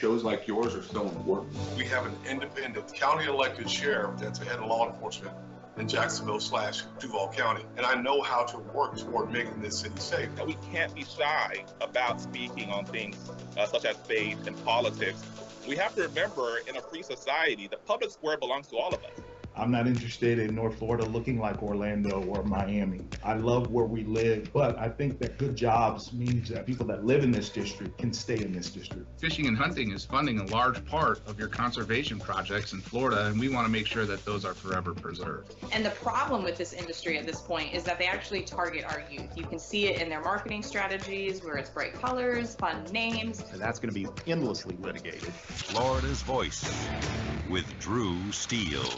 shows like yours are so important. We have an independent county elected sheriff that's the head of law enforcement in Jacksonville/Duval County. And I know how to work toward making this city safe. We can't be shy about speaking on things such as faith and politics. We have to remember, in a free society, the public square belongs to all of us. I'm not interested in North Florida looking like Orlando or Miami. I love where we live, but I think that good jobs means that people that live in this district can stay in this district. Fishing and hunting is funding a large part of your conservation projects in Florida, and we want to make sure that those are forever preserved. And the problem with this industry at this point is that they actually target our youth. You can see it in their marketing strategies, where it's bright colors, fun names. And that's going to be endlessly litigated. Florida's Voice with Drew Steele.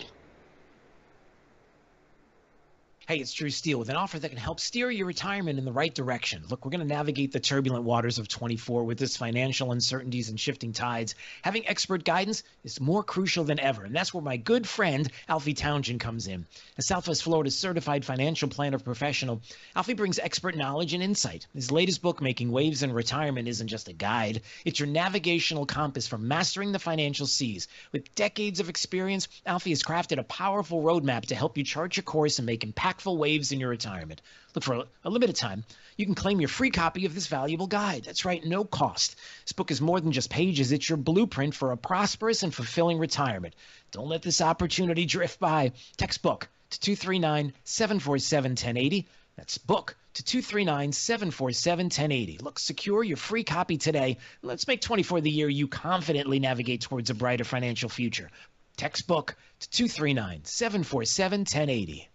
Hey, it's Drew Steele with an offer that can help steer your retirement in the right direction. Look, we're going to navigate the turbulent waters of 24 with this financial uncertainties and shifting tides. Having expert guidance is more crucial than ever, and that's where my good friend Alfie Townsend comes in. As Southwest Florida's certified financial planner professional, Alfie brings expert knowledge and insight. His latest book, Making Waves in Retirement, isn't just a guide. It's your navigational compass for mastering the financial seas. With decades of experience, Alfie has crafted a powerful roadmap to help you chart your course and make impactful waves in your retirement. Look, for a limited time, you can claim your free copy of this valuable guide. That's right, no cost. This book is more than just pages. It's your blueprint for a prosperous and fulfilling retirement. Don't let this opportunity drift by. Text book to 239-747-1080. That's book to 239-747-1080. Look, secure your free copy today. Let's make 24 the year you confidently navigate towards a brighter financial future. Text book to 239-747-1080.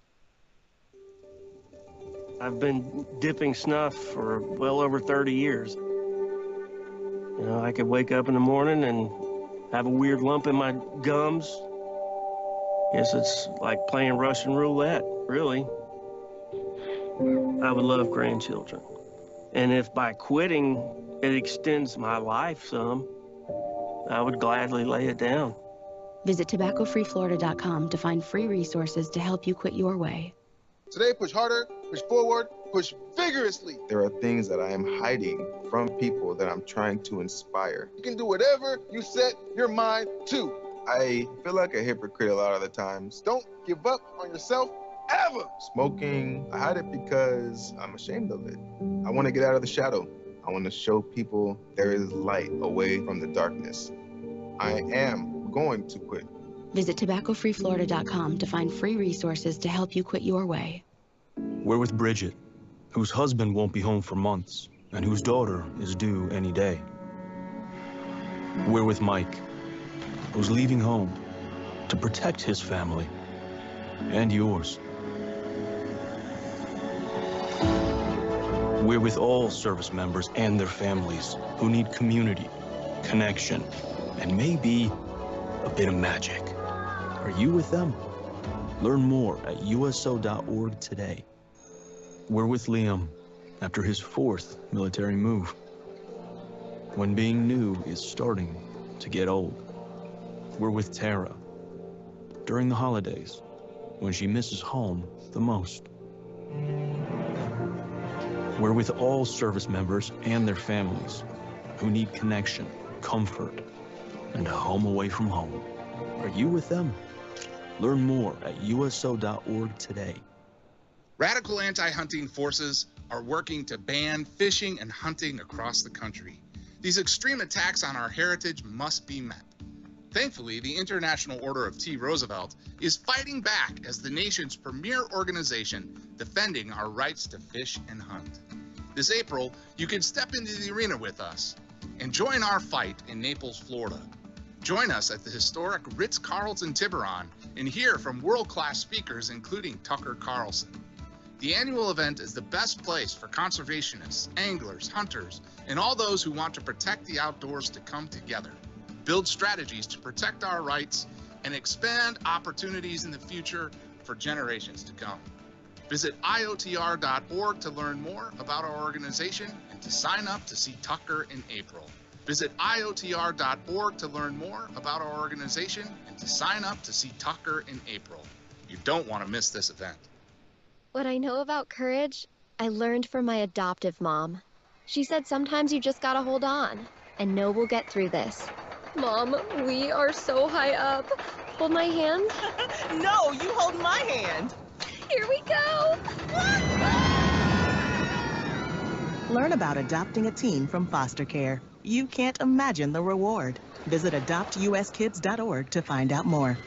I've been dipping snuff for well over 30 years. You know, I could wake up in the morning and have a weird lump in my gums. Guess it's like playing Russian roulette, really. I would love grandchildren. And if by quitting it extends my life some, I would gladly lay it down. Visit tobaccofreeflorida.com to find free resources to help you quit your way. Today, push harder, push forward, push vigorously. There are things that I am hiding from people that I'm trying to inspire. You can do whatever you set your mind to. I feel like a hypocrite a lot of the times. Don't give up on yourself ever. Smoking, I hide it because I'm ashamed of it. I want to get out of the shadow. I want to show people there is light away from the darkness. I am going to quit. Visit tobaccofreeflorida.com to find free resources to help you quit your way. We're with Bridget, whose husband won't be home for months and whose daughter is due any day. We're with Mike, who's leaving home to protect his family and yours. We're with all service members and their families who need community, connection, and maybe a bit of magic. Are you with them? Learn more at uso.org today. We're with Liam after his 4th military move, when being new is starting to get old. We're with Tara during the holidays, when she misses home the most. We're with all service members and their families who need connection, comfort, and a home away from home. Are you with them? Learn more at uso.org today. Radical anti-hunting forces are working to ban fishing and hunting across the country. These extreme attacks on our heritage must be met. Thankfully, the International Order of T. Roosevelt is fighting back as the nation's premier organization defending our rights to fish and hunt. This April, you can step into the arena with us and join our fight in Naples, Florida. Join us at the historic Ritz-Carlton Tiburon and hear from world-class speakers, including Tucker Carlson. The annual event is the best place for conservationists, anglers, hunters, and all those who want to protect the outdoors to come together, build strategies to protect our rights, and expand opportunities in the future for generations to come. Visit IOTR.org to learn more about our organization and to sign up to see Tucker in April. Visit IOTR.org to learn more about our organization and to sign up to see Tucker in April. You don't want to miss this event. What I know about courage, I learned from my adoptive mom. She said sometimes you just gotta hold on and know we'll get through this. Mom, we are so high up. Hold my hand. No, you hold my hand. Here we go. Learn about adopting a teen from foster care. You can't imagine the reward. Visit adoptuskids.org to find out more.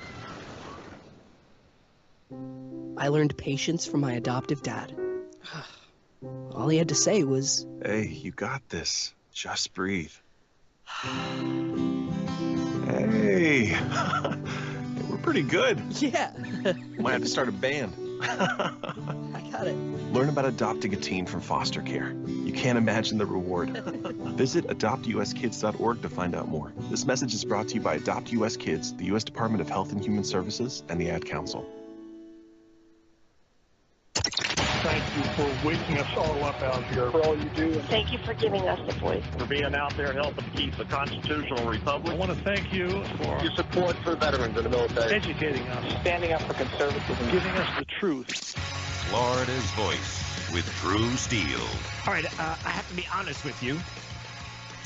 I learned patience from my adoptive dad. All he had to say was, Hey, you got this. Just breathe. Hey, we're pretty good. yeah. Might have to start a band. I got it. Learn about adopting a teen from foster care. You can't imagine the reward. Visit adoptuskids.org to find out more. This message is brought to you by Adopt US Kids, the U.S. Department of Health and Human Services, and the Ad Council. Thank you for waking us all up out here. For all you do. Thank you for giving us a voice. For being out there helping keep the constitutional republic. I want to thank you for your support for veterans in the military. Educating us. Standing up for conservatism. Giving us the truth. Florida's Voice with Drew Steele. All right, I have to be honest with you,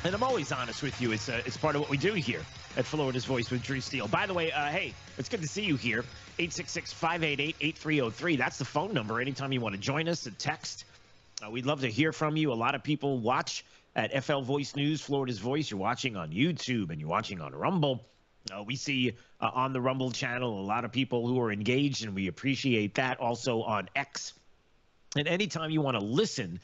and I'm always honest with you. It's part of what we do here at Florida's Voice with Drew Steele. By the way, hey, it's good to see you here. 866-588-8303. That's the phone number. Anytime you want to join us, a text. We'd love to hear from you. A lot of people watch at FL Voice News, Florida's Voice. You're watching on YouTube and you're watching on Rumble. We see on the Rumble channel a lot of people who are engaged, and we appreciate that. Also on X. And anytime you want to listen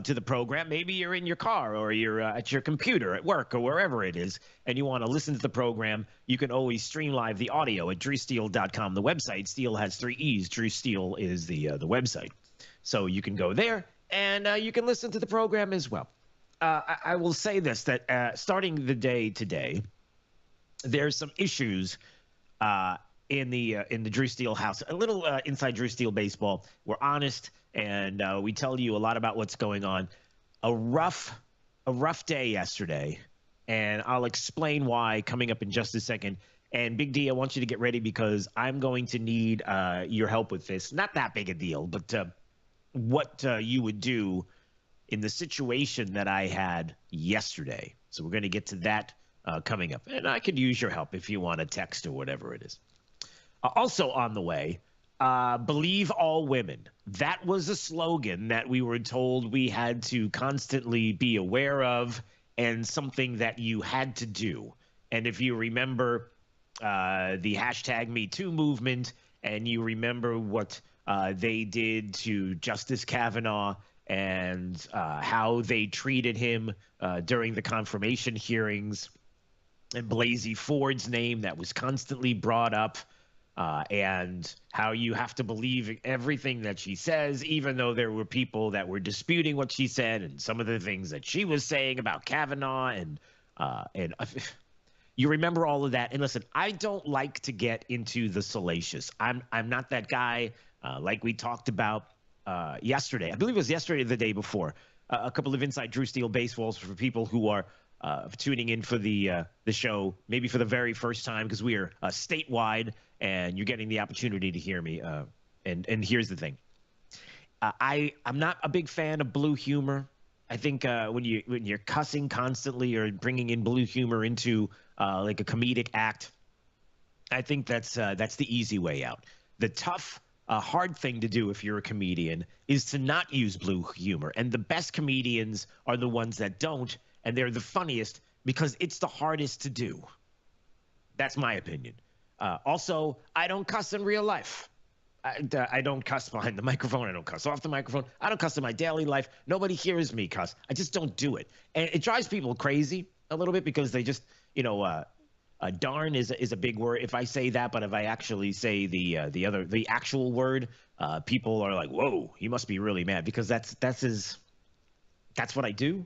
to the program, maybe you're in your car or you're at your computer at work or wherever it is, and you want to listen to the program, you can always stream live the audio at drewsteele.com, the website. Steele has 3 E's. Drew Steele is the website. So you can go there, and you can listen to the program as well. I will say this, that starting the day today, there's some issues in the Drew Steele house. A little inside Drew Steele baseball. We're honest, and we tell you a lot about what's going on. A rough day yesterday, and I'll explain why coming up in just a second. And Big D, I want you to get ready because I'm going to need your help with this. Not that big a deal, but what you would do in the situation that I had yesterday. So we're going to get to that coming up. And I could use your help if you want a text or whatever it is. Also on the way, believe all women. That was a slogan that we were told we had to constantly be aware of and something that you had to do. And if you remember the hashtag #MeToo movement, and you remember what they did to Justice Kavanaugh and how they treated him during the confirmation hearings, and Blasey Ford's name that was constantly brought up, and how you have to believe everything that she says, even though there were people that were disputing what she said and some of the things that she was saying about Kavanaugh, and you remember all of that. And listen, I don't like to get into the salacious. I'm not that guy. Like we talked about yesterday. I believe it was yesterday or the day before. A couple of Inside Drew Steele baseballs for people who are tuning in for the show, maybe for the very first time, because we are statewide, and you're getting the opportunity to hear me. And here's the thing: I'm not a big fan of blue humor. I think when you're cussing constantly or bringing in blue humor into like a comedic act, I think that's the easy way out. The tough, hard thing to do if you're a comedian is to not use blue humor, and the best comedians are the ones that don't. And they're the funniest because it's the hardest to do. That's my opinion. Also, I don't cuss in real life. I don't cuss behind the microphone. I don't cuss off the microphone. I don't cuss in my daily life. Nobody hears me cuss. I just don't do it. And it drives people crazy a little bit because they just, darn is a big word if I say that. But if I actually say the actual word, people are like, whoa, he must be really mad, because that's what I do.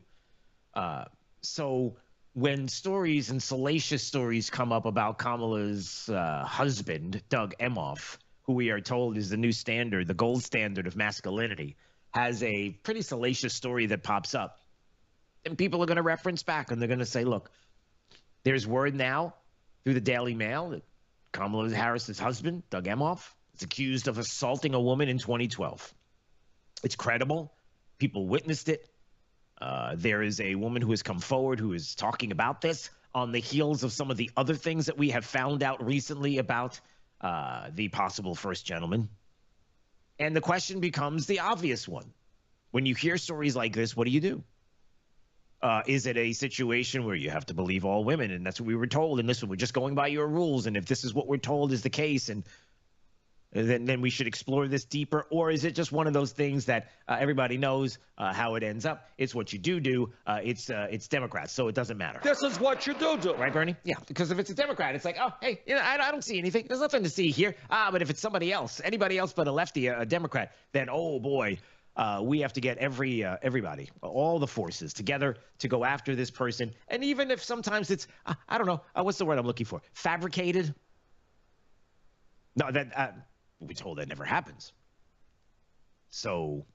So when stories and salacious stories come up about Kamala's husband, Doug Emhoff, who we are told is the new standard, the gold standard of masculinity, has a pretty salacious story that pops up, and people are going to reference back, and they're going to say, look, there's word now through the Daily Mail that Kamala Harris's husband, Doug Emhoff, is accused of assaulting a woman in 2012. It's credible. People witnessed it. There is a woman who has come forward who is talking about this. on the heels of some of the other things that we have found out recently about the possible first gentleman. And the question becomes the obvious one. When you hear stories like this, what do you do? Is it a situation where you have to believe all women, and that's what we were told, and listen, we're just going by your rules, and if this is what we're told is the case, and then we should explore this deeper? Or is it just one of those things that everybody knows how it ends up? It's what you do. It's Democrats, so it doesn't matter. This is what you do. Right, Bernie? Yeah, because if it's a Democrat, it's like, oh, hey, I don't see anything. There's nothing to see here. But if it's somebody else, anybody else but a lefty, a Democrat, then, oh, boy, we have to get everybody, all the forces together to go after this person. And even if sometimes it's, I don't know, what's the word I'm looking for? Fabricated? No, that we're told that never happens. So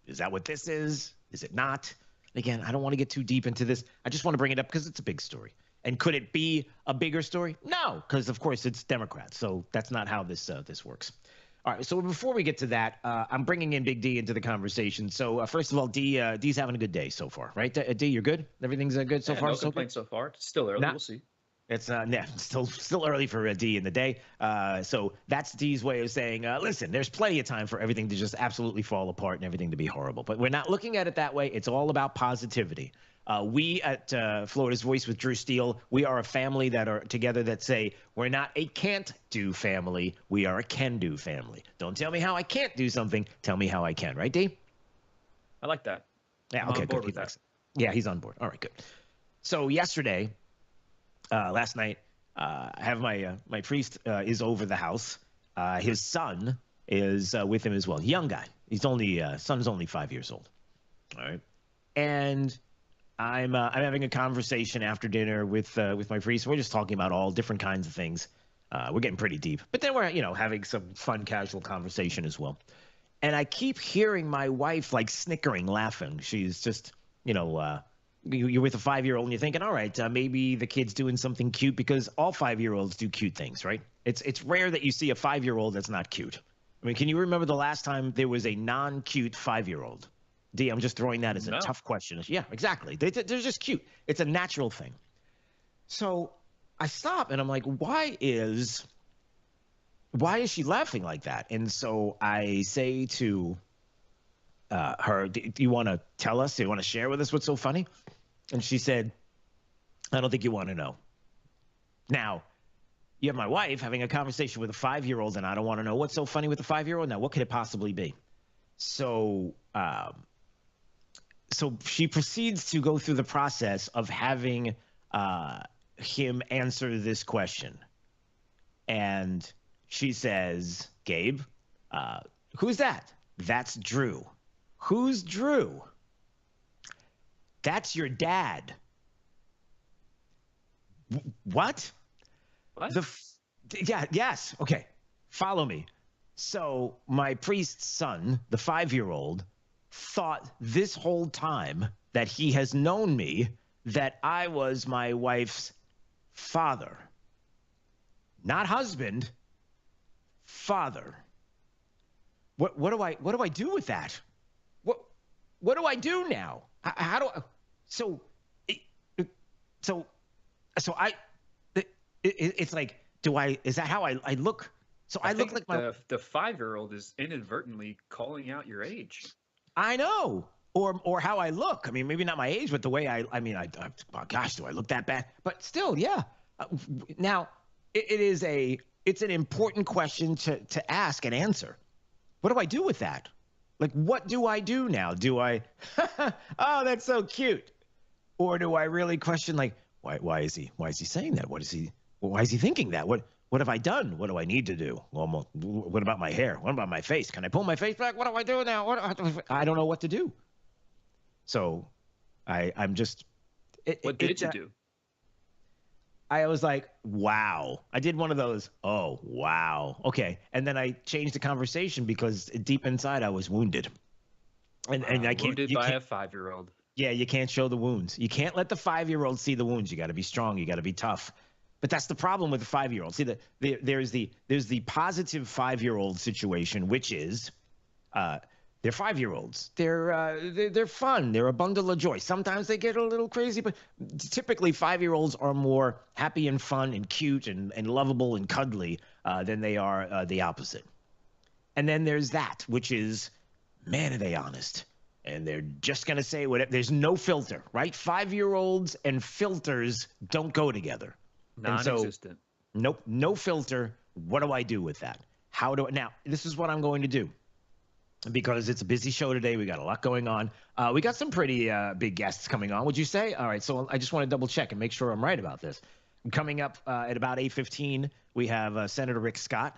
is that what this is? Is it not? Again, I don't want to get too deep into this. I just want to bring it up because it's a big story. And could it be a bigger story? No, because, of course, it's Democrats. So that's not how this works. All right, so before we get to that, I'm bringing in Big D into the conversation. So first of all, D's having a good day so far, right? D, you're good? Everything's good so far? No complaints so far. It's still early. We'll see. It's still early for D in the day. So that's D's way of saying, listen, there's plenty of time for everything to just absolutely fall apart and everything to be horrible. But we're not looking at it that way. It's all about positivity. We at Florida's Voice with Drew Steele, we are a family that are together that say we're not a can't-do family. We are a can-do family. Don't tell me how I can't do something. Tell me how I can. Right, D? I like that. Yeah, okay, good. He likes it. Yeah, he's on board. All right, good. So yesterday, last night, I have my priest is over the house. His son is with him as well. Young guy. Son's only 5 years old. All right, and I'm having a conversation after dinner with my priest. We're just talking about all different kinds of things. We're getting pretty deep, but then we're having some fun, casual conversation as well. And I keep hearing my wife like snickering, laughing. She's just you're with a 5-year-old and you're thinking, all right, maybe the kid's doing something cute because all 5-year-olds do cute things, right? It's rare that you see a 5-year-old that's not cute. I mean, can you remember the last time there was a non-cute 5-year-old? D, I'm just throwing that as a tough question. Yeah, exactly. They're just cute. It's a natural thing. So I stop and I'm like, why is she laughing like that? And so I say to her, do you want to tell us? Do you want to share with us what's so funny? And she said, I don't think you want to know. Now, you have my wife having a conversation with a 5-year-old, and I don't want to know what's so funny with a 5-year-old. Now, what could it possibly be? So she proceeds to go through the process of having him answer this question. And she says, Gabe, who's that? That's Drew. Who's Drew? That's your dad. What? What? Yes. Okay. Follow me. So my priest's son, the 5-year-old, thought this whole time that he has known me that I was my wife's father. Not husband, father. What do I do with that? What do I do now? How do I? It's like, is that how I look? So I look like the 5-year-old is inadvertently calling out your age. I know, or how I look. I mean, maybe not my age, but the way oh gosh, do I look that bad? But still, yeah. Now, it's an important question to ask and answer. What do I do with that? Like, what do I do now? Do I, oh, that's so cute, or do I really question like, why is he saying that? Why is he thinking that? What have I done? What do I need to do? Well, what about my hair? What about my face? Can I pull my face back? What do I do now? I don't know what to do. So I'm just. What did you do? I was like, wow. I did one of those, oh, wow. Okay. And then I changed the conversation because deep inside I was wounded. And I can't. Wounded by a 5-year-old. Yeah, you can't show the wounds. You can't let the 5-year-old see the wounds. You got to be strong. You got to be tough. But that's the problem with the 5-year-old. See, there's the positive 5-year-old situation, which is They're 5-year-olds. They're fun. They're a bundle of joy. Sometimes they get a little crazy, but typically 5-year-olds are more happy and fun and cute and lovable and cuddly than they are the opposite. And then there's that, which is, man, are they honest? And they're just going to say whatever. There's no filter, right? 5-year-olds and filters don't go together. Non-existent. Nope, no filter. What do I do with that? Now, this is what I'm going to do. Because it's a busy show today. We got a lot going on. We got some pretty big guests coming on, would you say? All right, so I just want to double check and make sure I'm right about this. Coming up at about 8:15, we have Senator Rick Scott.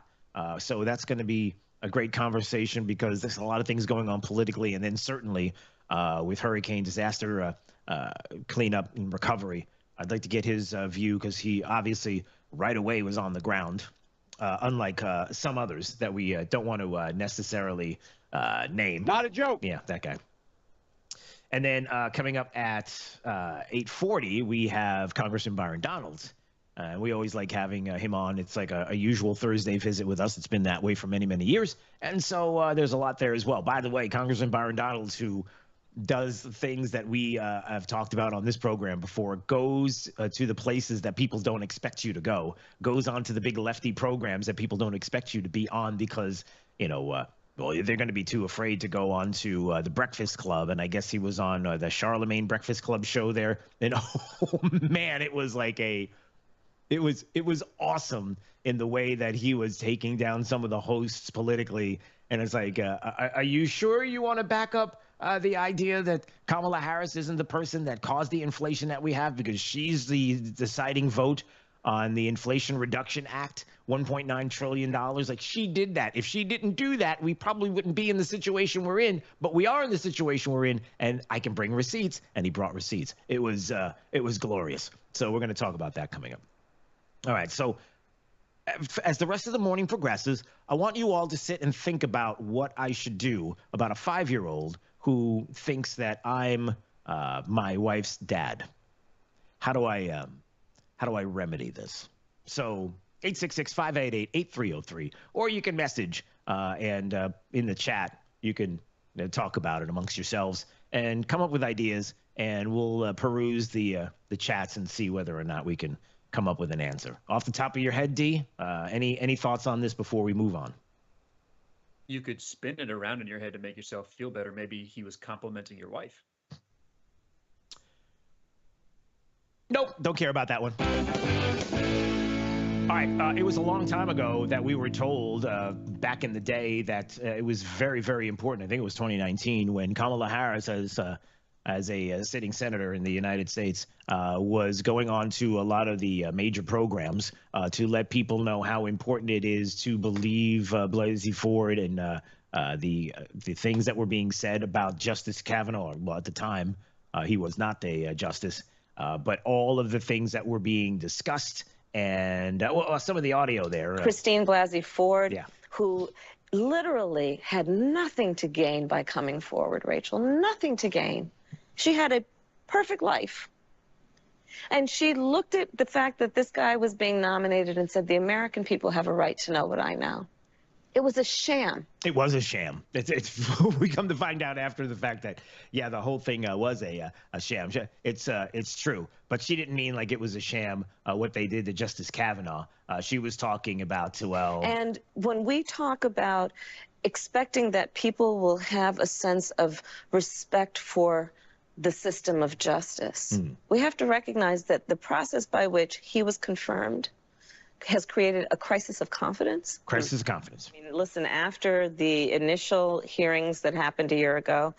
So that's going to be a great conversation because there's a lot of things going on politically. And then certainly with hurricane disaster cleanup and recovery, I'd like to get his view because he obviously right away was on the ground, unlike some others that we don't want to necessarily name. Not a joke. Yeah, that guy. And then coming up at 8:40, we have Congressman Byron Donalds. We always like having him on. It's like a usual Thursday visit with us. It's been that way for many, many years. And so there's a lot there as well. By the way, Congressman Byron Donalds, who does things that we have talked about on this program before, goes to the places that people don't expect you to go, goes on to the big lefty programs that people don't expect you to be on because, well, they're going to be too afraid to go on to the Breakfast Club. And I guess he was on the Charlemagne Breakfast Club show there. And oh, man, it was like it was awesome in the way that he was taking down some of the hosts politically. And it's like, are you sure you want to back up the idea that Kamala Harris isn't the person that caused the inflation that we have because she's the deciding vote on the Inflation Reduction Act, $1.9 trillion. Like, she did that. If she didn't do that, we probably wouldn't be in the situation we're in. But we are in the situation we're in, and I can bring receipts, and he brought receipts. It was glorious. So we're going to talk about that coming up. All right, so as the rest of the morning progresses, I want you all to sit and think about what I should do about a 5-year-old who thinks that I'm my wife's dad. How do I remedy this? So 866-588-8303, or you can message and in the chat, you can talk about it amongst yourselves and come up with ideas, and we'll peruse the chats and see whether or not we can come up with an answer. Off the top of your head, D, any thoughts on this before we move on? You could spin it around in your head to make yourself feel better. Maybe he was complimenting your wife. Nope, don't care about that one. All right, it was a long time ago that we were told back in the day that it was very, very important. I think it was 2019 when Kamala Harris, as a sitting senator in the United States, was going on to a lot of the major programs to let people know how important it is to believe Blasey Ford and the things that were being said about Justice Kavanaugh. Well, at the time, he was not a justice. But all of the things that were being discussed and some of the audio there. Christine Blasey Ford, who literally had nothing to gain by coming forward, Rachel, nothing to gain. She had a perfect life. And she looked at the fact that this guy was being nominated and said, the American people have a right to know what I know. It was a sham. It was a sham. We come to find out after the fact that, yeah, the whole thing was a sham. It's true. But she didn't mean like it was a sham, what they did to Justice Kavanaugh. She was talking about, And when we talk about expecting that people will have a sense of respect for the system of justice, we have to recognize that the process by which he was confirmed has created a crisis of confidence. Crisis of confidence. I mean, listen, after the initial hearings that happened a year ago,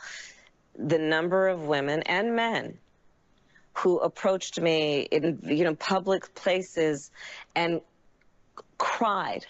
the number of women and men who approached me in public places and cried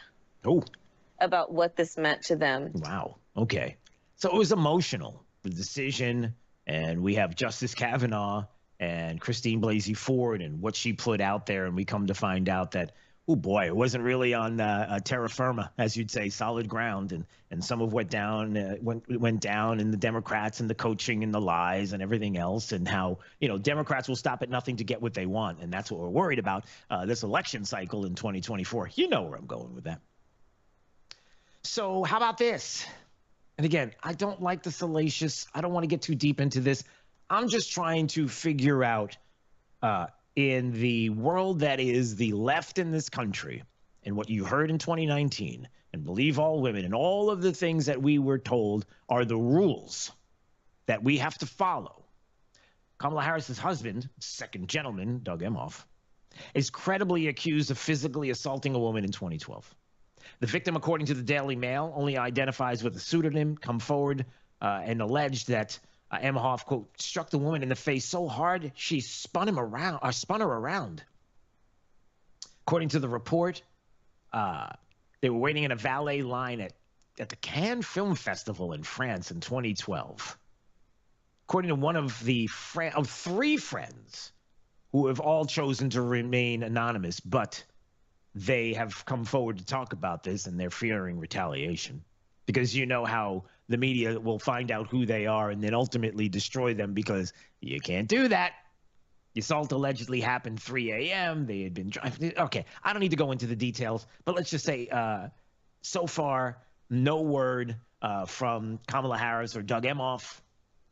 about what this meant to them. Wow. Okay. So it was emotional, the decision, and we have Justice Kavanaugh and Christine Blasey Ford and what she put out there, and we come to find out that, oh boy, it wasn't really on terra firma, as you'd say, solid ground, and some of what went down in the Democrats and the coaching and the lies and everything else, and how Democrats will stop at nothing to get what they want, and that's what we're worried about this election cycle in 2024. You know where I'm going with that. So how about this? And again, I don't like the salacious. I don't want to get too deep into this. I'm just trying to figure out in the world that is the left in this country and what you heard in 2019 and believe all women and all of the things that we were told are the rules that we have to follow. Kamala Harris's husband, second gentleman, Doug Emhoff, is credibly accused of physically assaulting a woman in 2012. The victim, according to the Daily Mail, only identifies with a pseudonym, come forward and alleged that Emhoff, quote, struck the woman in the face so hard she spun her around. According to the report, they were waiting in a valet line at the Cannes Film Festival in France in 2012. According to one of the three friends who have all chosen to remain anonymous, but they have come forward to talk about this and they're fearing retaliation because you know how the media will find out who they are and then ultimately destroy them because you can't do that. The assault allegedly happened 3 a.m. They had been driving. Okay, I don't need to go into the details, but let's just say so far, no word from Kamala Harris or Doug Emhoff.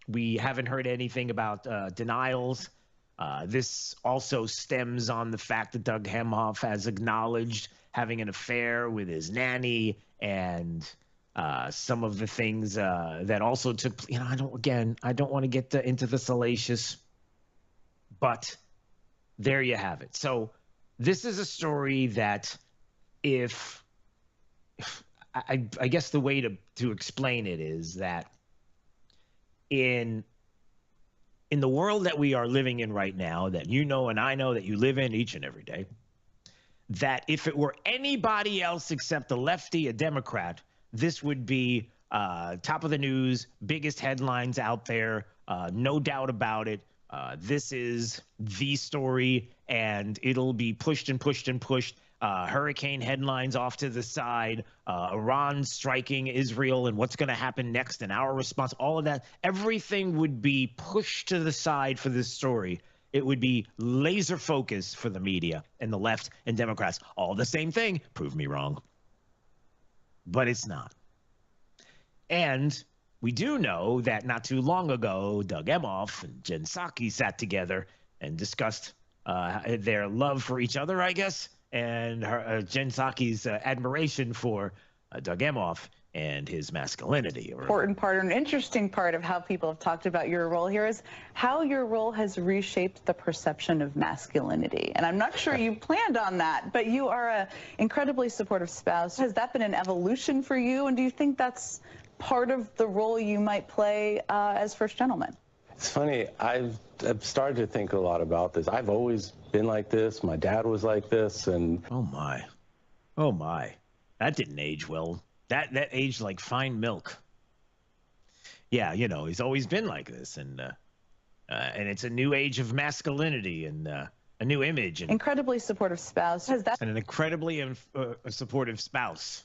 We haven't heard anything about denials. This also stems on the fact that Doug Emhoff has acknowledged having an affair with his nanny and some of the things that also took. I don't want to get into the salacious, but there you have it. So this is a story that I guess the way to explain it is that in the world that we are living in right now, that you know and I know that you live in each and every day, that if it were anybody else except a lefty, a Democrat, this would be top of the news, biggest headlines out there, no doubt about it. This is the story, and it'll be pushed and pushed and pushed. Hurricane headlines off to the side, Iran striking Israel and what's going to happen next and our response, all of that, everything would be pushed to the side for this story. It would be laser focused for the media and the left and Democrats. All the same thing. Prove me wrong. But it's not. And we do know that not too long ago, Doug Emhoff and Jen Psaki sat together and discussed their love for each other, I guess, and Jen Psaki's admiration for Doug Emhoff and his masculinity. Important part, an interesting part of how people have talked about your role here is how your role has reshaped the perception of masculinity. And I'm not sure you planned on that, but you are an incredibly supportive spouse. Has that been an evolution for you? And do you think that's part of the role you might play as first gentleman? It's funny, I've started to think a lot about this. I've always been like this. My dad was like this, and oh my, that didn't age well. That aged like fine milk. Yeah, he's always been like this, and it's a new age of masculinity and a new image. And incredibly supportive spouse. Has that? And an incredibly supportive spouse.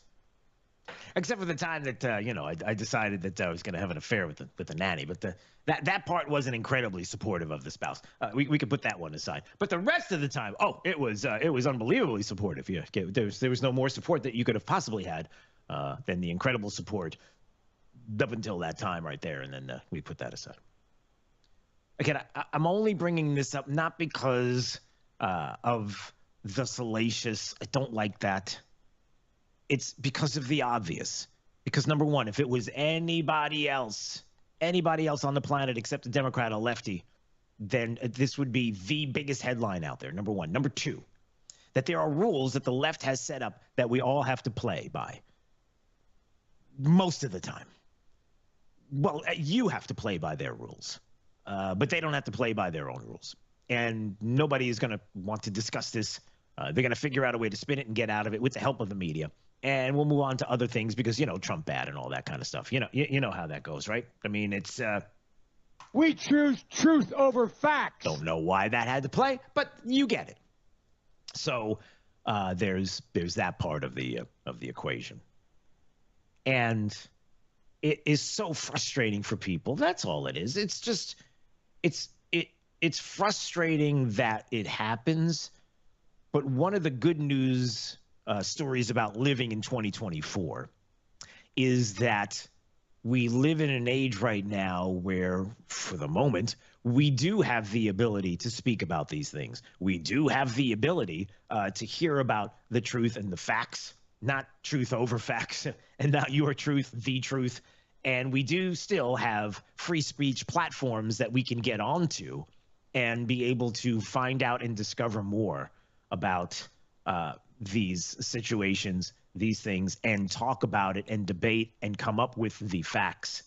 Except for the time that I decided that I was going to have an affair with the nanny, but that part wasn't incredibly supportive of the spouse. We could put that one aside. But the rest of the time, it was unbelievably supportive. Yeah, there was no more support that you could have possibly had than the incredible support up until that time right there, and then we put that aside. Again, I'm only bringing this up not because of the salacious. I don't like that. It's because of the obvious. Because number one, if it was anybody else on the planet except a Democrat, a lefty, then this would be the biggest headline out there, number one. Number two, that there are rules that the left has set up that we all have to play by. Most of the time. Well, you have to play by their rules. But they don't have to play by their own rules. And nobody is going to want to discuss this. They're going to figure out a way to spin it and get out of it with the help of the media. And we'll move on to other things because, Trump bad and all that kind of stuff. You know how that goes, right? I mean, it's we choose truth over facts. Don't know why that had to play, but you get it. So there's that part of the equation. And it is so frustrating for people. That's all it is. It's just it's frustrating that it happens. But one of the good news stories about living in 2024 is that we live in an age right now where, for the moment, we do have the ability to speak about these things. We do have the ability to hear about the truth and the facts, not truth over facts, and not your truth, the truth. And we do still have free speech platforms that we can get onto and be able to find out and discover more about these situations, these things, and talk about it and debate and come up with the facts.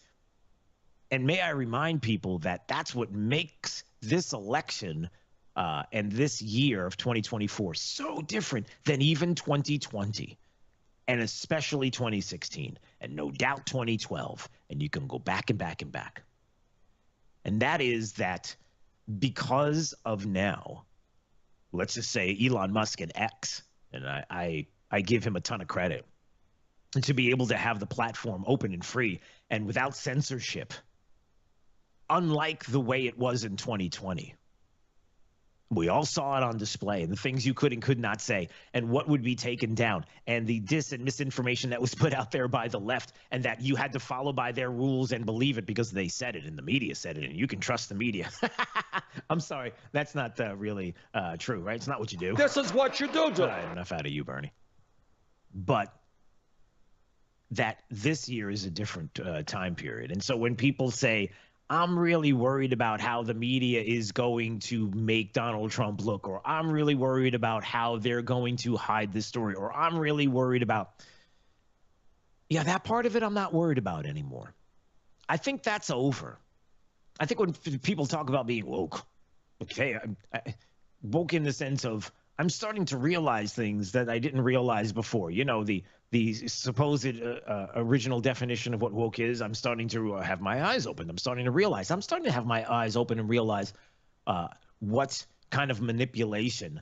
And may I remind people that that's what makes this election and this year of 2024 so different than even 2020, and especially 2016, and no doubt 2012. And you can go back and back and back. And that is that because of now, let's just say Elon Musk and X, and I give him a ton of credit, to be able to have the platform open and free and without censorship, unlike the way it was in 2020. We all saw it on display, and the things you could and could not say, and what would be taken down, and the dis and misinformation that was put out there by the left, and that you had to follow by their rules and believe it because they said it, and the media said it, and you can trust the media. I'm sorry, that's not really true, right? It's not what you do. This is what you do. Enough out of you, Bernie. But that this year is a different time period. And so when people say, I'm really worried about how the media is going to make Donald Trump look, or I'm really worried about how they're going to hide this story, or I'm really worried about, yeah, that part of it I'm not worried about anymore. I think that's over. I think when people talk about being woke, okay, woke in the sense of I'm starting to realize things that I didn't realize before. You know, the supposed original definition of what woke is, I'm starting to have my eyes open. I'm starting to realize. I'm starting to have my eyes open and realize what kind of manipulation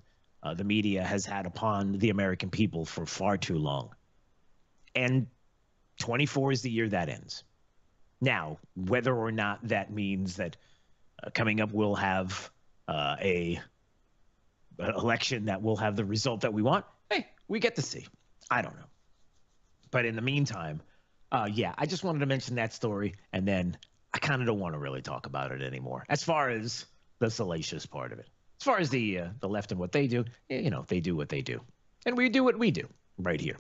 the media has had upon the American people for far too long. And 24 is the year that ends. Now, whether or not that means that coming up we'll have a election that will have the result that we want, hey, we get to see. I don't know. But in the meantime, yeah, I just wanted to mention that story, and then I kind of don't want to really talk about it anymore. As far as the salacious part of it, as far as the left and what they do, you know, they do what they do, and we do what we do right here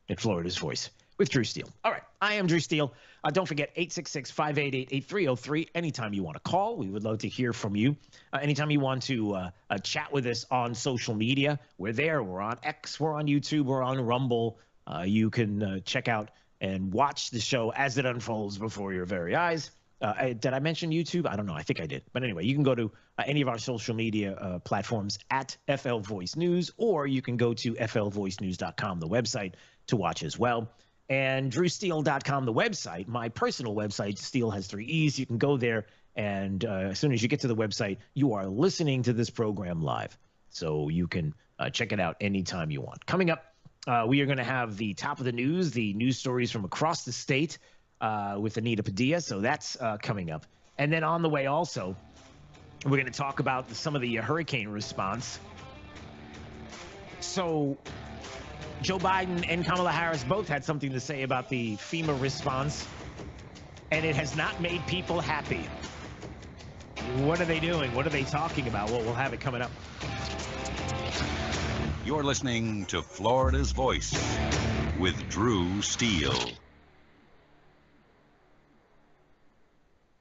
at Florida's Voice with Drew Steele. All right, I am Drew Steele. Don't forget 866-588-8303. Anytime you want to call, we would love to hear from you. Anytime you want to chat with us on social media, we're there. We're on X, we're on YouTube, we're on Rumble. You can check out and watch the show as it unfolds before your very eyes. Did I mention YouTube? I don't know. I think I did. But anyway, you can go to any of our social media platforms at FL Voice News, or you can go to flvoicenews.com, the website, to watch as well. And drewsteele.com, the website, my personal website. Steele has 3 E's. You can go there, and as soon as you get to the website, you are listening to this program live. So you can check it out anytime you want. Coming up, we are going to have the top of the news stories from across the state with Anita Padilla. So that's coming up. And then on the way also, we're going to talk about some of the hurricane response. So Joe Biden and Kamala Harris both had something to say about the FEMA response, and it has not made people happy. What are they doing? What are they talking about? Well, we'll have it coming up. You're listening to Florida's Voice with Drew Steele.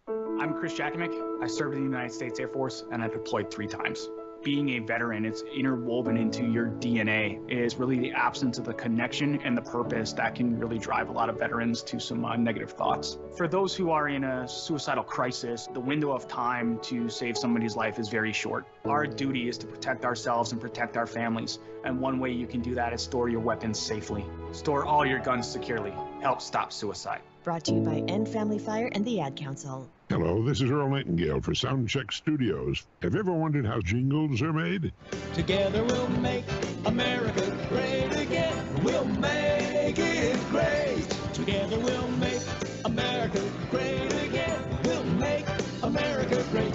I'm Chris Jakimick. I served in the United States Air Force, and I deployed 3 times. Being a veteran, it's interwoven into your DNA. It is really the absence of the connection and the purpose that can really drive a lot of veterans to some negative thoughts. For those who are in a suicidal crisis, the window of time to save somebody's life is very short. Our duty is to protect ourselves and protect our families. And one way you can do that is store your weapons safely. Store all your guns securely. Help stop suicide. Brought to you by End Family Fire and the Ad Council. Hello, this is Earl Nightingale for Soundcheck Studios. Have you ever wondered how jingles are made? Together we'll make America great again. We'll make it great. Together we'll make America great again. We'll make America great.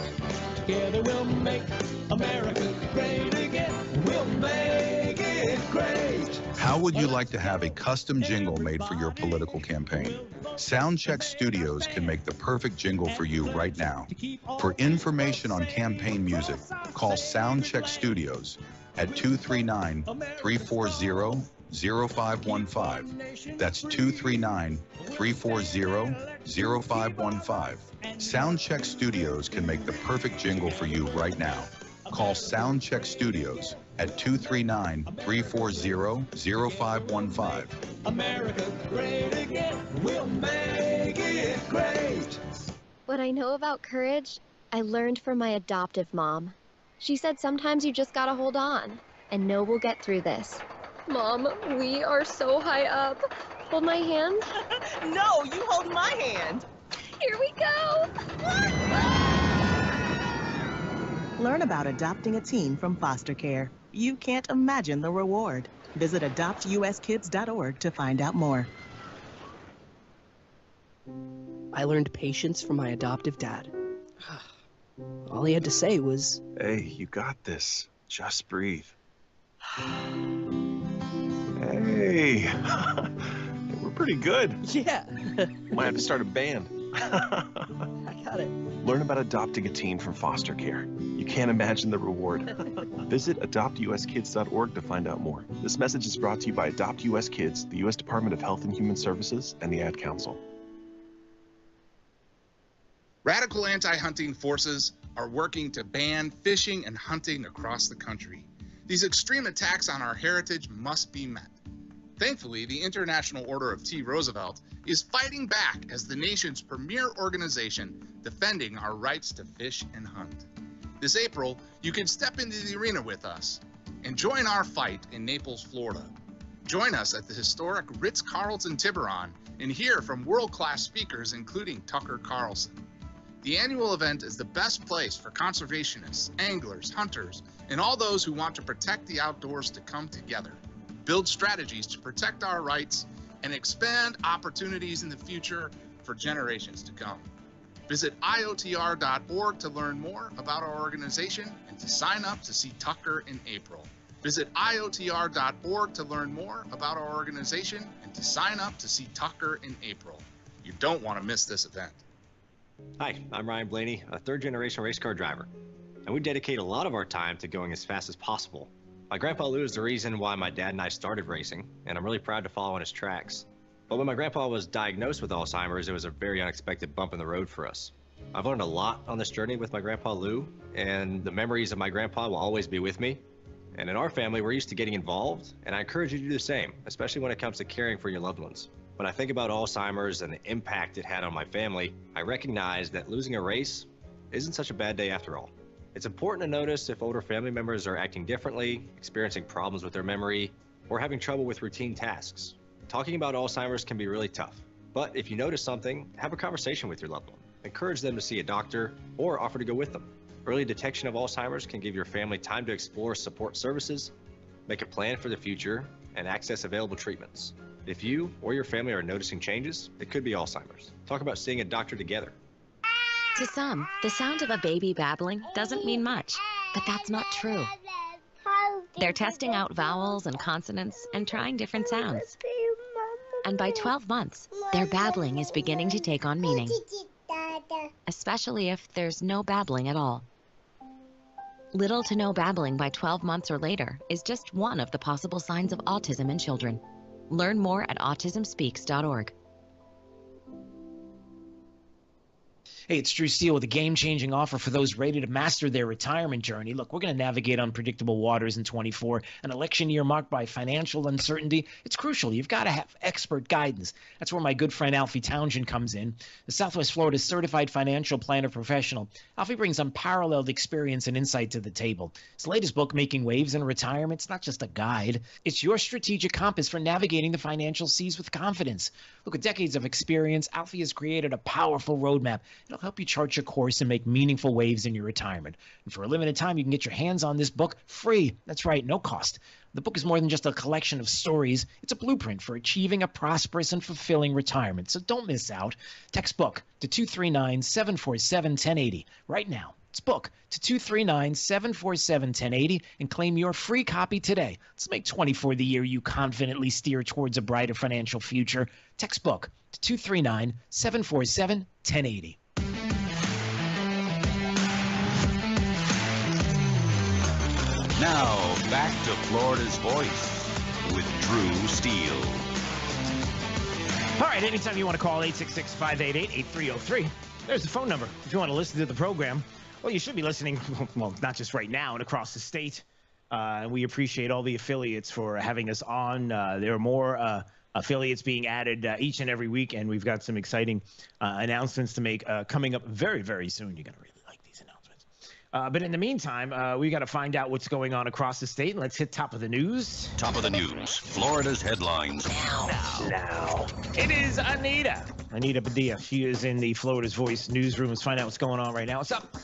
Together we'll make America great again. We'll make it great. How would you like to have a custom jingle made for your political campaign? Soundcheck Studios can make the perfect jingle for you right now. For information on campaign music, call Soundcheck Studios at 239-340-0515. That's 239-340-0515. Soundcheck Studios can make the perfect jingle for you right now. Call Soundcheck Studios at 239-340-0515. America great again, we'll make it great. What I know about courage, I learned from my adoptive mom. She said sometimes you just gotta hold on and know we'll get through this. Mom, we are so high up. Hold my hand. No, you hold my hand. Here we go. Learn about adopting a teen from foster care. You can't imagine the reward. Visit adoptuskids.org to find out more. I learned patience from my adoptive dad. All he had to say was, "Hey, you got this. Just breathe." Hey, we're pretty good. Yeah. Might have to start a band. I got it. Learn about adopting a teen from foster care. You can't imagine the reward. Visit adoptuskids.org to find out more. This message is brought to you by Adopt US Kids, the U.S. Department of Health and Human Services, and the Ad Council. Radical anti-hunting forces are working to ban fishing and hunting across the country. These extreme attacks on our heritage must be met. Thankfully, the International Order of T. Roosevelt is fighting back as the nation's premier organization defending our rights to fish and hunt. This April, you can step into the arena with us and join our fight in Naples, Florida. Join us at the historic Ritz-Carlton Tiburon and hear from world-class speakers including Tucker Carlson. The annual event is the best place for conservationists, anglers, hunters, and all those who want to protect the outdoors to come together, build strategies to protect our rights, and expand opportunities in the future for generations to come. Visit IOTR.org to learn more about our organization and to sign up to see Tucker in April. Visit IOTR.org to learn more about our organization and to sign up to see Tucker in April. You don't want to miss this event. Hi, I'm Ryan Blaney, a third-generation race car driver, and we dedicate a lot of our time to going as fast as possible. My grandpa Lou is the reason why my dad and I started racing, and I'm really proud to follow in his tracks. But when my grandpa was diagnosed with Alzheimer's, it was a very unexpected bump in the road for us. I've learned a lot on this journey with my grandpa Lou, and the memories of my grandpa will always be with me. And in our family, we're used to getting involved, and I encourage you to do the same, especially when it comes to caring for your loved ones. When I think about Alzheimer's and the impact it had on my family, I recognize that losing a race isn't such a bad day after all. It's important to notice if older family members are acting differently, experiencing problems with their memory, or having trouble with routine tasks. Talking about Alzheimer's can be really tough, but if you notice something, have a conversation with your loved one. Encourage them to see a doctor or offer to go with them. Early detection of Alzheimer's can give your family time to explore support services, make a plan for the future, and access available treatments. If you or your family are noticing changes, it could be Alzheimer's. Talk about seeing a doctor together. To some, the sound of a baby babbling doesn't mean much, but that's not true. They're testing out vowels and consonants and trying different sounds. And by 12 months, their babbling is beginning to take on meaning, especially if there's no babbling at all. Little to no babbling by 12 months or later is just one of the possible signs of autism in children. Learn more at autismspeaks.org. Hey, it's Drew Steele with a game-changing offer for those ready to master their retirement journey. Look, we're going to navigate unpredictable waters in 24, an election year marked by financial uncertainty. It's crucial. You've got to have expert guidance. That's where my good friend Alfie Townsend comes in, the Southwest Florida certified financial planner professional. Alfie brings unparalleled experience and insight to the table. His latest book, Making Waves in Retirement, it's not just a guide. It's your strategic compass for navigating the financial seas with confidence. Look, with decades of experience, Alfie has created a powerful roadmap. It'll help you chart your course and make meaningful waves in your retirement. And for a limited time, you can get your hands on this book free. That's right, no cost. The book is more than just a collection of stories. It's a blueprint for achieving a prosperous and fulfilling retirement. So don't miss out. Text book to 239-747-1080 right now. Let's book to 239-747-1080 and claim your free copy today. Let's make 24 the year you confidently steer towards a brighter financial future. Text book to 239-747-1080. Now, back to Florida's Voice with Drew Steele. All right, anytime you want to call 866-588-8303, there's the phone number. If you want to listen to the program, well, you should be listening, well, not just right now and across the state. We appreciate all the affiliates for having us on. There are more affiliates being added each and every week, and we've got some exciting announcements to make coming up very, very soon. You're going to really like these announcements. But in the meantime, we got to find out what's going on across the state. Let's hit top of the news. Top of the news, Florida's headlines. Now. It is Anita Padilla. She is in the Florida's Voice newsroom. Let's find out what's going on right now. What's up?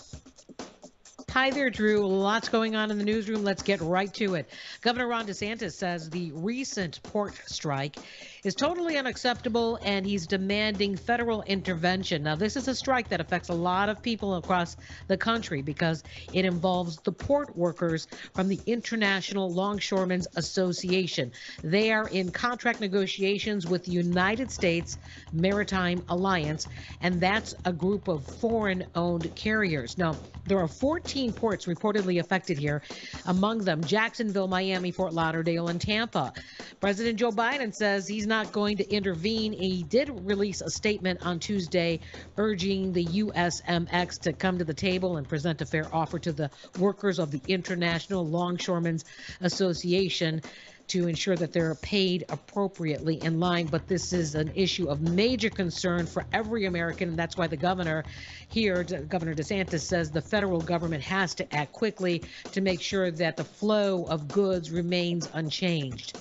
Hi there, Drew. Lots going on in the newsroom. Let's get right to it. Governor Ron DeSantis says the recent port strike is totally unacceptable, and he's demanding federal intervention. Now, this is a strike that affects a lot of people across the country because it involves the port workers from the International Longshoremen's Association. They are in contract negotiations with the United States Maritime Alliance, and that's a group of foreign-owned carriers. Now, there are 14 ports reportedly affected here, among them Jacksonville, Miami, Fort Lauderdale, and Tampa. President Joe Biden says he's not going to intervene. He did release a statement on Tuesday urging the USMX to come to the table and present a fair offer to the workers of the International Longshoremen's Association to ensure that they're paid appropriately in line. But this is an issue of major concern for every American, and that's why the governor here, Governor DeSantis, says the federal government has to act quickly to make sure that the flow of goods remains unchanged.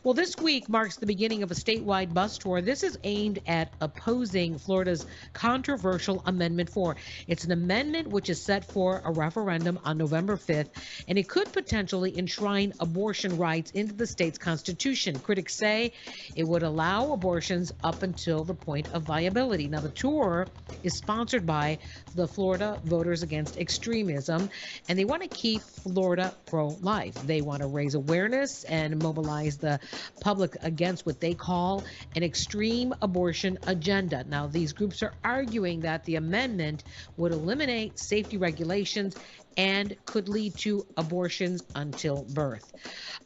Well, this week marks the beginning of a statewide bus tour. This is aimed at opposing Florida's controversial Amendment 4. It's an amendment which is set for a referendum on November 5th, and it could potentially enshrine abortion rights into the state's constitution. Critics say it would allow abortions up until the point of viability. Now, the tour is sponsored by the Florida Voters Against Extremism, and they want to keep Florida pro-life. They want to raise awareness and mobilize the public against what they call an extreme abortion agenda. Now, these groups are arguing that the amendment would eliminate safety regulations and could lead to abortions until birth.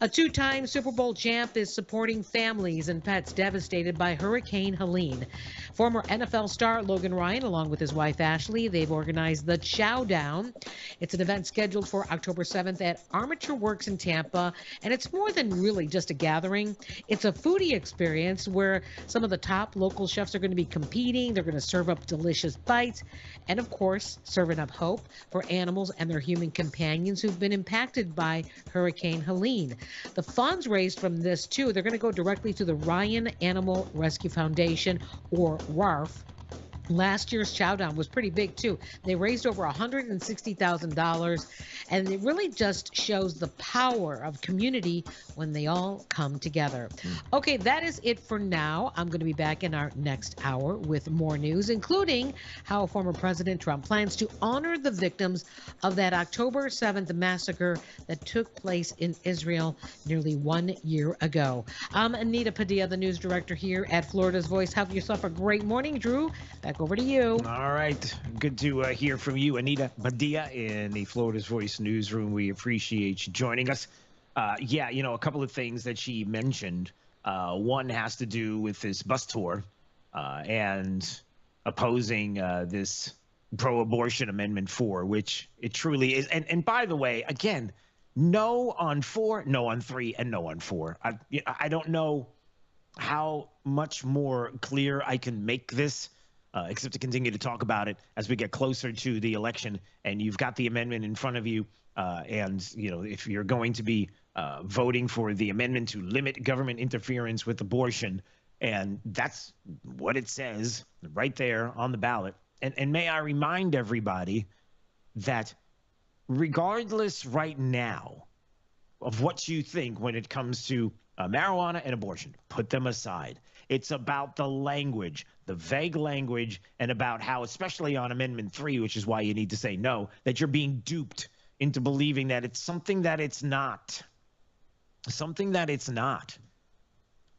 A two-time Super Bowl champ is supporting families and pets devastated by Hurricane Helene. Former NFL star Logan Ryan, along with his wife Ashley, they've organized the Chow Down. It's an event scheduled for October 7th at Armature Works in Tampa, and it's more than really just a gathering. It's a foodie experience where some of the top local chefs are going to be competing. They're going to serve up delicious bites and, of course, serving up hope for animals and their human companions who've been impacted by Hurricane Helene. The funds raised from this, too, they're going to go directly to the Ryan Animal Rescue Foundation, or RARF. Last year's Chow Down was pretty big, too. They raised over $160,000, and it really just shows the power of community when they all come together. Okay, that is it for now. I'm going to be back in our next hour with more news, including how former President Trump plans to honor the victims of that October 7th massacre that took place in Israel nearly 1 year ago. I'm Anita Padilla, the news director here at Florida's Voice. Have yourself a great morning, Drew. Back over to you. All right. Good to hear from you, Anita Padilla, in the Florida's Voice newsroom. We appreciate you joining us. Yeah, you know, a couple of things that she mentioned. One has to do with this bus tour and opposing this pro-abortion Amendment 4, which it truly is. And by the way, again, no on 4, no on 3, and no on 4. I don't know how much more clear I can make this. Except to continue to talk about it as we get closer to the election, and you've got the amendment in front of you. And, you know, if you're going to be voting for the amendment to limit government interference with abortion, and that's what it says right there on the ballot. And may I remind everybody that regardless right now of what you think when it comes to Marijuana and abortion, put them aside. It's about the language, the vague language, and about how, especially on Amendment 3, which is why you need to say no, that you're being duped into believing that it's something that it's not. Something that it's not.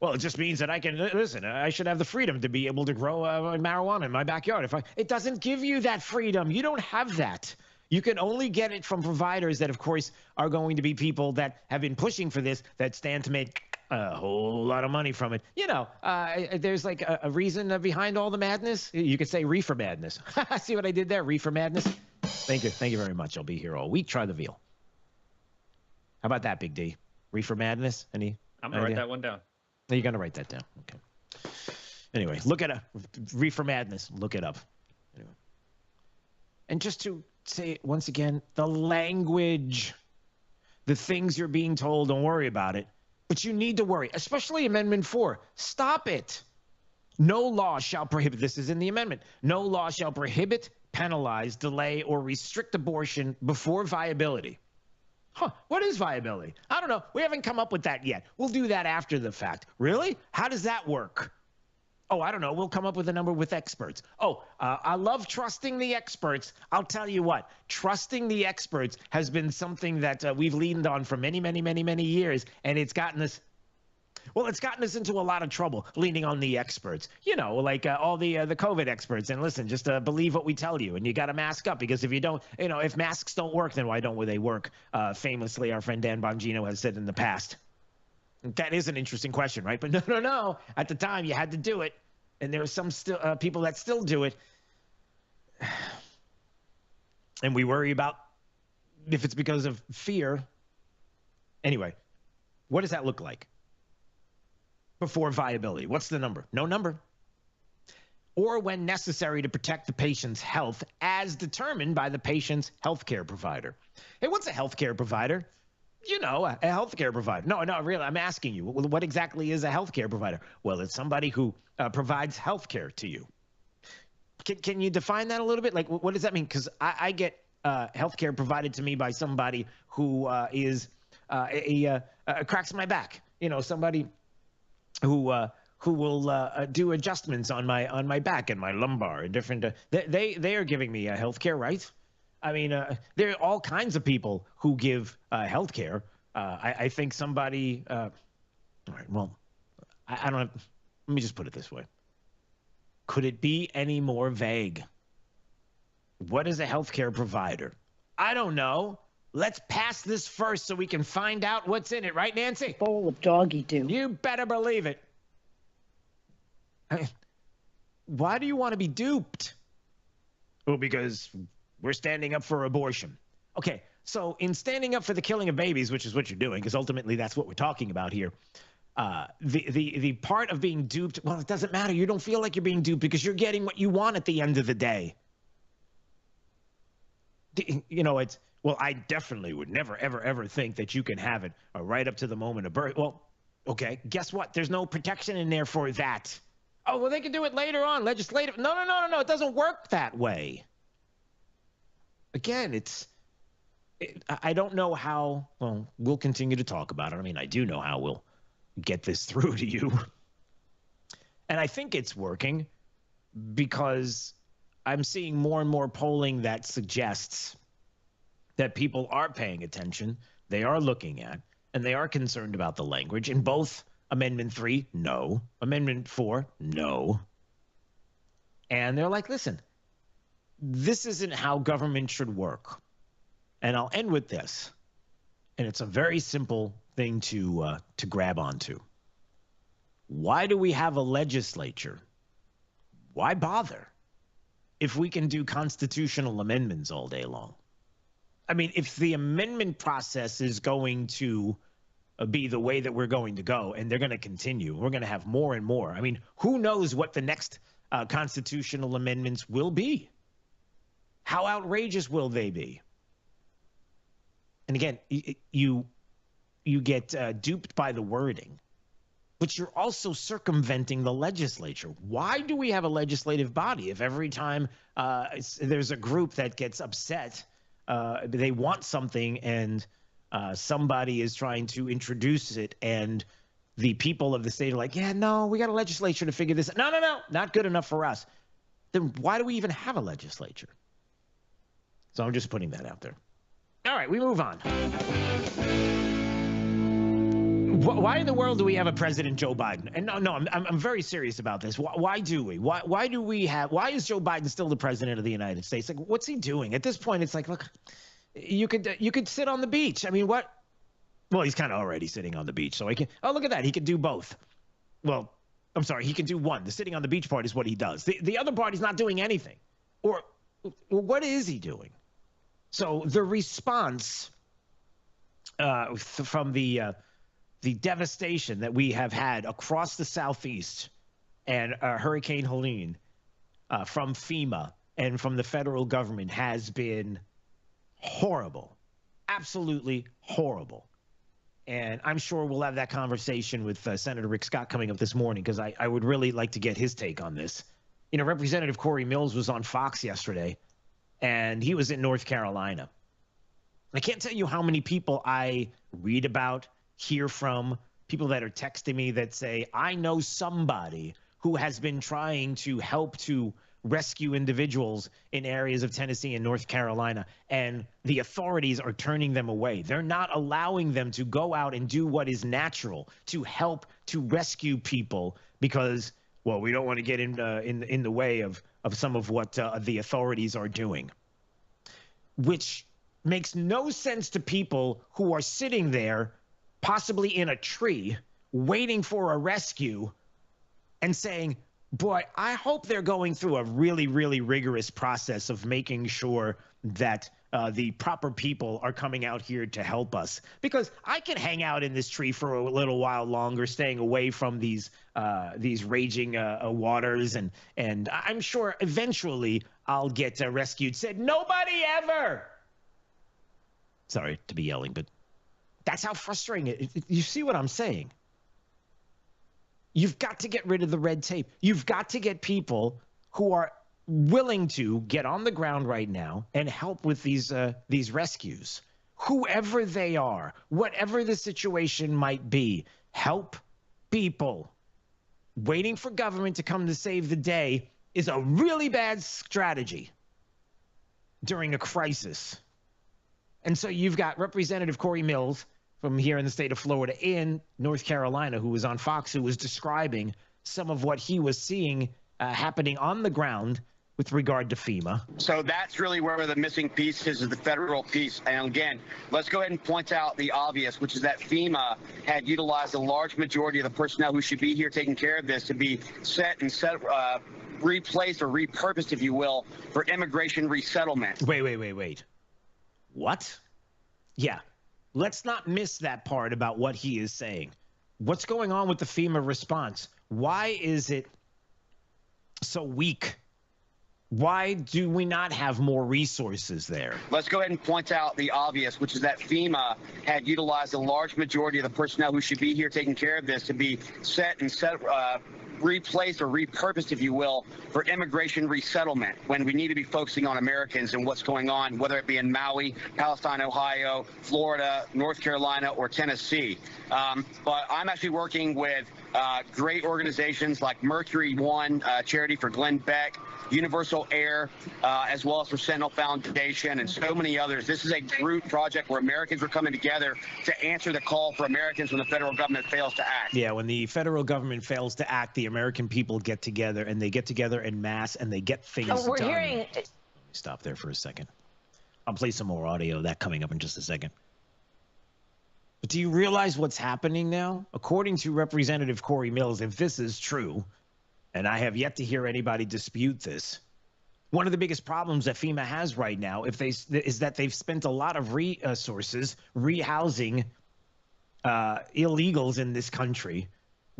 Well, it just means that I can, listen, I should have the freedom to be able to grow marijuana in my backyard. It doesn't give you that freedom. You don't have that. You can only get it from providers that, of course, are going to be people that have been pushing for this, that stand to make a whole lot of money from it. You know, there's like a reason behind all the madness. You could say reefer madness. See what I did there? Reefer madness. Thank you. Thank you very much. I'll be here all week. Try the veal. How about that, Big D? Reefer madness? I'm going to write that one down. You're going to write that down. Okay. Anyway, look at reefer madness. Look it up. Anyway. And just to say it once again, the language, the things you're being told, don't worry about it. But you need to worry, especially Amendment 4. Stop it. No law shall prohibit, this is in the amendment, no law shall prohibit, penalize, delay, or restrict abortion before viability. Huh, what is viability? I don't know. We haven't come up with that yet. We'll do that after the fact. Really? How does that work? Oh, I don't know. We'll come up with a number with experts. Oh, I love trusting the experts. I'll tell you what, trusting the experts has been something that we've leaned on for many, many, many, many years, and it's gotten us, well, it's gotten us into a lot of trouble leaning on the experts. You know, like all the COVID experts. And listen, just believe what we tell you, and you got to mask up, because if you don't, you know, if masks don't work, then why don't they work? Famously, our friend Dan Bongino has said in the past. That is an interesting question, right? But no. At the time, you had to do it, and there are some still people that still do it. And we worry about if it's because of fear. Anyway, what does that look like before viability? What's the number? No number. Or when necessary to protect the patient's health as determined by the patient's healthcare provider. Hey, what's a healthcare provider? You know, a healthcare provider. No, really, I'm asking you, what exactly is a healthcare provider? Well, it's somebody who provides healthcare to you. Can you define that a little bit? Like, what does that mean? Because I get healthcare provided to me by somebody who cracks my back. You know, somebody who will do adjustments on my back and my lumbar and different. They are giving me healthcare, right? I mean, there are all kinds of people who give health care. I think somebody all right, well, I don't have, let me just put it this way. Could it be any more vague? What is a healthcare provider? I don't know. Let's pass this first so we can find out what's in it, right, Nancy? Bowl of doggy do. You better believe it. Why do you want to be duped? Well, because we're standing up for abortion. Okay, so in standing up for the killing of babies, which is what you're doing, because ultimately that's what we're talking about here, the part of being duped, well, it doesn't matter. You don't feel like you're being duped because you're getting what you want at the end of the day. You know, it's, well, I definitely would never, ever, ever think that you can have it right up to the moment of birth. Well, okay, guess what? There's no protection in there for that. Oh, well, they can do it later on, legislative. No. It doesn't work that way. Again, I don't know how, well, we'll continue to talk about it. I mean, I do know how we'll get this through to you. And I think it's working because I'm seeing more and more polling that suggests that people are paying attention, they are looking at, and they are concerned about the language. In both Amendment 3, no. Amendment 4, no. And they're like, listen, this isn't how government should work. And I'll end with this. And it's a very simple thing to grab onto. Why do we have a legislature? Why bother if we can do constitutional amendments all day long? I mean, if the amendment process is going to be the way that we're going to go, and they're going to continue, we're going to have more and more. I mean, who knows what the next constitutional amendments will be? How outrageous will they be? And again, you get duped by the wording, but you're also circumventing the legislature. Why do we have a legislative body if every time there's a group that gets upset, they want something and somebody is trying to introduce it and the people of the state are like, yeah, no, we got a legislature to figure this out. No, not good enough for us. Then why do we even have a legislature? So I'm just putting that out there. All right, we move on. Why in the world do we have a President Joe Biden? And no, I'm very serious about this. Why do we? Why do we have? Why is Joe Biden still the president of the United States? Like, what's he doing at this point? It's like, look, you could sit on the beach. I mean, what? Well, he's kind of already sitting on the beach, so he can. Oh, look at that. He can do both. Well, I'm sorry, he can do one. The sitting on the beach part is what he does. The other part, he's not doing anything. Or what is he doing? So the response from the devastation that we have had across the Southeast and Hurricane Helene from FEMA and from the federal government has been horrible, absolutely horrible. And I'm sure we'll have that conversation with Senator Rick Scott coming up this morning, because I would really like to get his take on this. You know, Representative Corey Mills was on Fox yesterday, and he was in North Carolina. I can't tell you how many people I read about, hear from, people that are texting me that say, I know somebody who has been trying to help to rescue individuals in areas of Tennessee and North Carolina, and the authorities are turning them away. They're not allowing them to go out and do what is natural to help to rescue people because, well, we don't want to get in the way of some of what the authorities are doing, which makes no sense to people who are sitting there possibly in a tree waiting for a rescue and saying, boy, I hope they're going through a really, really rigorous process of making sure that the proper people are coming out here to help us. Because I can hang out in this tree for a little while longer, staying away from these raging waters, and I'm sure eventually I'll get rescued. Said nobody ever. Sorry to be yelling, but that's how frustrating it is. You see what I'm saying? You've got to get rid of the red tape. You've got to get people who are willing to get on the ground right now and help with these rescues. Whoever they are, whatever the situation might be, help people. Waiting for government to come to save the day is a really bad strategy during a crisis. And so you've got Representative Corey Mills from here in the state of Florida in North Carolina, who was on Fox, who was describing some of what he was seeing happening on the ground with regard to FEMA. So that's really where the missing piece is the federal piece. And again, let's go ahead and point out the obvious, which is that FEMA had utilized a large majority of the personnel who should be here taking care of this to be replaced or repurposed, if you will, for immigration resettlement. Wait. What? Yeah. Let's not miss that part about what he is saying. What's going on with the FEMA response? Why is it so weak? Why do we not have more resources there? Let's go ahead and point out the obvious, which is that FEMA had utilized a large majority of the personnel who should be here taking care of this to be replaced or repurposed, if you will, for immigration resettlement, when we need to be focusing on Americans and what's going on, whether it be in Maui, Palestine, Ohio, Florida, North Carolina, or Tennessee. But I'm actually working with great organizations like Mercury One, charity for Glenn Beck, Universal Air, as well as for Sentinel Foundation and so many others. This is a group project where Americans are coming together to answer the call for Americans when the federal government fails to act. Yeah, when the federal government fails to act, the American people get together, and they get together en masse, and they get things done. Hearing... Stop there for a second. I'll play some more audio of that coming up in just a second. But do you realize what's happening now? According to Representative Corey Mills, if this is true, and I have yet to hear anybody dispute this, one of the biggest problems that FEMA has right now is that they've spent a lot of resources rehousing illegals in this country,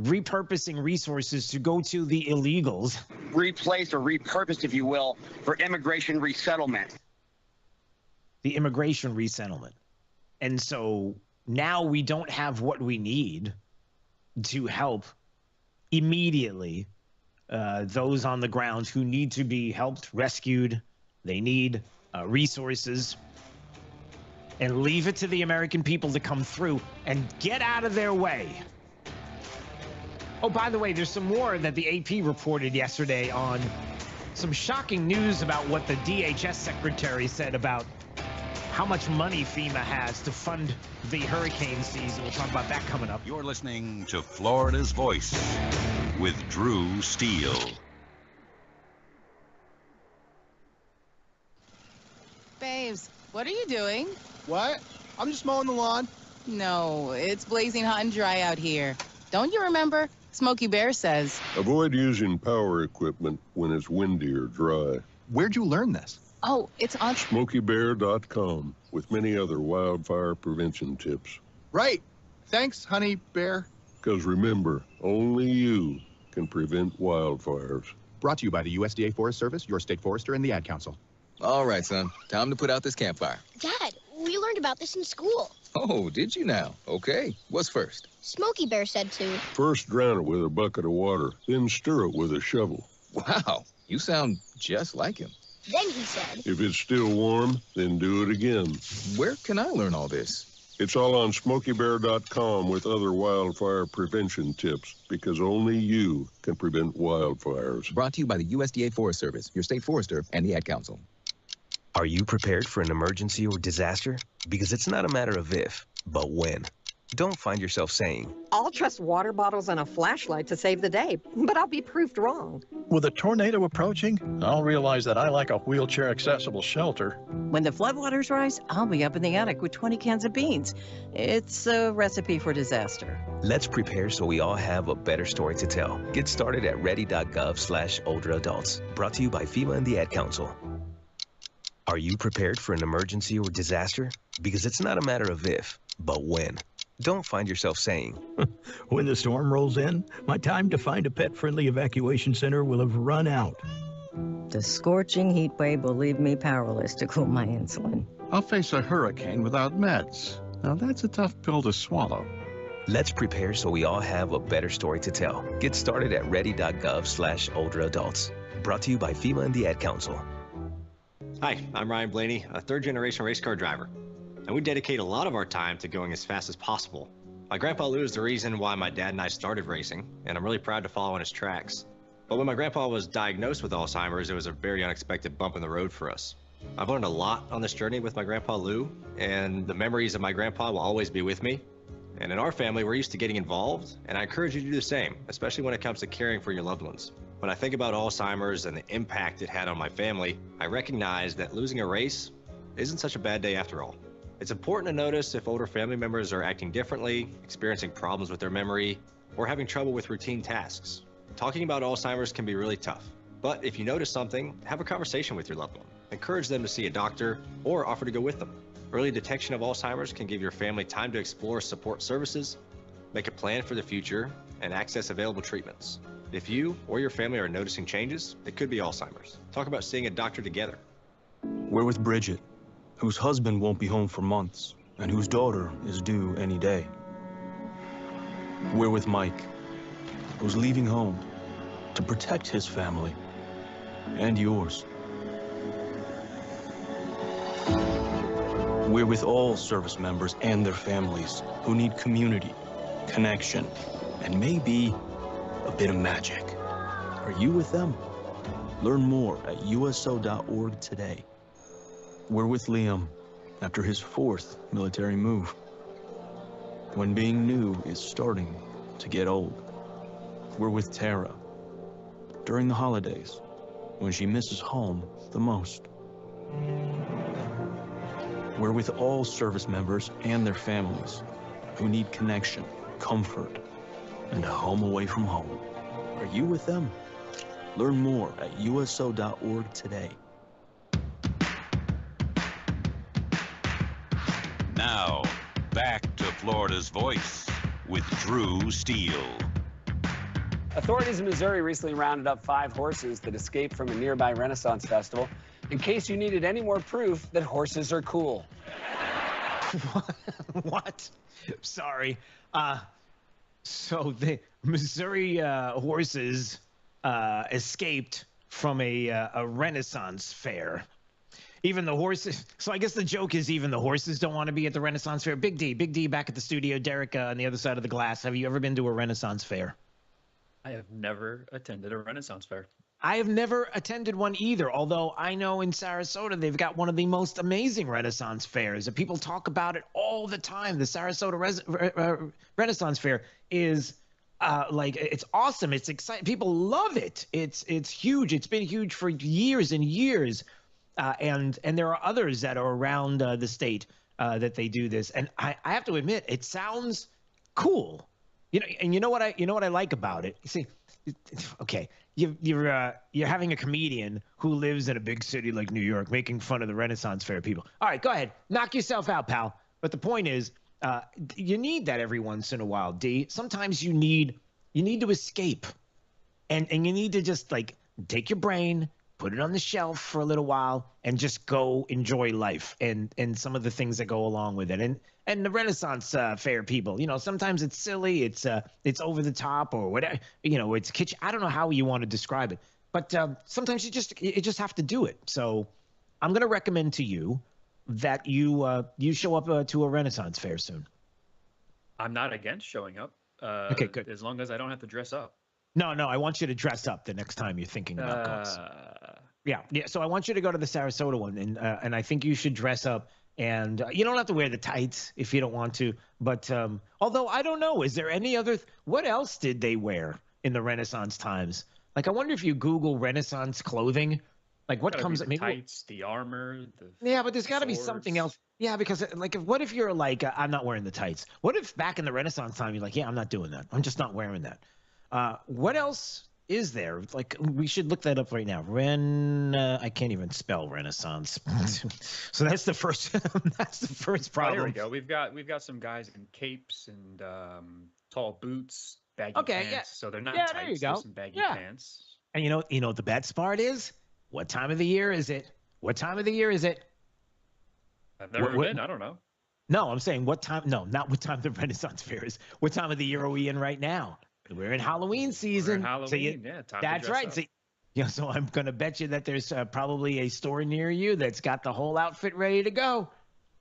repurposing resources to go to the illegals. Replaced or repurposed, if you will, for immigration resettlement. The immigration resettlement. And so now we don't have what we need to help immediately those on the ground who need to be helped, rescued. They need resources. And leave it to the American people to come through and get out of their way. Oh, by the way, there's some more that the AP reported yesterday on some shocking news about what the DHS secretary said about how much money FEMA has to fund the hurricane season. We'll talk about that coming up. You're listening to Florida's Voice with Drew Steele. Babes, what are you doing? What? I'm just mowing the lawn. No, it's blazing hot and dry out here. Don't you remember? Smokey Bear says. Avoid using power equipment when it's windy or dry. Where'd you learn this? Oh, it's on SmokeyBear.com with many other wildfire prevention tips. Right. Thanks, honey bear. Because remember, only you can prevent wildfires. Brought to you by the USDA Forest Service, your state forester, and the Ad Council. All right, son. Time to put out this campfire. Dad, we learned about this in school. Oh, did you now? Okay. What's first? Smokey Bear said to. First, drown it with a bucket of water, then stir it with a shovel. Wow, you sound just like him. Then he said. If it's still warm, then do it again. Where can I learn all this? It's all on SmokeyBear.com with other wildfire prevention tips, because only you can prevent wildfires. Brought to you by the USDA Forest Service, your state forester, and the Ad Council. Are you prepared for an emergency or disaster? Because it's not a matter of if, but when. Don't find yourself saying, I'll trust water bottles and a flashlight to save the day, but I'll be proved wrong. With a tornado approaching, I'll realize that I like a wheelchair-accessible shelter. When the floodwaters rise, I'll be up in the attic with 20 cans of beans. It's a recipe for disaster. let's prepare so we all have a better story to tell. Get started at ready.gov/older adults. Brought to you by FEMA and the Ad Council. Are you prepared for an emergency or disaster? Because it's not a matter of if, but when. Don't find yourself saying, when the storm rolls in, my time to find a pet-friendly evacuation center will have run out. The scorching heat wave will leave me powerless to cool my insulin. I'll face a hurricane without meds. Now that's a tough pill to swallow. let's prepare so we all have a better story to tell. Get started at ready.gov/older adults. Brought to you by FEMA and the Ad Council. Hi, I'm Ryan Blaney, a third-generation race car driver, and we dedicate a lot of our time to going as fast as possible. My grandpa Lou is the reason why my dad and I started racing, and I'm really proud to follow in his tracks. But when my grandpa was diagnosed with Alzheimer's, it was a very unexpected bump in the road for us. I've learned a lot on this journey with my grandpa Lou, and the memories of my grandpa will always be with me. And in our family, we're used to getting involved, and I encourage you to do the same, especially when it comes to caring for your loved ones. When I think about Alzheimer's and the impact it had on my family, I recognize that losing a race isn't such a bad day after all. It's important to notice if older family members are acting differently, experiencing problems with their memory, or having trouble with routine tasks. Talking about Alzheimer's can be really tough, but if you notice something, have a conversation with your loved one. Encourage them to see a doctor or offer to go with them. Early detection of Alzheimer's can give your family time to explore support services, make a plan for the future, and access available treatments. If you or your family are noticing changes, it could be Alzheimer's. Talk about seeing a doctor together. We're with Bridget, whose husband won't be home for months, and whose daughter is due any day. We're with Mike, who's leaving home to protect his family and yours. We're with all service members and their families who need community, connection, and maybe a bit of magic. Are you with them? Learn more at uso.org today. We're with Liam after his 4th military move, when being new is starting to get old. We're with Tara during the holidays, when she misses home the most. We're with all service members and their families who need connection, comfort, and a home away from home. Are you with them? Learn more at uso.org today. Now, back to Florida's Voice with Drew Steele. Authorities in Missouri recently rounded up 5 horses that escaped from a nearby Renaissance festival in case you needed any more proof that horses are cool. What? Sorry. So the Missouri horses escaped from a Renaissance fair. Even the horses. So I guess the joke is even the horses don't want to be at the Renaissance fair. Big D back at the studio. Derek on the other side of the glass. Have you ever been to a Renaissance fair? I have never attended a Renaissance fair. I have never attended one either, although I know in Sarasota they've got one of the most amazing Renaissance fairs. People talk about it all the time. The Sarasota Renaissance Fair is it's awesome. It's exciting. People love it. It's huge. It's been huge for years and years. And there are others that are around the state that they do this. And I have to admit, it sounds cool. And you know what I like about it? You see, okay, you're having a comedian who lives in a big city like New York making fun of the Renaissance Fair people. All right, go ahead, knock yourself out, pal. But the point is, you need that every once in a while, D. Sometimes you need to escape, and you need to just take your brain, put it on the shelf for a little while, and just go enjoy life and some of the things that go along with it. And the Renaissance Fair people, sometimes it's silly, it's over the top or whatever, it's kitsch. I don't know how you want to describe it, but sometimes you just have to do it. So I'm going to recommend to you that you show up to a Renaissance Fair soon. I'm not against showing up. Okay, good. As long as I don't have to dress up. No, I want you to dress up the next time you're thinking about going. Yeah. So I want you to go to the Sarasota one, and I think you should dress up. And you don't have to wear the tights if you don't want to. But although I don't know, is there any other? What else did they wear in the Renaissance times? I wonder if you Google Renaissance clothing, what comes? The tights, the armor. Yeah, but there's got to be something else. Yeah, because what if you're I'm not wearing the tights? What if back in the Renaissance time you're yeah, I'm not doing that. I'm just not wearing that. What else is there? We should look that up right now. I can't even spell Renaissance. So that's the first. That's the first problem. Oh, there we go. We've got some guys in capes and tall boots, baggy pants. Yeah. So they're not tights. There you go. Some baggy pants. And you know what the best part is? What time of the year is it? What time of the year is it? I've never been. I don't know. No, I'm saying what time. No, not what time the Renaissance Fair is. What time of the year are we in right now? We're in Halloween season. Halloween, time that's to right. Up. So I'm going to bet you that there's probably a store near you that's got the whole outfit ready to go.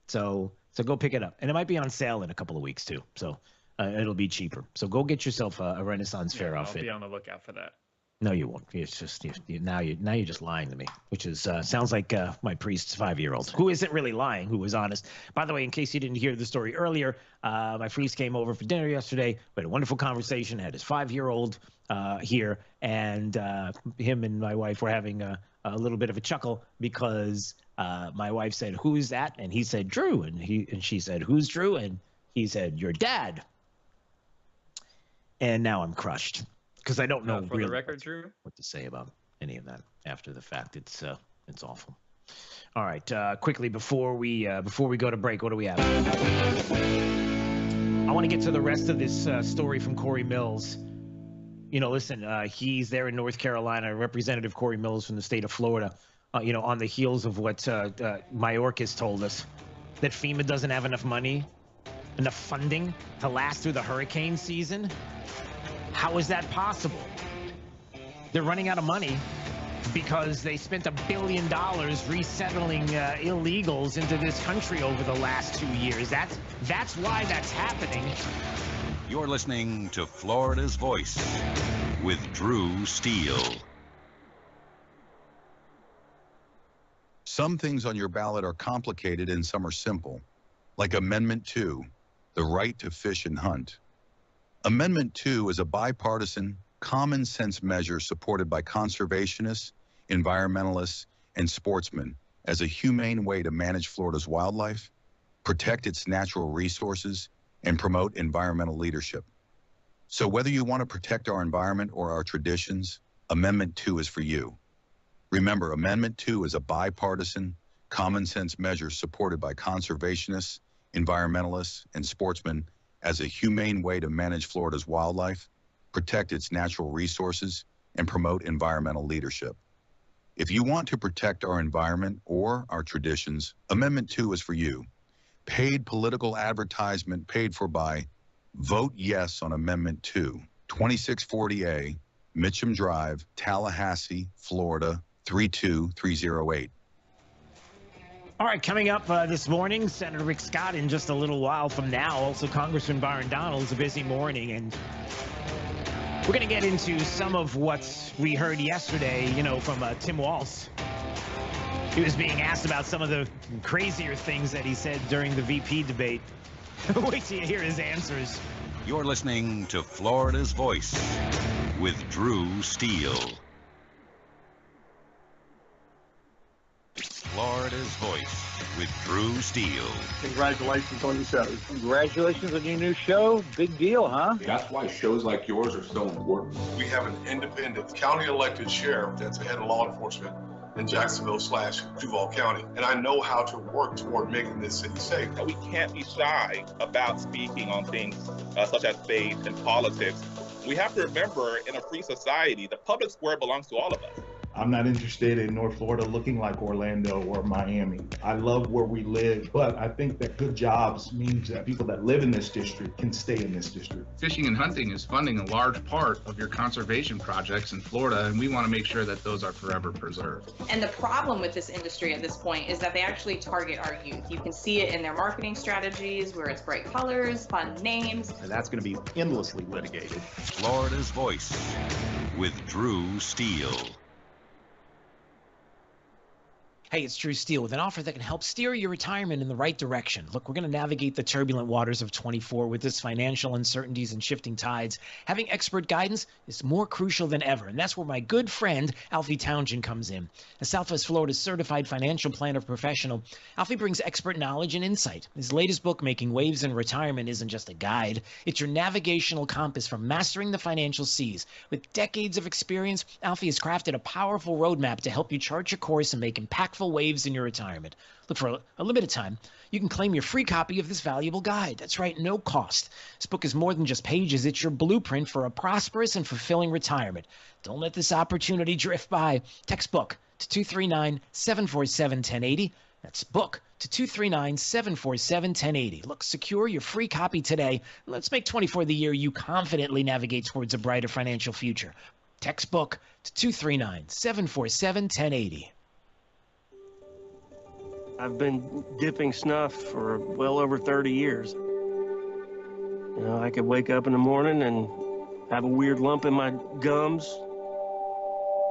So go pick it up. And it might be on sale in a couple of weeks too. So it'll be cheaper. So go get yourself a Renaissance Fair outfit. I'll be on the lookout for that. No, you won't. It's just now you're just lying to me, which is sounds like my priest's 5-year-old, who isn't really lying, who was honest. By the way, in case you didn't hear the story earlier, my priest came over for dinner yesterday. We had a wonderful conversation. Had his 5-year-old here, and him and my wife were having a little bit of a chuckle because my wife said, "Who's that?" And he said, "Drew," and she said, "Who's Drew?" And he said, "Your dad." And now I'm crushed. Because I don't know for really the record, Drew, what to say about any of that after the fact. It's awful. All right, quickly before we go to break, what do we have? I want to get to the rest of this story from Corey Mills. Listen, he's there in North Carolina. Representative Corey Mills from the state of Florida. On the heels of what Mayorkas told us, that FEMA doesn't have enough money, enough funding to last through the hurricane season. How is that possible? They're running out of money because they spent $1 billion resettling illegals into this country over the last 2 years. That's why that's happening. You're listening to Florida's Voice with Drew Steele. Some things on your ballot are complicated and some are simple, like Amendment 2, the right to fish and hunt. Amendment 2 is a bipartisan, common-sense measure supported by conservationists, environmentalists, and sportsmen as a humane way to manage Florida's wildlife, protect its natural resources, and promote environmental leadership. So whether you want to protect our environment or our traditions, Amendment 2 is for you. Remember, Amendment 2 is a bipartisan, common-sense measure supported by conservationists, environmentalists, and sportsmen as a humane way to manage Florida's wildlife, protect its natural resources, and promote environmental leadership. If you want to protect our environment or our traditions, Amendment 2 is for you. Paid political advertisement paid for by Vote Yes on Amendment 2, 2640A, Mitcham Drive, Tallahassee, Florida, 32308. All right, coming up this morning, Senator Rick Scott in just a little while from now. Also, Congressman Byron Donald's a busy morning, and We're going to get into some of what we heard yesterday, from Tim Walz. He was being asked about some of the crazier things that he said during the VP debate. Wait till you hear his answers. You're listening to Florida's Voice with Drew Steele. Florida's Voice with Drew Steele. Congratulations on your show. Congratulations on your new show. Big deal, huh? That's why shows like yours are so important. We have an independent county elected sheriff that's the head of law enforcement in Jacksonville/Duval County. And I know how to work toward making this city safe. We can't be shy about speaking on things such as faith and politics. We have to remember, in a free society, the public square belongs to all of us. I'm not interested in North Florida looking like Orlando or Miami. I love where we live, but I think that good jobs means that people that live in this district can stay in this district. Fishing and hunting is funding a large part of your conservation projects in Florida, and we want to make sure that those are forever preserved. And the problem with this industry at this point is that they actually target our youth. You can see it in their marketing strategies, where it's bright colors, fun names. And that's going to be endlessly litigated. Florida's Voice with Drew Steele. Hey, it's Drew Steele with an offer that can help steer your retirement in the right direction. Look, we're going to navigate the turbulent waters of 24 with this financial uncertainties and shifting tides. Having expert guidance is more crucial than ever, and that's where my good friend Alfie Townsend comes in. A Southwest Florida's certified financial planner professional, Alfie brings expert knowledge and insight. His latest book, Making Waves in Retirement, isn't just a guide. It's your navigational compass for mastering the financial seas. With decades of experience, Alfie has crafted a powerful roadmap to help you chart your course and make impactful waves in your retirement. Look, for a limited time, you can claim your free copy of this valuable guide. That's right, no cost. This book is more than just pages. It's your blueprint for a prosperous and fulfilling retirement. Don't let this opportunity drift by. Text book to 239-747-1080. That's book to 239-747-1080. Look, secure your free copy today. Let's make 24 the year you confidently navigate towards a brighter financial future. Text book to 239-747-1080. I've been dipping snuff for well over 30 years. I could wake up in the morning and have a weird lump in my gums.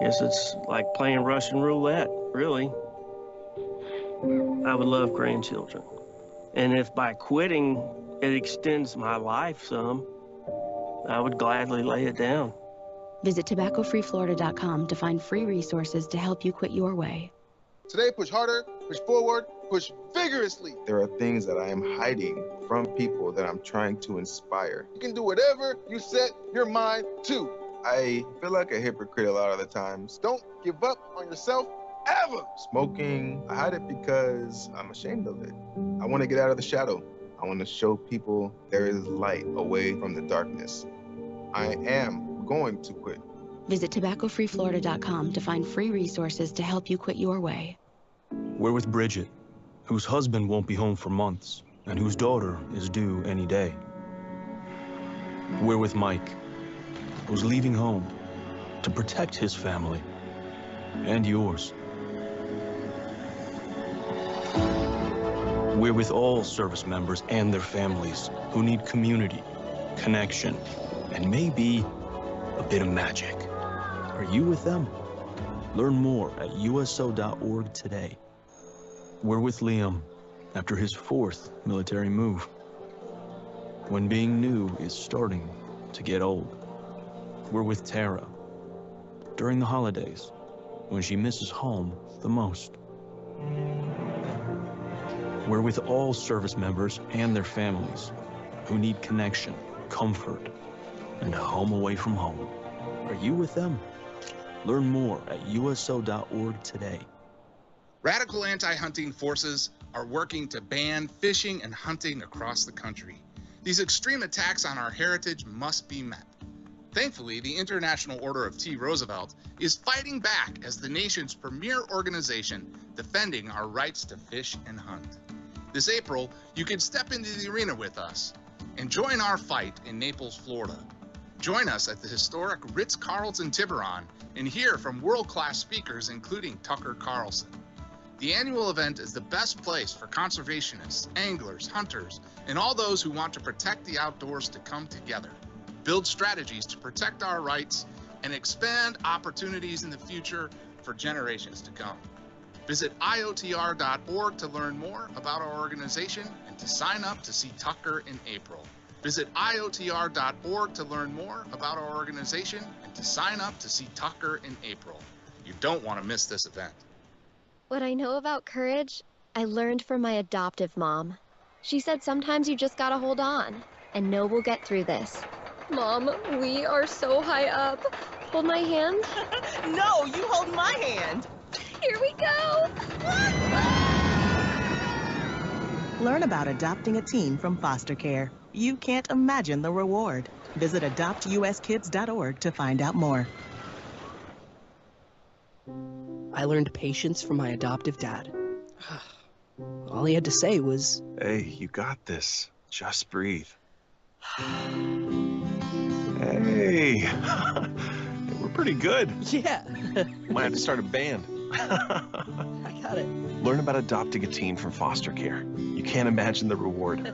Guess it's like playing Russian roulette, really. I would love grandchildren. And if by quitting it extends my life some, I would gladly lay it down. Visit tobaccofreeflorida.com to find free resources to help you quit your way. Today, push harder, push forward, push vigorously. There are things that I am hiding from people that I'm trying to inspire. You can do whatever you set your mind to. I feel like a hypocrite a lot of the times. Don't give up on yourself ever. Smoking, I hide it because I'm ashamed of it. I want to get out of the shadow. I want to show people there is light away from the darkness. I am going to quit. Visit tobaccofreeflorida.com to find free resources to help you quit your way. We're with Bridget, whose husband won't be home for months and whose daughter is due any day. We're with Mike, who's leaving home to protect his family and yours. We're with all service members and their families who need community, connection, and maybe a bit of magic. Are you with them? Learn more at uso.org today. We're with Liam after his 4th military move, when being new is starting to get old. We're with Tara during the holidays, when she misses home the most. We're with all service members and their families who need connection, comfort, and a home away from home. Are you with them? Learn more at uso.org today. Radical anti-hunting forces are working to ban fishing and hunting across the country. These extreme attacks on our heritage must be met. Thankfully, the International Order of T. Roosevelt is fighting back as the nation's premier organization defending our rights to fish and hunt. This April, you can step into the arena with us and join our fight in Naples, Florida. Join us at the historic Ritz-Carlton Tiburon and hear from world-class speakers, including Tucker Carlson. The annual event is the best place for conservationists, anglers, hunters, and all those who want to protect the outdoors to come together. build strategies to protect our rights, and expand opportunities in the future for generations to come. Visit IOTR.org to learn more about our organization and to sign up to see Tucker in April. Visit IOTR.org to learn more about our organization and to sign up to see Tucker in April. You don't want to miss this event. What I know about courage, I learned from my adoptive mom. She said sometimes you just gotta hold on and know we'll get through this. Mom, we are so high up. Hold my hand. No, you hold my hand. Here we go. Learn about adopting a teen from foster care. You can't imagine the reward. Visit adoptuskids.org to find out more. I learned patience from my adoptive dad. All he had to say was, "Hey, you got this. Just breathe." Hey, we're pretty good. Yeah. Might have to start a band. I got it. Learn about adopting a teen from foster care. You can't imagine the reward.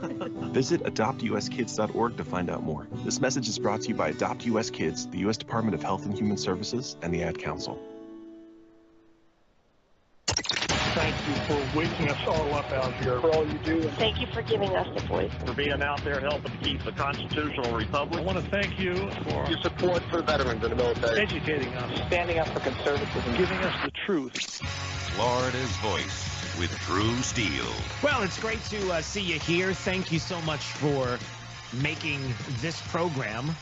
Visit adoptuskids.org to find out more. This message is brought to you by Adopt US Kids, the U.S. Department of Health and Human Services, and the Ad Council. Thank you for waking us all up out here, for all you do. And thank you for giving us the voice. For being out there helping keep the constitutional republic. I want to thank you for your support for veterans in the military. Educating us. Standing up for conservatism. Giving us the truth. Florida's Voice with Drew Steele. Well, it's great to see you here. Thank you so much for making this program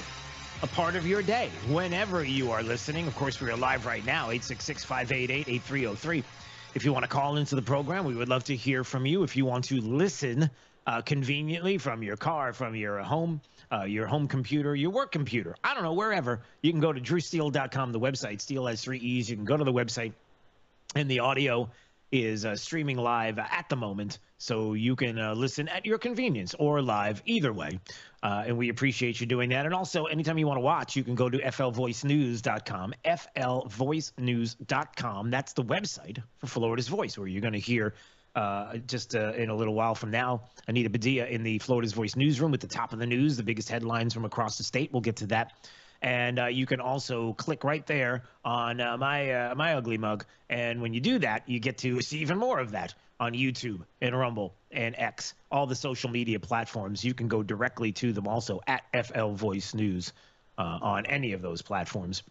a part of your day. Whenever you are listening, of course, we are live right now, 866-588-8303. If you want to call into the program, we would love to hear from you. If you want to listen conveniently from your car, from your home computer, your work computer, I don't know, wherever, you can go to drewsteele.com, the website. Steele has 3 E's. You can go to the website, and the audio is streaming live at the moment, so you can listen at your convenience or live, either way. And we appreciate you doing that. And also, anytime you want to watch, you can go to flvoicenews.com, flvoicenews.com. That's the website for Florida's Voice, where you're going to hear just in a little while from now, Anita Padilla in the Florida's Voice newsroom at the top of the news, the biggest headlines from across the state. We'll get to that. And you can also click right there on my ugly mug. And when you do that, you get to see even more of that on YouTube and Rumble and X, all the social media platforms. You can go directly to them also at FL Voice News on any of those platforms.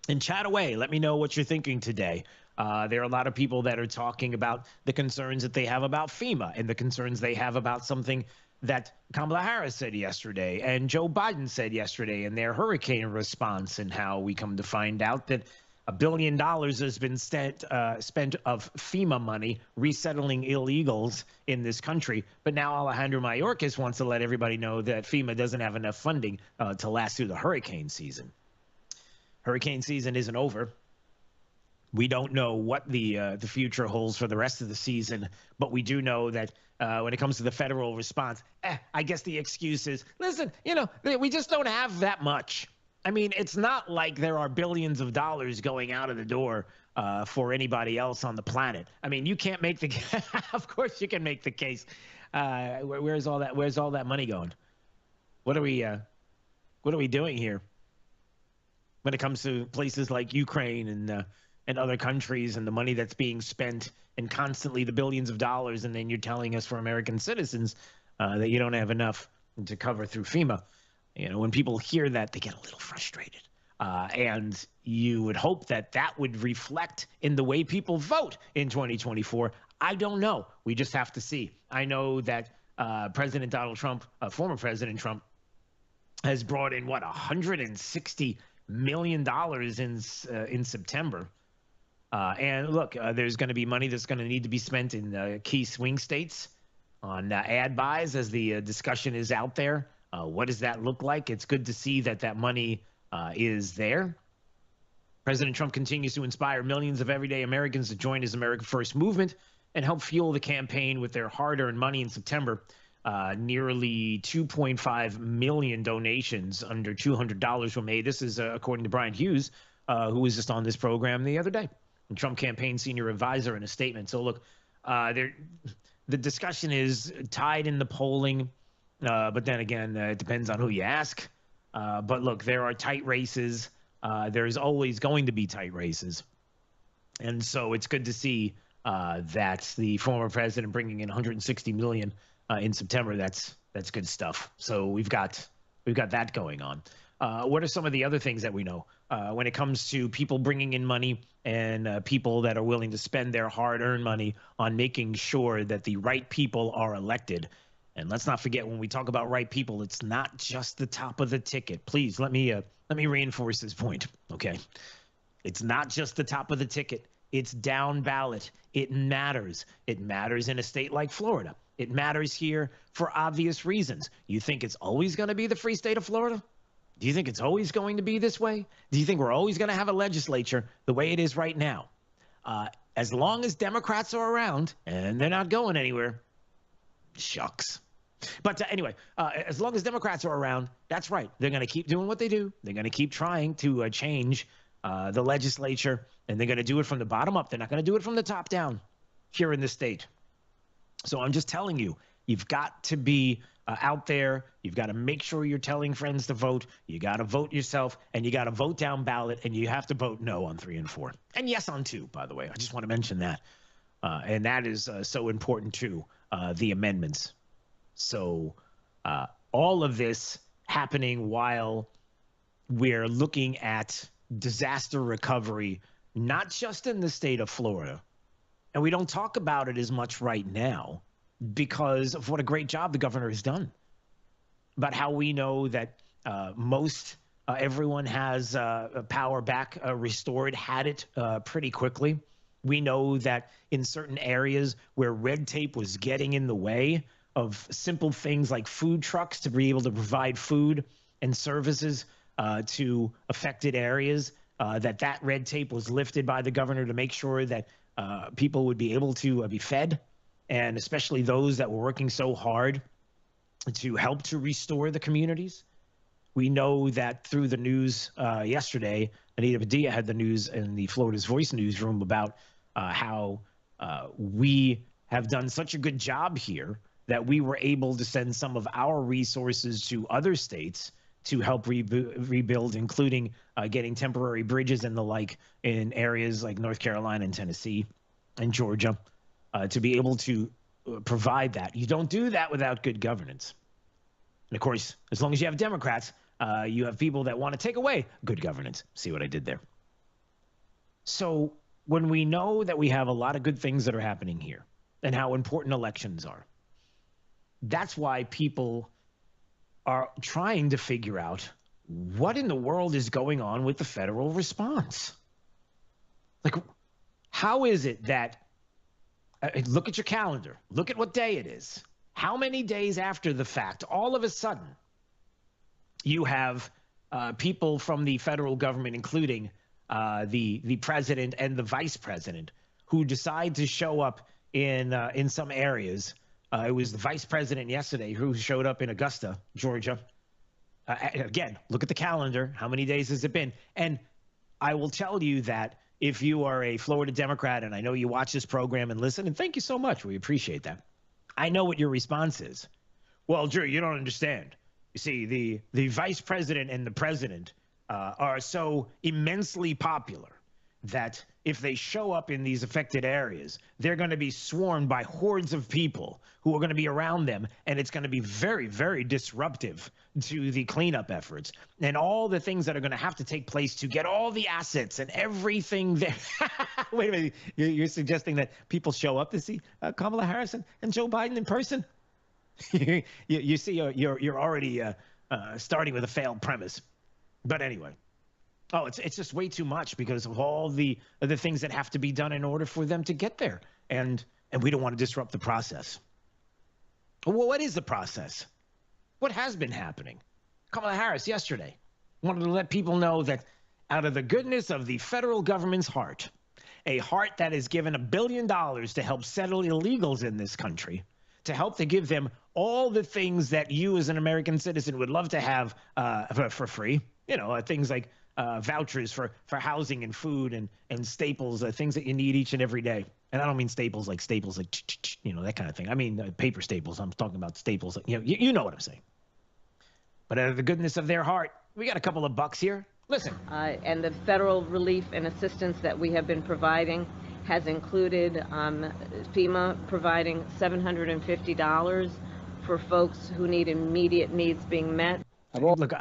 And chat away. Let me know what you're thinking today. There are a lot of people that are talking about the concerns that they have about FEMA and the concerns they have about something that Kamala Harris said yesterday and Joe Biden said yesterday in their hurricane response, and how we come to find out that $1 billion has been spent of FEMA money resettling illegals in this country. But now Alejandro Mayorkas wants to let everybody know that FEMA doesn't have enough funding to last through the hurricane season. Hurricane season isn't over. We don't know what the future holds for the rest of the season, but we do know that when it comes to the federal response, I guess the excuse is, listen, we just don't have that much. I mean, it's not like there are billions of dollars going out of the door for anybody else on the planet. I mean, you can't make the of course you can make the case. Where's all that money going? What are we doing here when it comes to places like Ukraine and other countries, and the money that's being spent, and constantly the billions of dollars, and then you're telling us for American citizens that you don't have enough to cover through FEMA. When people hear that, they get a little frustrated. And you would hope that that would reflect in the way people vote in 2024. I don't know. We just have to see. I know that President Donald Trump, former President Trump, has brought in, $160 million in September. And look, there's going to be money that's going to need to be spent in key swing states on ad buys as the discussion is out there. What does that look like? It's good to see that money is there. President Trump continues to inspire millions of everyday Americans to join his America First movement and help fuel the campaign with their hard-earned money. In September, nearly 2.5 million donations under $200 were made. This is according to Brian Hughes, who was just on this program the other day, and Trump campaign senior advisor, in a statement. So look, the discussion is tied in the polling. But then again, it depends on who you ask. But look, there are tight races. There's always going to be tight races. And so it's good to see that the former president bringing in $160 million in September. That's good stuff. So we've got that going on. What are some of the other things that we know when it comes to people bringing in money and people that are willing to spend their hard-earned money on making sure that the right people are elected? And let's not forget, when we talk about right people, it's not just the top of the ticket. Please let me reinforce this point, okay? It's not just the top of the ticket. It's down ballot. It matters. It matters in a state like Florida. It matters here for obvious reasons. You think it's always going to be the free state of Florida? Do you think it's always going to be this way? Do you think we're always going to have a legislature the way it is right now? As long as Democrats are around, and they're not going anywhere, shucks. But anyway, as long as Democrats are around, that's right. They're going to keep doing what they do. They're going to keep trying to change the legislature, and they're going to do it from the bottom up. They're not going to do it from the top down here in the state. So I'm just telling you, you've got to be out there. You've got to make sure you're telling friends to vote. You got to vote yourself, and you got to vote down ballot, and you have to vote no on 3 and 4. And yes on 2, by the way. I just want to mention that. And that is so important too, the amendments. So all of this happening while we're looking at disaster recovery, not just in the state of Florida. And we don't talk about it as much right now because of what a great job the governor has done. About how we know that most everyone has power back restored, had it pretty quickly. We know that in certain areas where red tape was getting in the way of simple things like food trucks to be able to provide food and services to affected areas, that red tape was lifted by the governor to make sure that people would be able to be fed, and especially those that were working so hard to help to restore the communities. We know that through the news yesterday, Anita Padilla had the news in the Florida's Voice newsroom about how we have done such a good job here that we were able to send some of our resources to other states to help rebuild, including getting temporary bridges and the like in areas like North Carolina and Tennessee and Georgia to be able to provide that. You don't do that without good governance. And of course, as long as you have Democrats, you have people that want to take away good governance. See what I did there? So when we know that we have a lot of good things that are happening here and how important elections are, that's why people are trying to figure out what in the world is going on with the federal response. Like, how is it that, look at your calendar, look at what day it is. How many days after the fact, all of a sudden, you have people from the federal government, including the president and the vice president, who decide to show up in some areas. It was the vice president yesterday who showed up in Augusta, Georgia. Again, look at the calendar. How many days has it been? And I will tell you that if you are a Florida Democrat, and I know you watch this program and listen, and thank you so much. We appreciate that. I know what your response is. Well, Drew, you don't understand. You see, the vice president and the president are so immensely popular that if they show up in these affected areas, they're going to be swarmed by hordes of people who are going to be around them, and it's going to be very, very disruptive to the cleanup efforts and all the things that are going to have to take place to get all the assets and everything there. Wait a minute, you're suggesting that people show up to see Kamala Harris and Joe Biden in person? you see, you're already starting with a failed premise. But anyway. Oh, it's just way too much because of all the things that have to be done in order for them to get there. And we don't want to disrupt the process. Well, what is the process? What has been happening? Kamala Harris yesterday wanted to let people know that out of the goodness of the federal government's heart, a heart that is given $1 billion to help settle illegals in this country, to help to give them all the things that you as an American citizen would love to have for free. You know, things like vouchers for housing and food and staples, things that you need each and every day. And I don't mean staples like, you know, that kind of thing. I mean paper staples. I'm talking about staples. You know what I'm saying. But out of the goodness of their heart, we got a couple of bucks here. Listen. And the federal relief and assistance that we have been providing has included FEMA providing $750 for folks who need immediate needs being met. Look,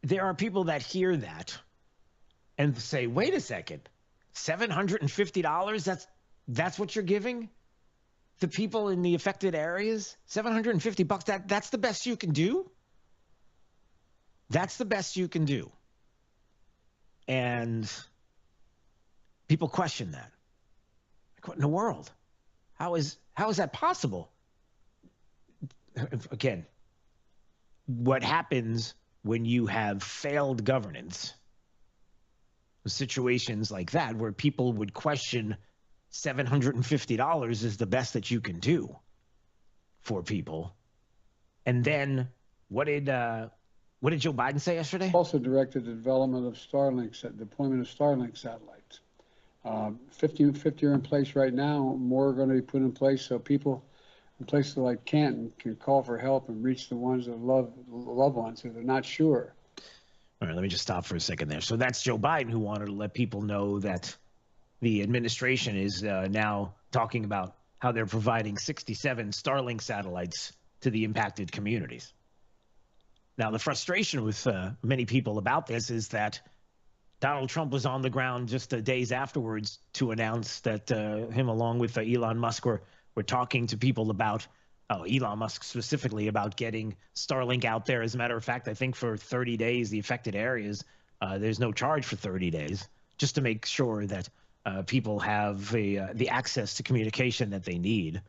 there are people that hear that and say, wait a second, $750, that's what you're giving the people in the affected areas? $750, that's the best you can do? That's the best you can do. And people question that. Like, what in the world? How is that possible? Again, what happens when you have failed governance, situations like that where people would question $750 is the best that you can do for people. And then what did Joe Biden say yesterday? Also directed the development of deployment of Starlink satellites. 50 are in place right now. More are going to be put in place so people in places like Canton can call for help and reach the ones that love loved ones if they're not sure. All right, let me just stop for a second there. So that's Joe Biden, who wanted to let people know that the administration is now talking about how they're providing 67 Starlink satellites to the impacted communities. Now, the frustration with many people about this is that Donald Trump was on the ground just days afterwards to announce that him, along with Elon Musk, were talking to people about, Elon Musk specifically, about getting Starlink out there. As a matter of fact, I think for 30 days, the affected areas, there's no charge for 30 days, just to make sure that people have the access to communication that they need.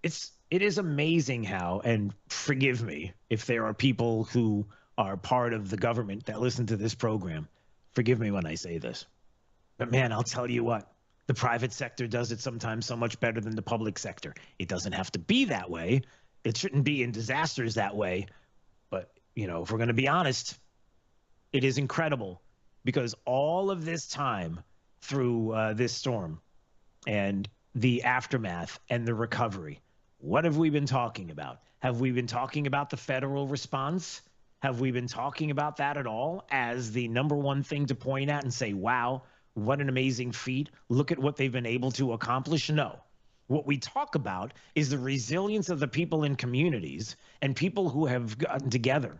It is amazing how, and forgive me if there are people who are part of the government that listen to this program, forgive me when I say this, but man, I'll tell you what, the private sector does it sometimes so much better than the public sector. It doesn't have to be that way. It shouldn't be in disasters that way. But, if we're going to be honest, it is incredible because all of this time through this storm and the aftermath and the recovery, what have we been talking about? Have we been talking about the federal response? Have we been talking about that at all as the number one thing to point at and say, wow, what an amazing feat. Look at what they've been able to accomplish. No. What we talk about is the resilience of the people in communities and people who have gotten together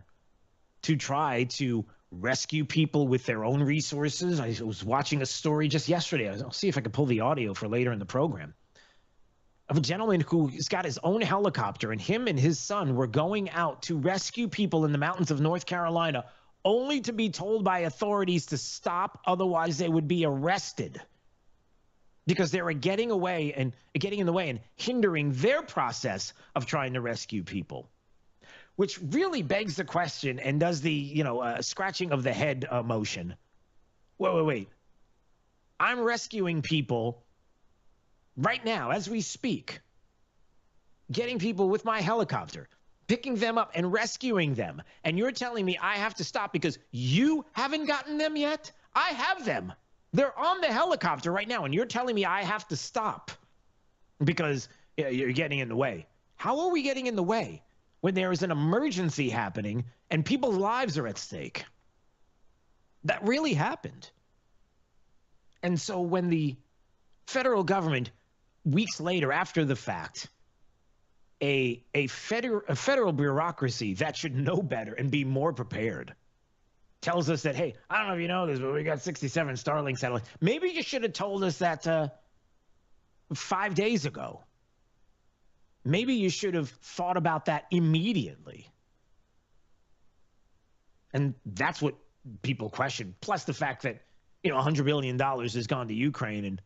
to try to rescue people with their own resources. I was watching a story just yesterday. I'll see if I can pull the audio for later in the program, of a gentleman who's got his own helicopter, and him and his son were going out to rescue people in the mountains of North Carolina, only to be told by authorities to stop, otherwise they would be arrested because they were getting in the way and hindering their process of trying to rescue people, which really begs the question and does the, scratching of the head motion. Wait. I'm rescuing people right now as we speak, getting people with my helicopter, picking them up and rescuing them. And you're telling me I have to stop because you haven't gotten them yet? I have them. They're on the helicopter right now. And you're telling me I have to stop because you're getting in the way. How are we getting in the way when there is an emergency happening and people's lives are at stake? That really happened. And so when the federal government, weeks later after the fact, a federal bureaucracy that should know better and be more prepared, tells us that, hey, I don't know if you know this, but we got 67 Starlink satellites. Maybe you should have told us that 5 days ago. Maybe you should have thought about that immediately. And that's what people question. Plus the fact that, $100 billion has gone to Ukraine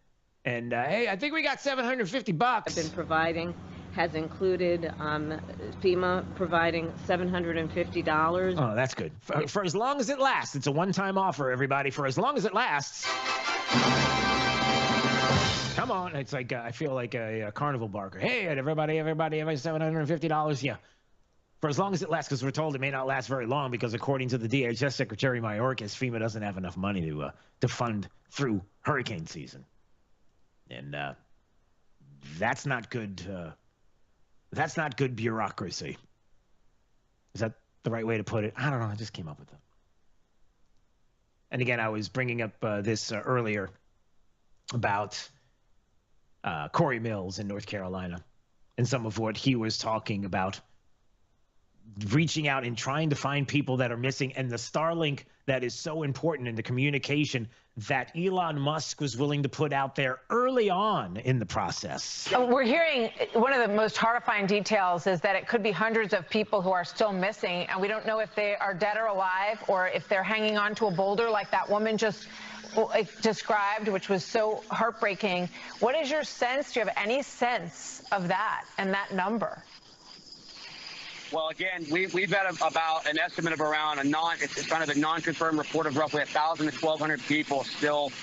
and hey, I think we got $750. I've been providing has included FEMA providing $750. Oh, that's good. For as long as it lasts. It's a one-time offer, everybody. For as long as it lasts. Come on. It's like I feel like a carnival barker. Hey, everybody, $750. Yeah. For as long as it lasts, because we're told it may not last very long because according to the DHS Secretary Mayorkas, FEMA doesn't have enough money to fund through hurricane season. And that's not good. That's not good bureaucracy. Is that the right way to put it. I don't know. I just came up with it. And again, I was bringing up this earlier about Corey Mills in North Carolina and some of what he was talking about, reaching out and trying to find people that are missing, and the Starlink that is so important in the communication that Elon Musk was willing to put out there early on in the process. We're hearing one of the most horrifying details is that it could be hundreds of people who are still missing, and we don't know if they are dead or alive or if they're hanging on to a boulder like that woman just described, which was so heartbreaking. What is your sense? Do you have any sense of that and that number? Well, again, we've got about an estimate of around it's kind of a non-confirmed report of roughly 1,000 to 1,200 people still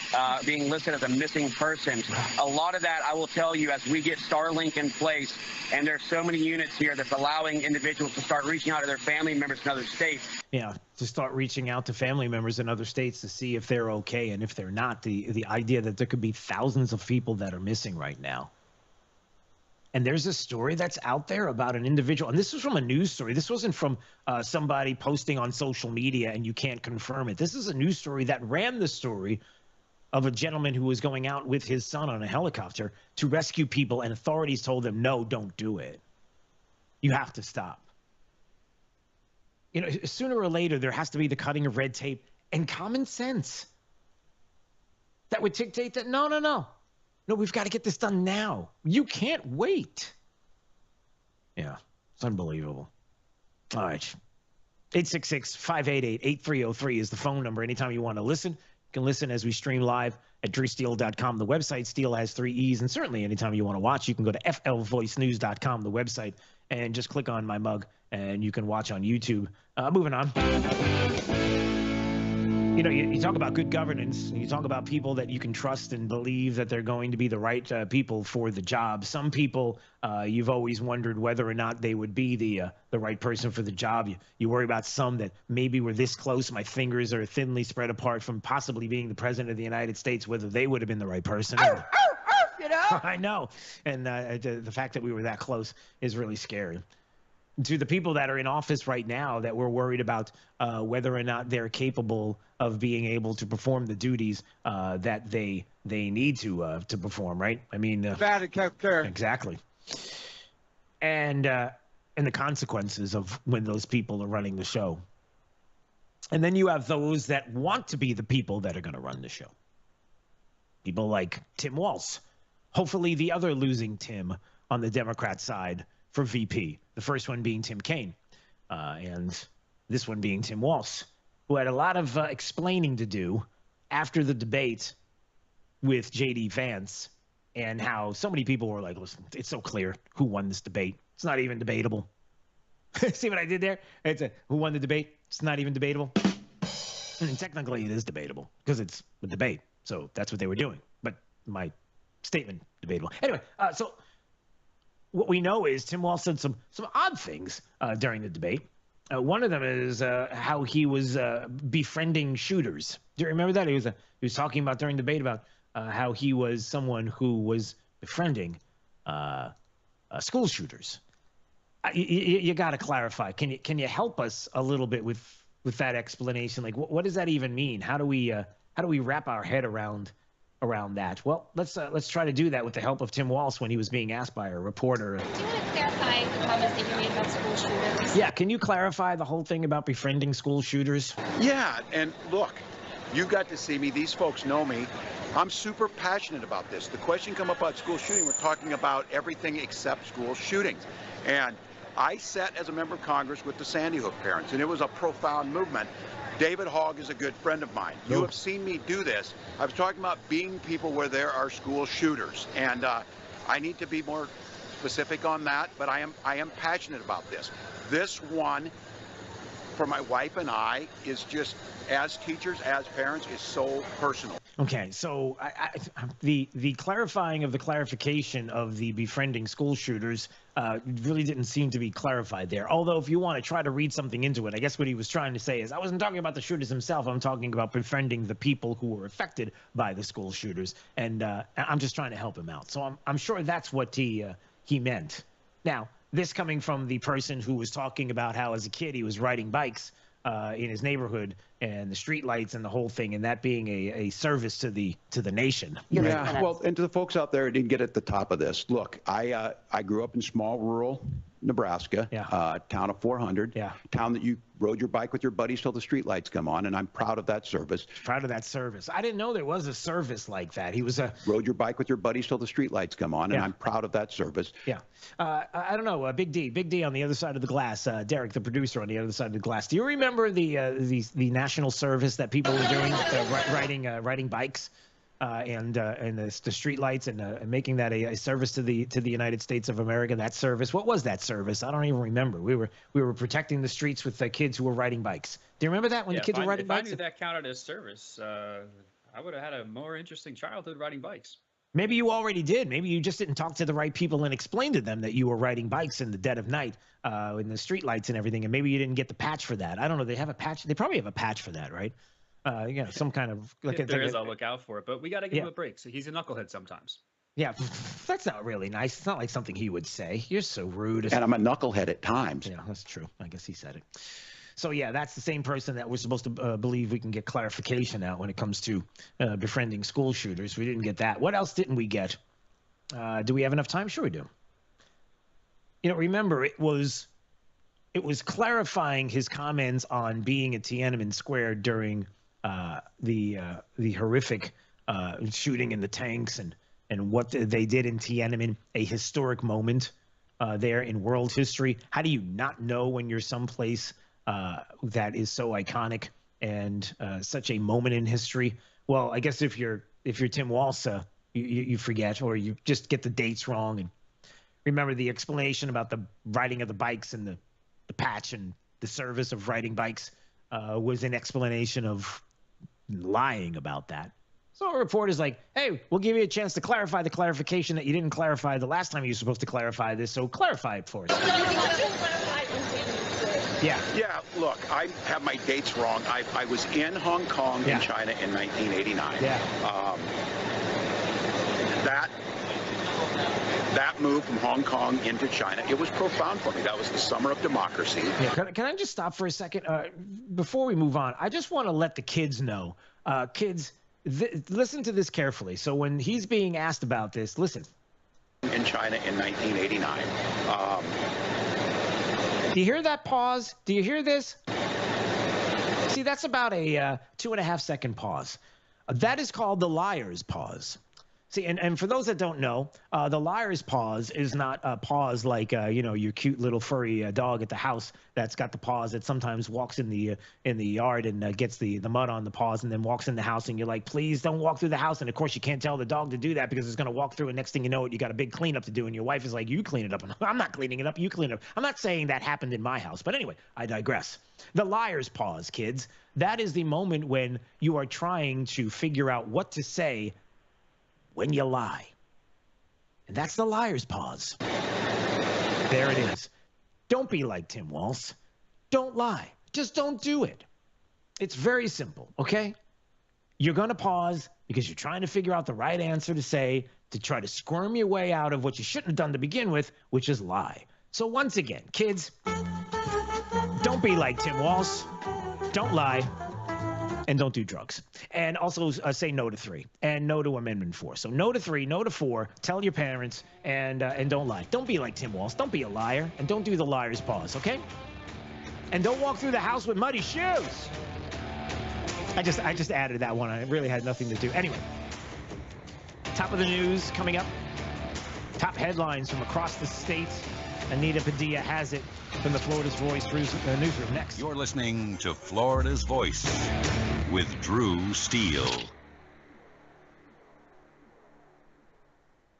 being listed as a missing person. A lot of that, I will tell you, as we get Starlink in place, and there's so many units here that's allowing individuals to start reaching out to their family members in other states. Yeah, to start reaching out to family members in other states to see if they're okay, and if they're not, the idea that there could be thousands of people that are missing right now. And there's a story that's out there about an individual, and this was from a news story. This wasn't from somebody posting on social media and you can't confirm it. This is a news story that ran the story of a gentleman who was going out with his son on a helicopter to rescue people, and authorities told him, no, don't do it. You have to stop. You know, sooner or later, there has to be the cutting of red tape and common sense that would dictate that, no, we've got to get this done now. You can't wait. Yeah, it's unbelievable. All right. 866-588-8303 is the phone number. Anytime you want to listen, you can listen as we stream live at drewsteele.com, the website. Steele has 3 E's. And certainly anytime you want to watch, you can go to flvoicenews.com, the website, and just click on my mug, and you can watch on YouTube. Moving on. You know, you talk about good governance, and you talk about people that you can trust and believe that they're going to be the right people for the job. Some people, you've always wondered whether or not they would be the right person for the job. You worry about some that maybe were this close, my fingers are thinly spread apart from possibly being the president of the United States, whether they would have been the right person. You know? I know. And the fact that we were that close is really scary. To the people that are in office right now that we're worried about whether or not they're capable of being able to perform the duties that they need to perform, right? I mean, exactly. And the consequences of when those people are running the show. And then you have those that want to be the people that are going to run the show. People like Tim Walz. Hopefully the other losing Tim on the Democrat side for VP. The first one being Tim Kaine, and this one being Tim Walz, who had a lot of explaining to do after the debate with J.D. Vance, and how so many people were like, listen, it's so clear who won this debate. It's not even debatable. See what I did there? It's who won the debate? It's not even debatable. And technically it is debatable because it's a debate. So that's what they were doing. But my statement, debatable. Anyway, so what we know is Tim Walz said some odd things during the debate. One of them is how he was befriending shooters. Do you remember that? He was talking about during the debate about how he was someone who was befriending school shooters. You got to clarify. Can you help us a little bit with that explanation? Like, what does that even mean? How do we wrap our head around that? Well, let's try to do that with the help of Tim Walz when he was being asked by a reporter. Do you want to clarify the comments that you made about school shooters? Yeah, can you clarify the whole thing about befriending school shooters? Yeah, and look, you got to see me. These folks know me. I'm super passionate about this. The question come up about school shooting, we're talking about everything except school shootings. And I sat as a member of Congress with the Sandy Hook parents, and it was a profound movement. David Hogg is a good friend of mine. You have seen me do this. I was talking about being people where there are school shooters, and I need to be more specific on that, but I am passionate about this. This one, for my wife and I, is just, as teachers, as parents, is so personal. Okay, so the clarifying of the clarification of the befriending school shooters really didn't seem to be clarified there. Although if you want to try to read something into it, I guess what he was trying to say is, I wasn't talking about the shooters himself. I'm talking about befriending the people who were affected by the school shooters. And I'm just trying to help him out. So I'm sure that's what he meant. Now, this coming from the person who was talking about how as a kid he was riding bikes in his neighborhood and the street lights and the whole thing, and that being a service to the nation. Yeah, well, and to the folks out there who didn't get at the top of this, look, I grew up in small rural Nebraska, town of 400, town that you rode your bike with your buddies till the street lights come on, and I'm proud of that service. Proud of that service. I didn't know there was a service like that. He was rode your bike with your buddies till the street lights come on, and I'm proud of that service. Yeah. I don't know, Big D on the other side of the glass, Derek, the producer on the other side of the glass. Do you remember the national service that people were doing, riding bikes? And the street lights and making that a service to the United States of America. That service, what was that service? I don't even remember. We were protecting the streets with the kids who were riding bikes. Do you remember that when the kids were riding bikes? If I knew that counted as service, I would have had a more interesting childhood riding bikes. Maybe you already did. Maybe you just didn't talk to the right people and explain to them that you were riding bikes in the dead of night, in the street lights and everything. And maybe you didn't get the patch for that. I don't know. They have a patch. They probably have a patch for that, right? Some kind of. If there is, I'll look out for it. But we got to give him a break. So he's a knucklehead sometimes. Yeah, that's not really nice. It's not like something he would say. You're so rude. And I'm a knucklehead at times. Yeah, that's true. I guess he said it. So yeah, that's the same person that we're supposed to believe we can get clarification out when it comes to befriending school shooters. We didn't get that. What else didn't we get? Do we have enough time? Sure we do. Remember, it was clarifying his comments on being at Tiananmen Square during the horrific shooting in the tanks and what they did in Tiananmen, a historic moment there in world history. How do you not know when you're someplace that is so iconic and such a moment in history? Well, I guess if you're Tim Walsh, you forget, or you just get the dates wrong. And remember the explanation about the riding of the bikes and the patch and the service of riding bikes was an explanation of lying about that. So a reporter's like, hey, we'll give you a chance to clarify the clarification that you didn't clarify the last time you were supposed to clarify this, so clarify it for us. Yeah, look, I have my dates wrong. I was in Hong Kong in China in 1989. That move from Hong Kong into China, it was profound for me. That was the summer of democracy. Yeah, can I just stop for a second? Before we move on, I just want to let the kids know. Kids, listen to this carefully. So when he's being asked about this, listen. In China in 1989. Do you hear that pause? Do you hear this? See, that's about a 2.5 second pause. That is called the liar's pause. See, and for those that don't know, the liar's pause is not a pause like, your cute little furry dog at the house that's got the paws that sometimes walks in the yard and gets the mud on the paws and then walks in the house and you're like, please don't walk through the house. And, of course, you can't tell the dog to do that because it's going to walk through and next thing you know it, you got a big cleanup to do and your wife is like, you clean it up. And I'm not cleaning it up. You clean it up. I'm not saying that happened in my house. But anyway, I digress. The liar's pause, kids. That is the moment when you are trying to figure out what to say when you lie. And that's the liar's pause. There it is. Don't be like Tim Walsh. Don't lie. Just don't do it. It's very simple, okay? You're going to pause because you're trying to figure out the right answer to say to try to squirm your way out of what you shouldn't have done to begin with, which is lie. So once again, kids, don't be like Tim Walsh. Don't lie. And don't do drugs. And also say no to 3 and no to Amendment 4. So no to 3, no to 4. Tell your parents and don't lie. Don't be like Tim Walsh. Don't be a liar. And don't do the liar's pause, okay? And don't walk through the house with muddy shoes. I just added that one. It really had nothing to do. Anyway, top of the news coming up. Top headlines from across the state. Anita Padilla has it from the Florida's Voice newsroom next. You're listening to Florida's Voice with Drew Steele.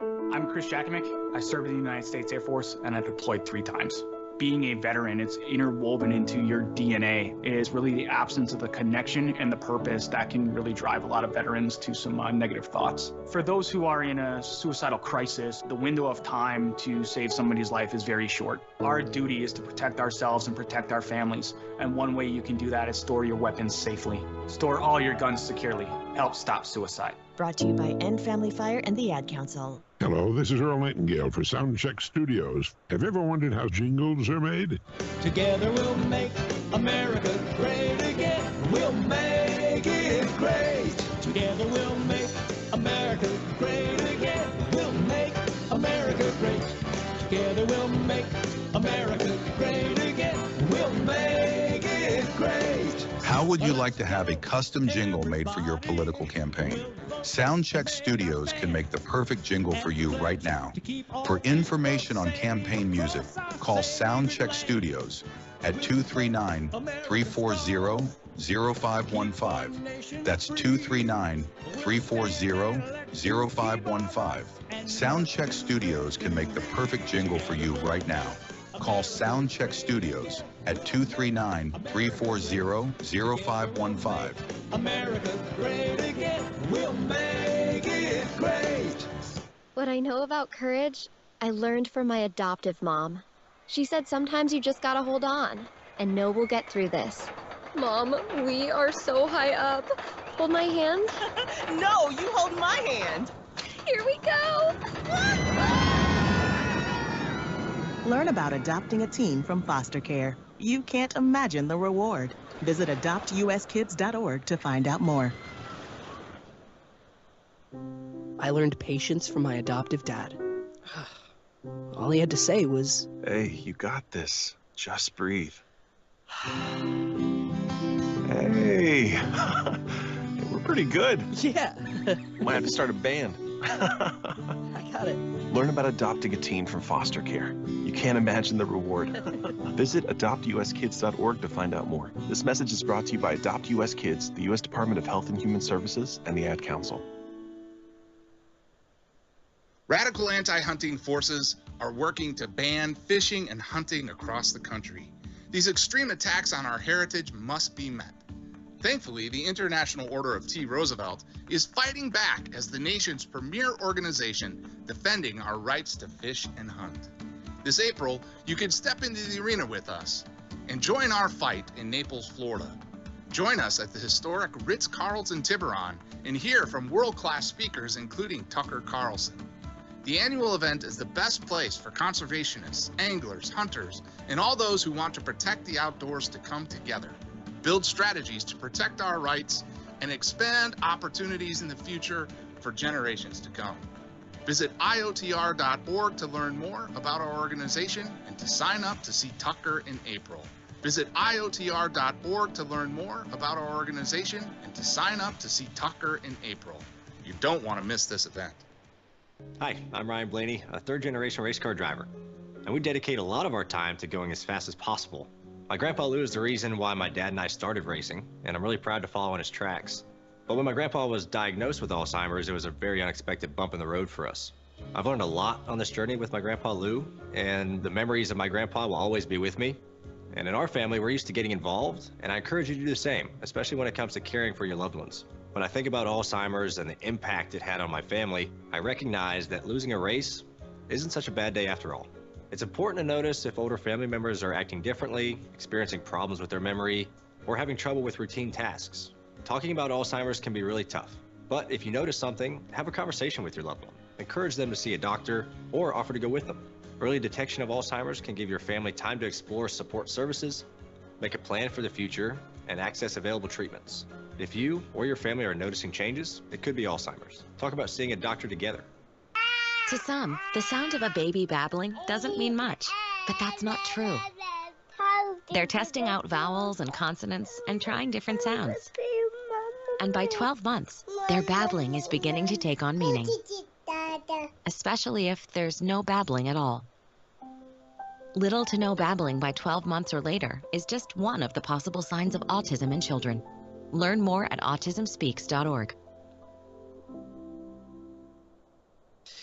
I'm Chris Jakovic. I served in the United States Air Force and I deployed 3 times. Being a veteran, it's interwoven into your DNA. It is really the absence of the connection and the purpose that can really drive a lot of veterans to some negative thoughts. For those who are in a suicidal crisis, the window of time to save somebody's life is very short. Our duty is to protect ourselves and protect our families. And one way you can do that is store your weapons safely. Store all your guns securely. Help stop suicide. Brought to you by End Family Fire and the Ad Council. Hello, this is Earl Nightingale for Soundcheck Studios. Have you ever wondered how jingles are made? Together we'll make America great again. We'll make it great. Together we'll make America great again. We'll make America great. Together we'll make America great again. We'll make it great. How would you like to have a custom jingle made for your political campaign? Soundcheck Studios can make the perfect jingle for you right now. For information on campaign music, call Soundcheck Studios at 239-340-0515. That's 239-340-0515. Soundcheck Studios can make the perfect jingle for you right now. Call Soundcheck Studios at 239-340-0515. America great again. We'll make it great. What I know about courage, I learned from my adoptive mom. She said sometimes you just gotta hold on and know we'll get through this. Mom, we are so high up. Hold my hand. No, you hold my hand. Here we go. Learn about adopting a teen from foster care. You can't imagine the reward. Visit adoptuskids.org to find out more. I learned patience from my adoptive dad. All he had to say was, Hey, you got this. Just breathe. Hey, we're pretty good. Yeah. Might have to start a band. I got it. Learn about adopting a teen from foster care. You can't imagine the reward. Visit adoptuskids.org to find out more. This message is brought to you by Adopt US Kids, the U.S. Department of Health and Human Services, and the Ad Council. Radical anti-hunting forces are working to ban fishing and hunting across the country. These extreme attacks on our heritage must be met. Thankfully, the International Order of T. Roosevelt is fighting back as the nation's premier organization defending our rights to fish and hunt. This April, you can step into the arena with us and join our fight in Naples, Florida. Join us at the historic Ritz-Carlton Tiburon and hear from world-class speakers including Tucker Carlson. The annual event is the best place for conservationists, anglers, hunters, and all those who want to protect the outdoors to come together, build strategies to protect our rights, and expand opportunities in the future for generations to come. Visit IOTR.org to learn more about our organization and to sign up to see Tucker in April. Visit IOTR.org to learn more about our organization and to sign up to see Tucker in April. You don't want to miss this event. Hi, I'm Ryan Blaney, a third-generation race car driver, and we dedicate a lot of our time to going as fast as possible. My grandpa Lou is the reason why my dad and I started racing, and I'm really proud to follow in his tracks. But when my grandpa was diagnosed with Alzheimer's, it was a very unexpected bump in the road for us. I've learned a lot on this journey with my grandpa Lou, and the memories of my grandpa will always be with me. And in our family, we're used to getting involved, and I encourage you to do the same, especially when it comes to caring for your loved ones. When I think about Alzheimer's and the impact it had on my family, I recognize that losing a race isn't such a bad day after all. It's important to notice if older family members are acting differently, experiencing problems with their memory, or having trouble with routine tasks. Talking about Alzheimer's can be really tough, but if you notice something, have a conversation with your loved one. Encourage them to see a doctor or offer to go with them. Early detection of Alzheimer's can give your family time to explore support services, make a plan for the future, and access available treatments. If you or your family are noticing changes, it could be Alzheimer's. Talk about seeing a doctor together. To some, the sound of a baby babbling doesn't mean much, but that's not true. They're testing out vowels and consonants and trying different sounds. And by 12 months, their babbling is beginning to take on meaning, especially if there's no babbling at all. Little to no babbling by 12 months or later is just one of the possible signs of autism in children. Learn more at autismspeaks.org.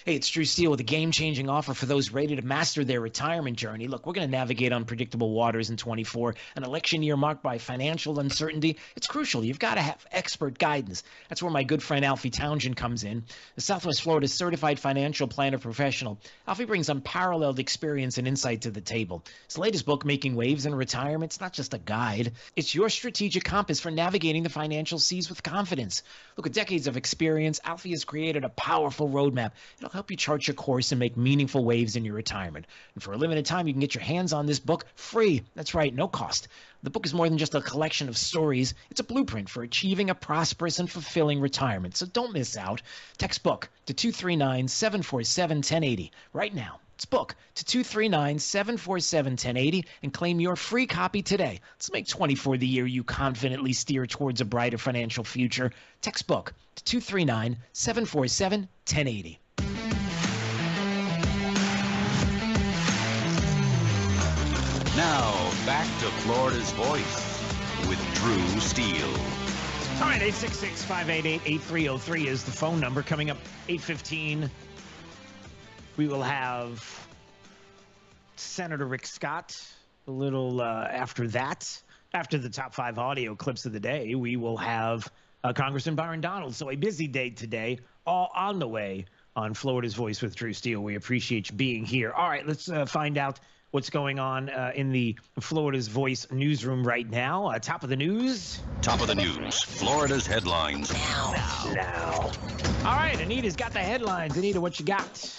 Hey, it's Drew Steele with a game-changing offer for those ready to master their retirement journey. Look, we're going to navigate unpredictable waters in 24, an election year marked by financial uncertainty. It's crucial. You've got to have expert guidance. That's where my good friend Alfie Townsend comes in. The Southwest Florida certified financial planner professional, Alfie brings unparalleled experience and insight to the table. His latest book, Making Waves in Retirement, it's not just a guide. It's your strategic compass for navigating the financial seas with confidence. Look, with decades of experience, Alfie has created a powerful roadmap It'll help you chart your course and make meaningful waves in your retirement. And for a limited time, you can get your hands on this book free. That's right, no cost. The book is more than just a collection of stories. It's a blueprint for achieving a prosperous and fulfilling retirement. So don't miss out. Text book to 239-747-1080 right now. It's book to 239-747-1080 and claim your free copy today. Let's make 24 the year you confidently steer towards a brighter financial future. Text book to 239-747-1080. Now, back to Florida's Voice with Drew Steele. All right, 866-588-8303 is the phone number. Coming up 8:15, we will have Senator Rick Scott. A little after that, after the top 5 audio clips of the day, we will have Congressman Byron. So a busy day today, all on the way on Florida's Voice with Drew Steele. We appreciate you being here. All right, let's find out what's going on in the Florida's Voice newsroom right now. Top of the news. Top of the news. Florida's headlines. Now. All right, Anita's got the headlines. Anita, what you got?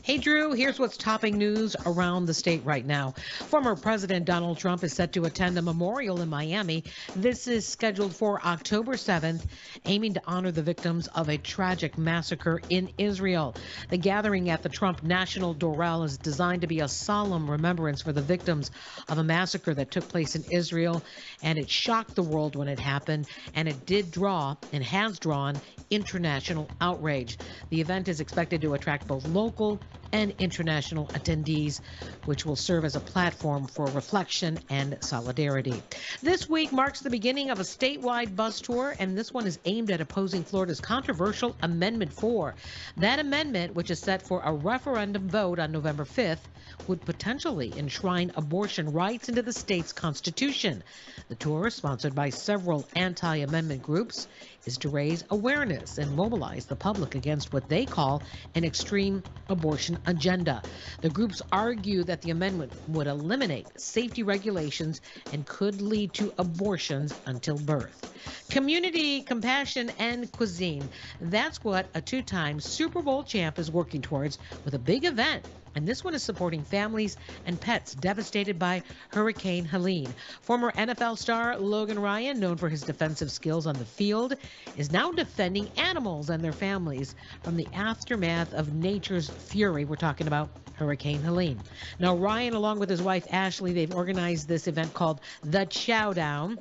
Hey, Drew, here's what's topping news around the state right now. Former President Donald Trump is set to attend a memorial in Miami. This is scheduled for October 7th, aiming to honor the victims of a tragic massacre in Israel. The gathering at the Trump National Doral is designed to be a solemn remembrance for the victims of a massacre that took place in Israel, and it shocked the world when it happened, and it did draw and has drawn international outrage. The event is expected to attract both local and international attendees, which will serve as a platform for reflection and solidarity. This week marks the beginning of a statewide bus tour, and this one is aimed at opposing Florida's controversial Amendment 4. That amendment, which is set for a referendum vote on November 5th, would potentially enshrine abortion rights into the state's constitution. The tour, sponsored by several anti-amendment groups, is to raise awareness and mobilize the public against what they call an extreme abortion agenda. The groups argue that the amendment would eliminate safety regulations and could lead to abortions until birth. Community, compassion, and cuisine. That's what a 2-time Super Bowl champ is working towards with a big event. And this one is supporting families and pets devastated by Hurricane Helene. Former NFL star Logan Ryan, known for his defensive skills on the field, is now defending animals and their families from the aftermath of nature's fury. We're talking about Hurricane Helene. Now, Ryan, along with his wife Ashley, they've organized this event called The Chowdown.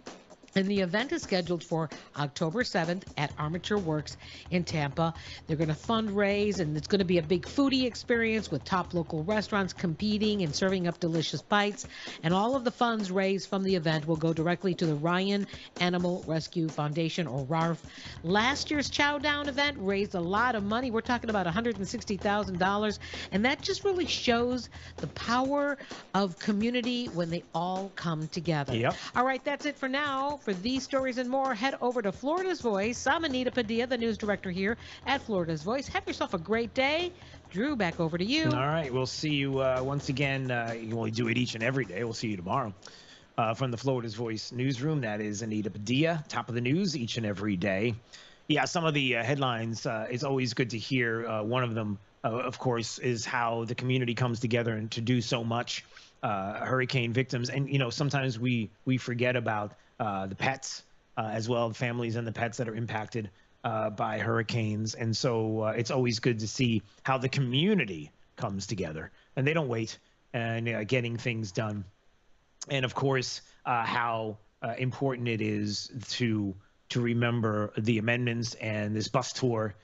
And the event is scheduled for October 7th at Armature Works in Tampa. They're going to fundraise, and it's going to be a big foodie experience with top local restaurants competing and serving up delicious bites. And all of the funds raised from the event will go directly to the Ryan Animal Rescue Foundation, or RARF. Last year's Chowdown event raised a lot of money. We're talking about $160,000. And that just really shows the power of community when they all come together. Yep. All right, that's it for now. For these stories and more, head over to Florida's Voice. I'm Anita Padilla, the news director here at Florida's Voice. Have yourself a great day. Drew, back over to you. All right, we'll see you once again. You only do it each and every day. We'll see you tomorrow. From the Florida's Voice newsroom, that is Anita Padilla, top of the news each and every day. Yeah, some of the headlines, it's always good to hear. One of them, of course, is how the community comes together and to do so much. Hurricane victims. And, you know, sometimes we forget about the pets as well, the families and the pets that are impacted by hurricanes. And so it's always good to see how the community comes together and they don't wait and getting things done. And of course, how important it is to remember the amendments and this bus tour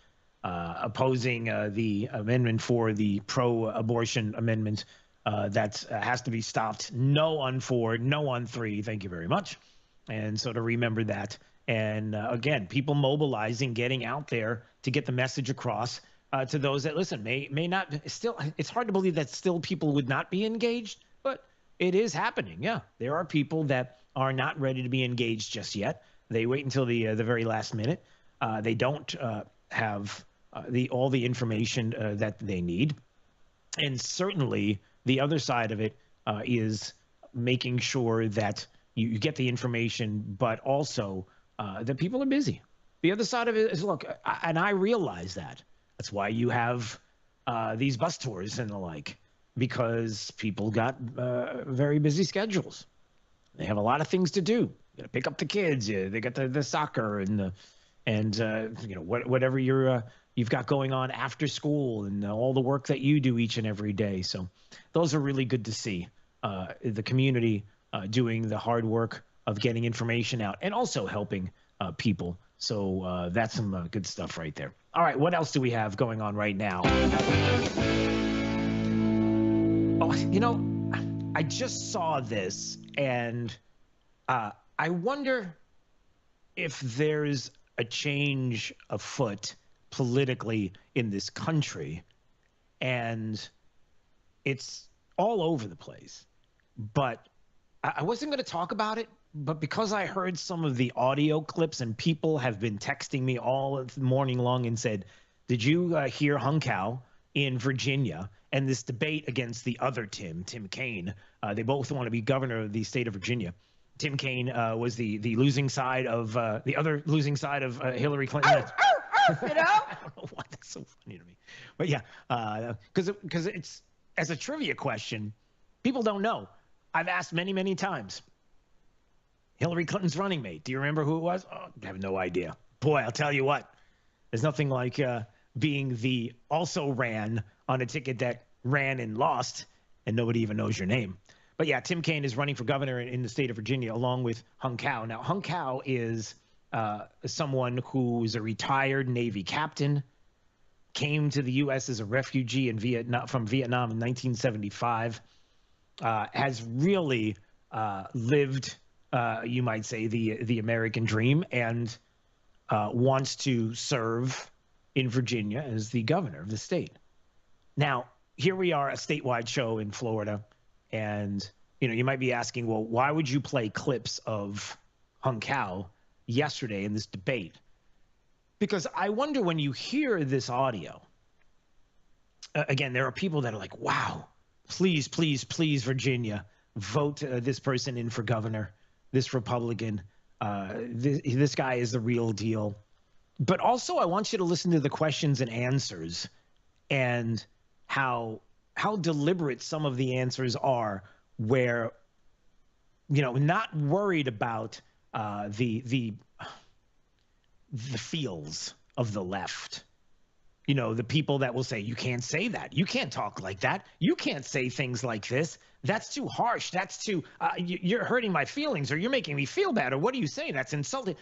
opposing the amendment for the pro-abortion amendment that has to be stopped. No on 4, no on 3. Thank you very much. And so to remember that. And again, people mobilizing, getting out there to get the message across to those that listen, may not still. It's hard to believe that still people would not be engaged, but it is happening. Yeah, there are people that are not ready to be engaged just yet. They wait until the very last minute. They don't have all the information that they need. And certainly the other side of it is making sure that you get the information, but also that people are busy. The other side of it is, look, and I realize that. That's why you have these bus tours and the like, because people got very busy schedules. They have a lot of things to do. You got to pick up the kids. They got the soccer and whatever you've got going on after school and all the work that you do each and every day. So those are really good to see. The community doing the hard work of getting information out and also helping people. So that's some good stuff right there. All right, what else do we have going on right now? Oh, I just saw this, and I wonder if there's a change afoot politically in this country, and it's all over the place. But I wasn't going to talk about it, but because I heard some of the audio clips and people have been texting me all morning long and said, did you hear Hung Kao in Virginia and this debate against the other Tim Kaine? They both want to be governor of the state of Virginia. Tim Kaine was the losing side of the other losing side of Hillary Clinton. You know? I don't know why that's so funny to me. But yeah, because it's, as a trivia question, people don't know. I've asked many, many times. Hillary Clinton's running mate. Do you remember who it was? Oh, I have no idea. Boy, I'll tell you what. There's nothing like being the also ran on a ticket that ran and lost, and nobody even knows your name. But yeah, Tim Kaine is running for governor in the state of Virginia along with Hung Kao. Now, Hung Kao is someone who's a retired Navy captain, came to the U.S. as a refugee from Vietnam in 1975, has really lived, you might say, the American dream, and wants to serve in Virginia as the governor of the state. Now, here we are, a statewide show in Florida, and you might be asking, well, why would you play clips of Hung Kao yesterday in this debate? Because I wonder, when you hear this audio, again, there are people that are like, wow, please, please, please, Virginia, vote this person in for governor, this Republican. This guy is the real deal. But also, I want you to listen to the questions and answers and how deliberate some of the answers are, where, not worried about the feels of the left. The people that will say, you can't say that. You can't talk like that. You can't say things like this. That's too harsh. That's too, you're hurting my feelings, or you're making me feel bad, or what are you saying? That's insulting.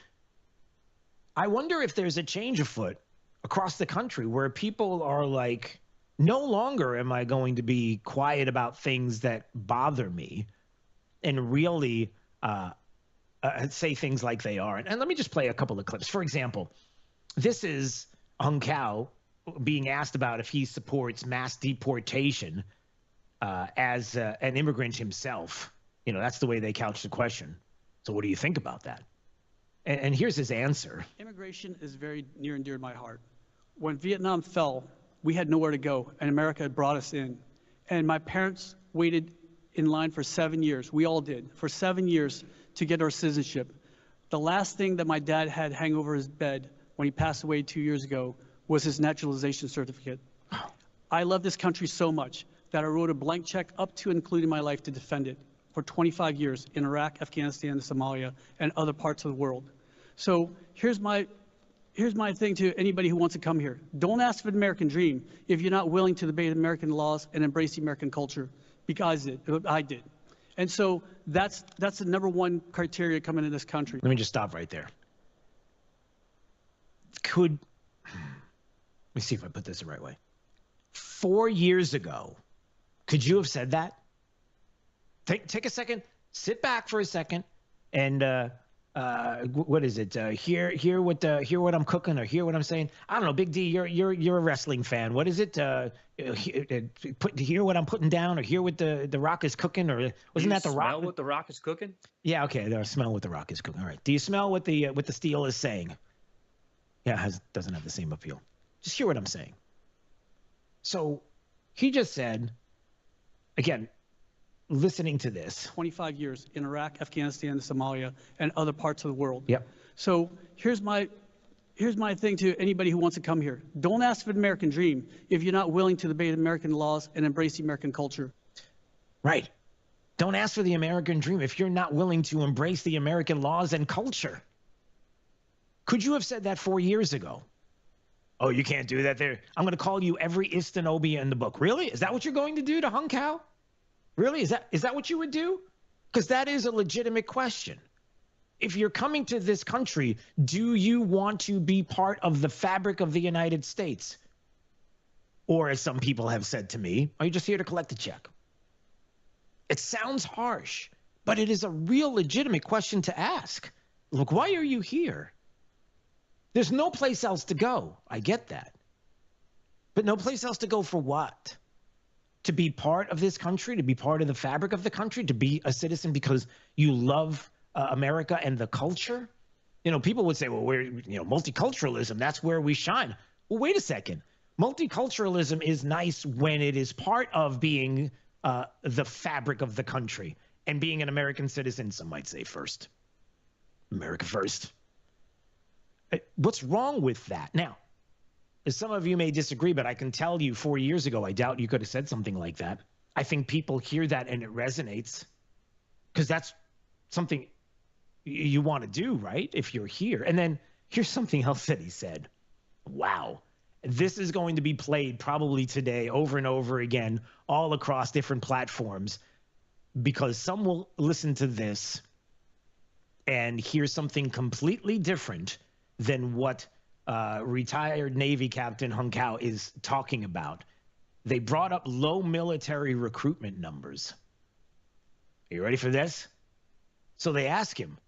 I wonder if there's a change afoot across the country where people are like, no longer am I going to be quiet about things that bother me, and really say things like they are. And let me just play a couple of clips. For example, this is Hung Kao being asked about if he supports mass deportation as an immigrant himself. That's the way they couch the question. So what do you think about that? And here's his answer. Immigration is very near and dear to my heart. When Vietnam fell, we had nowhere to go, and America had brought us in. And my parents waited in line for 7 years. We all did, for 7 years, to get our citizenship. The last thing that my dad had hang over his bed when he passed away 2 years ago was his naturalization certificate. I love this country so much that I wrote a blank check up to and including my life to defend it for 25 years in Iraq, Afghanistan, Somalia, and other parts of the world. So here's my thing to anybody who wants to come here. Don't ask for the American dream if you're not willing to debate American laws and embrace the American culture, because I did. And so that's the #1 criteria coming in this country. Let me just stop right there. Let me see if I put this the right way. 4 years ago, could you have said that? Take a second, sit back for a second, and what is it? Hear what I'm cooking, or hear what I'm saying. I don't know, Big D. You're a wrestling fan. What is it? Hear what I'm putting down, or hear what the Rock is cooking, or wasn't that the Rock? Smell what the Rock is cooking? Yeah, okay. Smell what the Rock is cooking. All right. Do you smell what the Steel is saying? Yeah, doesn't have the same appeal. Just hear what I'm saying. So he just said, again, listening to this. 25 years in Iraq, Afghanistan, Somalia, and other parts of the world. Yep. So here's my here's my thing to anybody who wants to come here. Don't ask for the American dream if you're not willing to obey American laws and embrace the American culture. Right. Don't ask for the American dream if you're not willing to embrace the American laws and culture. Could you have said that 4 years ago? Oh, you can't do that there. I'm going to call you every Istanobia in the book. Really? Is that what you're going to do to Hung Kao? Really? Is that what you would do? Because that is a legitimate question. If you're coming to this country, do you want to be part of the fabric of the United States? Or, as some people have said to me, are you just here to collect a check? It sounds harsh, but it is a real legitimate question to ask. Look, why are you here? There's no place else to go. I get that. But no place else to go for what? To be part of this country, to be part of the fabric of the country, to be a citizen because you love America and the culture? You know, people would say, well, we're, multiculturalism, that's where we shine. Well, wait a second. Multiculturalism is nice when it is part of being the fabric of the country and being an American citizen, some might say first. America first. What's wrong with that? Now, some of you may disagree, but I can tell you 4 years ago, I doubt you could have said something like that. I think people hear that and it resonates because that's something you want to do, right? If you're here. And then here's something else that he said. Wow. This is going to be played probably today over and over again, all across different platforms, because some will listen to this and hear something completely different than what retired Navy Captain Hung Kao is talking about. They brought up low military recruitment numbers. Are you ready for this? So they ask him,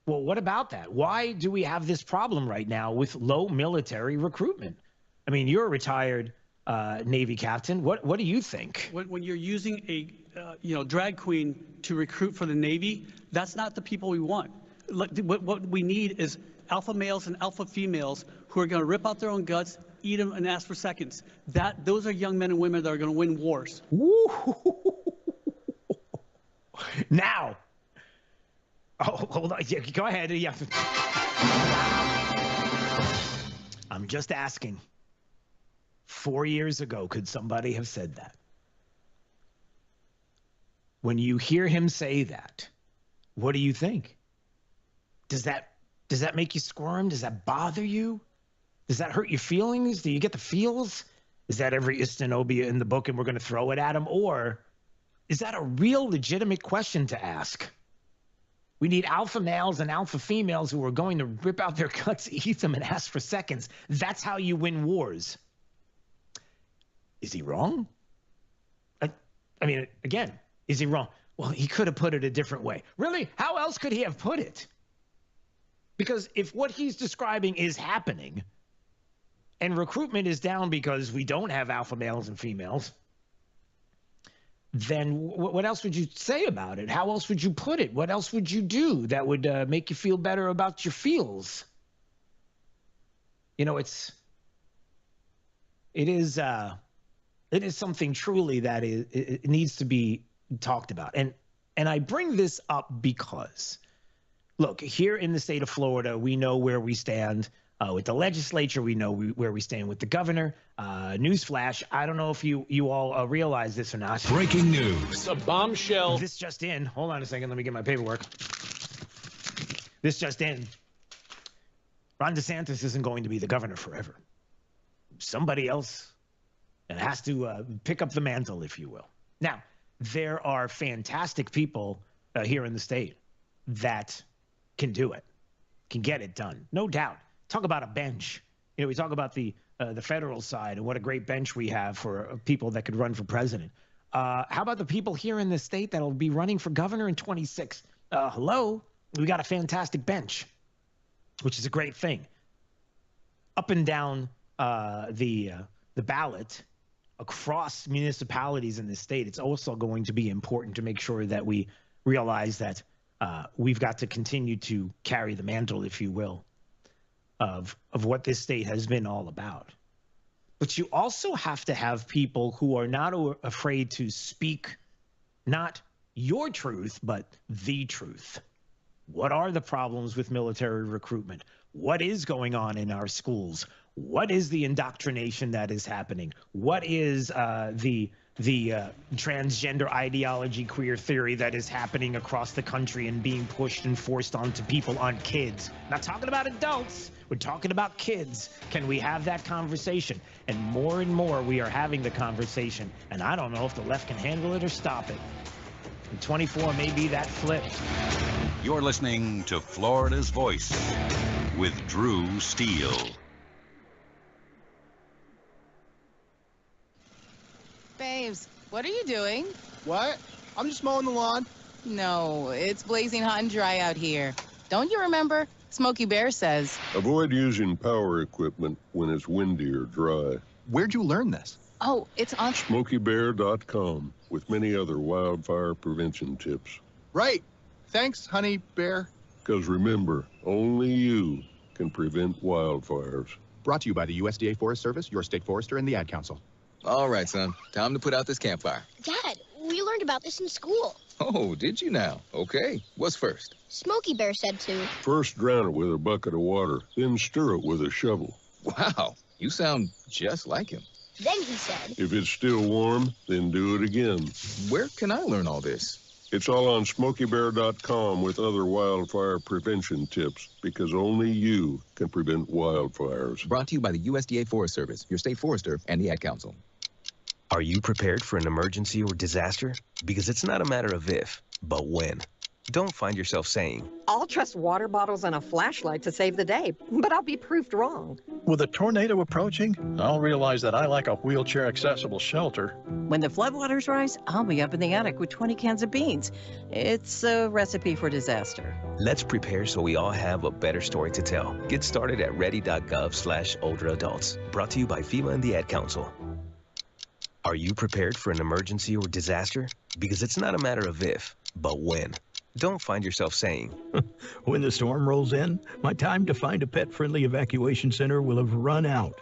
well, what about that? Why do we have this problem right now with low military recruitment? I mean, you're a retired Navy captain. What do you think? When you're using a drag queen to recruit for the Navy, that's not the people we want. What we need is alpha males and alpha females who are going to rip out their own guts, eat them, and ask for seconds. Those are young men and women that are going to win wars. Now, hold on. Yeah, go ahead. Yeah. I'm just asking. 4 years ago, could somebody have said that? When you hear him say that, what do you think? Does that make you squirm? Does that bother you? Does that hurt your feelings? Do you get the feels? Is that every Istanobia in the book and we're going to throw it at him? Or is that a real legitimate question to ask? We need alpha males and alpha females who are going to rip out their guts, eat them, and ask for seconds. That's how you win wars. Is he wrong? I mean, again, is he wrong? Well, he could have put it a different way. Really? How else could he have put it? Because if what he's describing is happening and recruitment is down because we don't have alpha males and females, then what else would you say about it? How else would you put it? What else would you do that would make you feel better about your feels? You know, it is something truly that it needs to be talked about. And I bring this up because, look, here in the state of Florida, we know where we stand with the legislature. We know where we stand with the governor. Newsflash, I don't know if you all realize this or not. Breaking news. It's a bombshell. This just in. Hold on a second. Let me get my paperwork. This just in. Ron DeSantis isn't going to be the governor forever. Somebody else has to pick up the mantle, if you will. Now, there are fantastic people here in the state that can do it, can get it done, no doubt. Talk about a bench. You know, we talk about the federal side and what a great bench we have for people that could run for president. How about the people here in the state that will be running for governor in 26? Hello, we got a fantastic bench, which is a great thing. Up and down the ballot across municipalities in the state, it's also going to be important to make sure that we realize that we've got to continue to carry the mantle, if you will, of what this state has been all about. But you also have to have people who are not afraid to speak not your truth, but the truth. What are the problems with military recruitment? What is going on in our schools? What is the indoctrination that is happening? What is the transgender ideology, queer theory that is happening across the country and being pushed and forced onto people, on kids? Not talking about adults, we're talking about kids. Can we have that conversation? And more we are having the conversation, and I don't know if the left can handle it or stop it. And 24 may be that flip. You're listening to Florida's Voice with Drew Steele. Babes, what are you doing? What? I'm just mowing the lawn. No, it's blazing hot and dry out here. Don't you remember? Smokey Bear says. Avoid using power equipment when it's windy or dry. Where'd you learn this? Oh, it's on SmokeyBear.com with many other wildfire prevention tips. Right. Thanks, honey bear. Because remember, only you can prevent wildfires. Brought to you by the USDA Forest Service, your state forester, and the Ad Council. All right, son. Time to put out this campfire. Dad, we learned about this in school. Oh, did you now? Okay. What's first? Smokey Bear said to. First drown it with a bucket of water, then stir it with a shovel. Wow. You sound just like him. Then he said. If it's still warm, then do it again. Where can I learn all this? It's all on SmokeyBear.com with other wildfire prevention tips, because only you can prevent wildfires. Brought to you by the USDA Forest Service, your state forester, and the Ad Council. Are you prepared for an emergency or disaster? Because it's not a matter of if, but when. Don't find yourself saying, I'll trust water bottles and a flashlight to save the day, but I'll be proved wrong. With a tornado approaching, I'll realize that I lack a wheelchair-accessible shelter. When the floodwaters rise, I'll be up in the attic with 20 cans of beans. It's a recipe for disaster. let's prepare so we all have a better story to tell. Get started at ready.gov/older adults. Brought to you by FEMA and the Ad Council. Are you prepared for an emergency or disaster? Because it's not a matter of if, but when. Don't find yourself saying, when the storm rolls in, my time to find a pet-friendly evacuation center will have run out.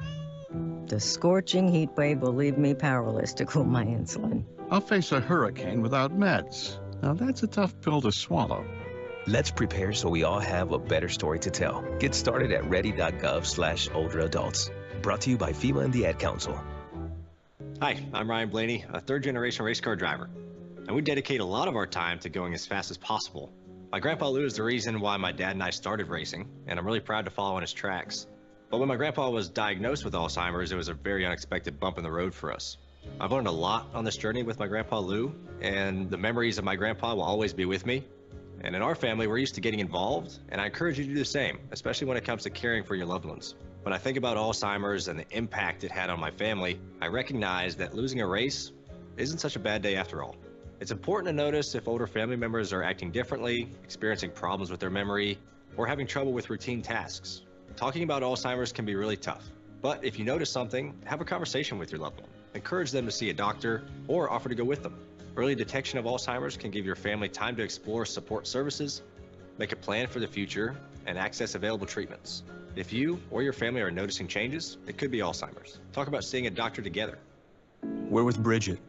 The scorching heat wave will leave me powerless to cool my insulin. I'll face a hurricane without meds. Now that's a tough pill to swallow. Let's prepare so we all have a better story to tell. Get started at ready.gov/older adults. Brought to you by FEMA and the Ad Council. Hi, I'm Ryan Blaney, a third-generation race car driver. And we dedicate a lot of our time to going as fast as possible. My grandpa Lou is the reason why my dad and I started racing, and I'm really proud to follow in his tracks. But when my grandpa was diagnosed with Alzheimer's, it was a very unexpected bump in the road for us. I've learned a lot on this journey with my grandpa Lou, and the memories of my grandpa will always be with me. And in our family, we're used to getting involved, and I encourage you to do the same, especially when it comes to caring for your loved ones. When I think about Alzheimer's and the impact it had on my family, I recognize that losing a race isn't such a bad day after all. It's important to notice if older family members are acting differently, experiencing problems with their memory, or having trouble with routine tasks. Talking about Alzheimer's can be really tough, but if you notice something, have a conversation with your loved one. Encourage them to see a doctor or offer to go with them. Early detection of Alzheimer's can give your family time to explore support services, make a plan for the future, and access available treatments. If you or your family are noticing changes, it could be Alzheimer's. Talk about seeing a doctor together. We're with Bridget,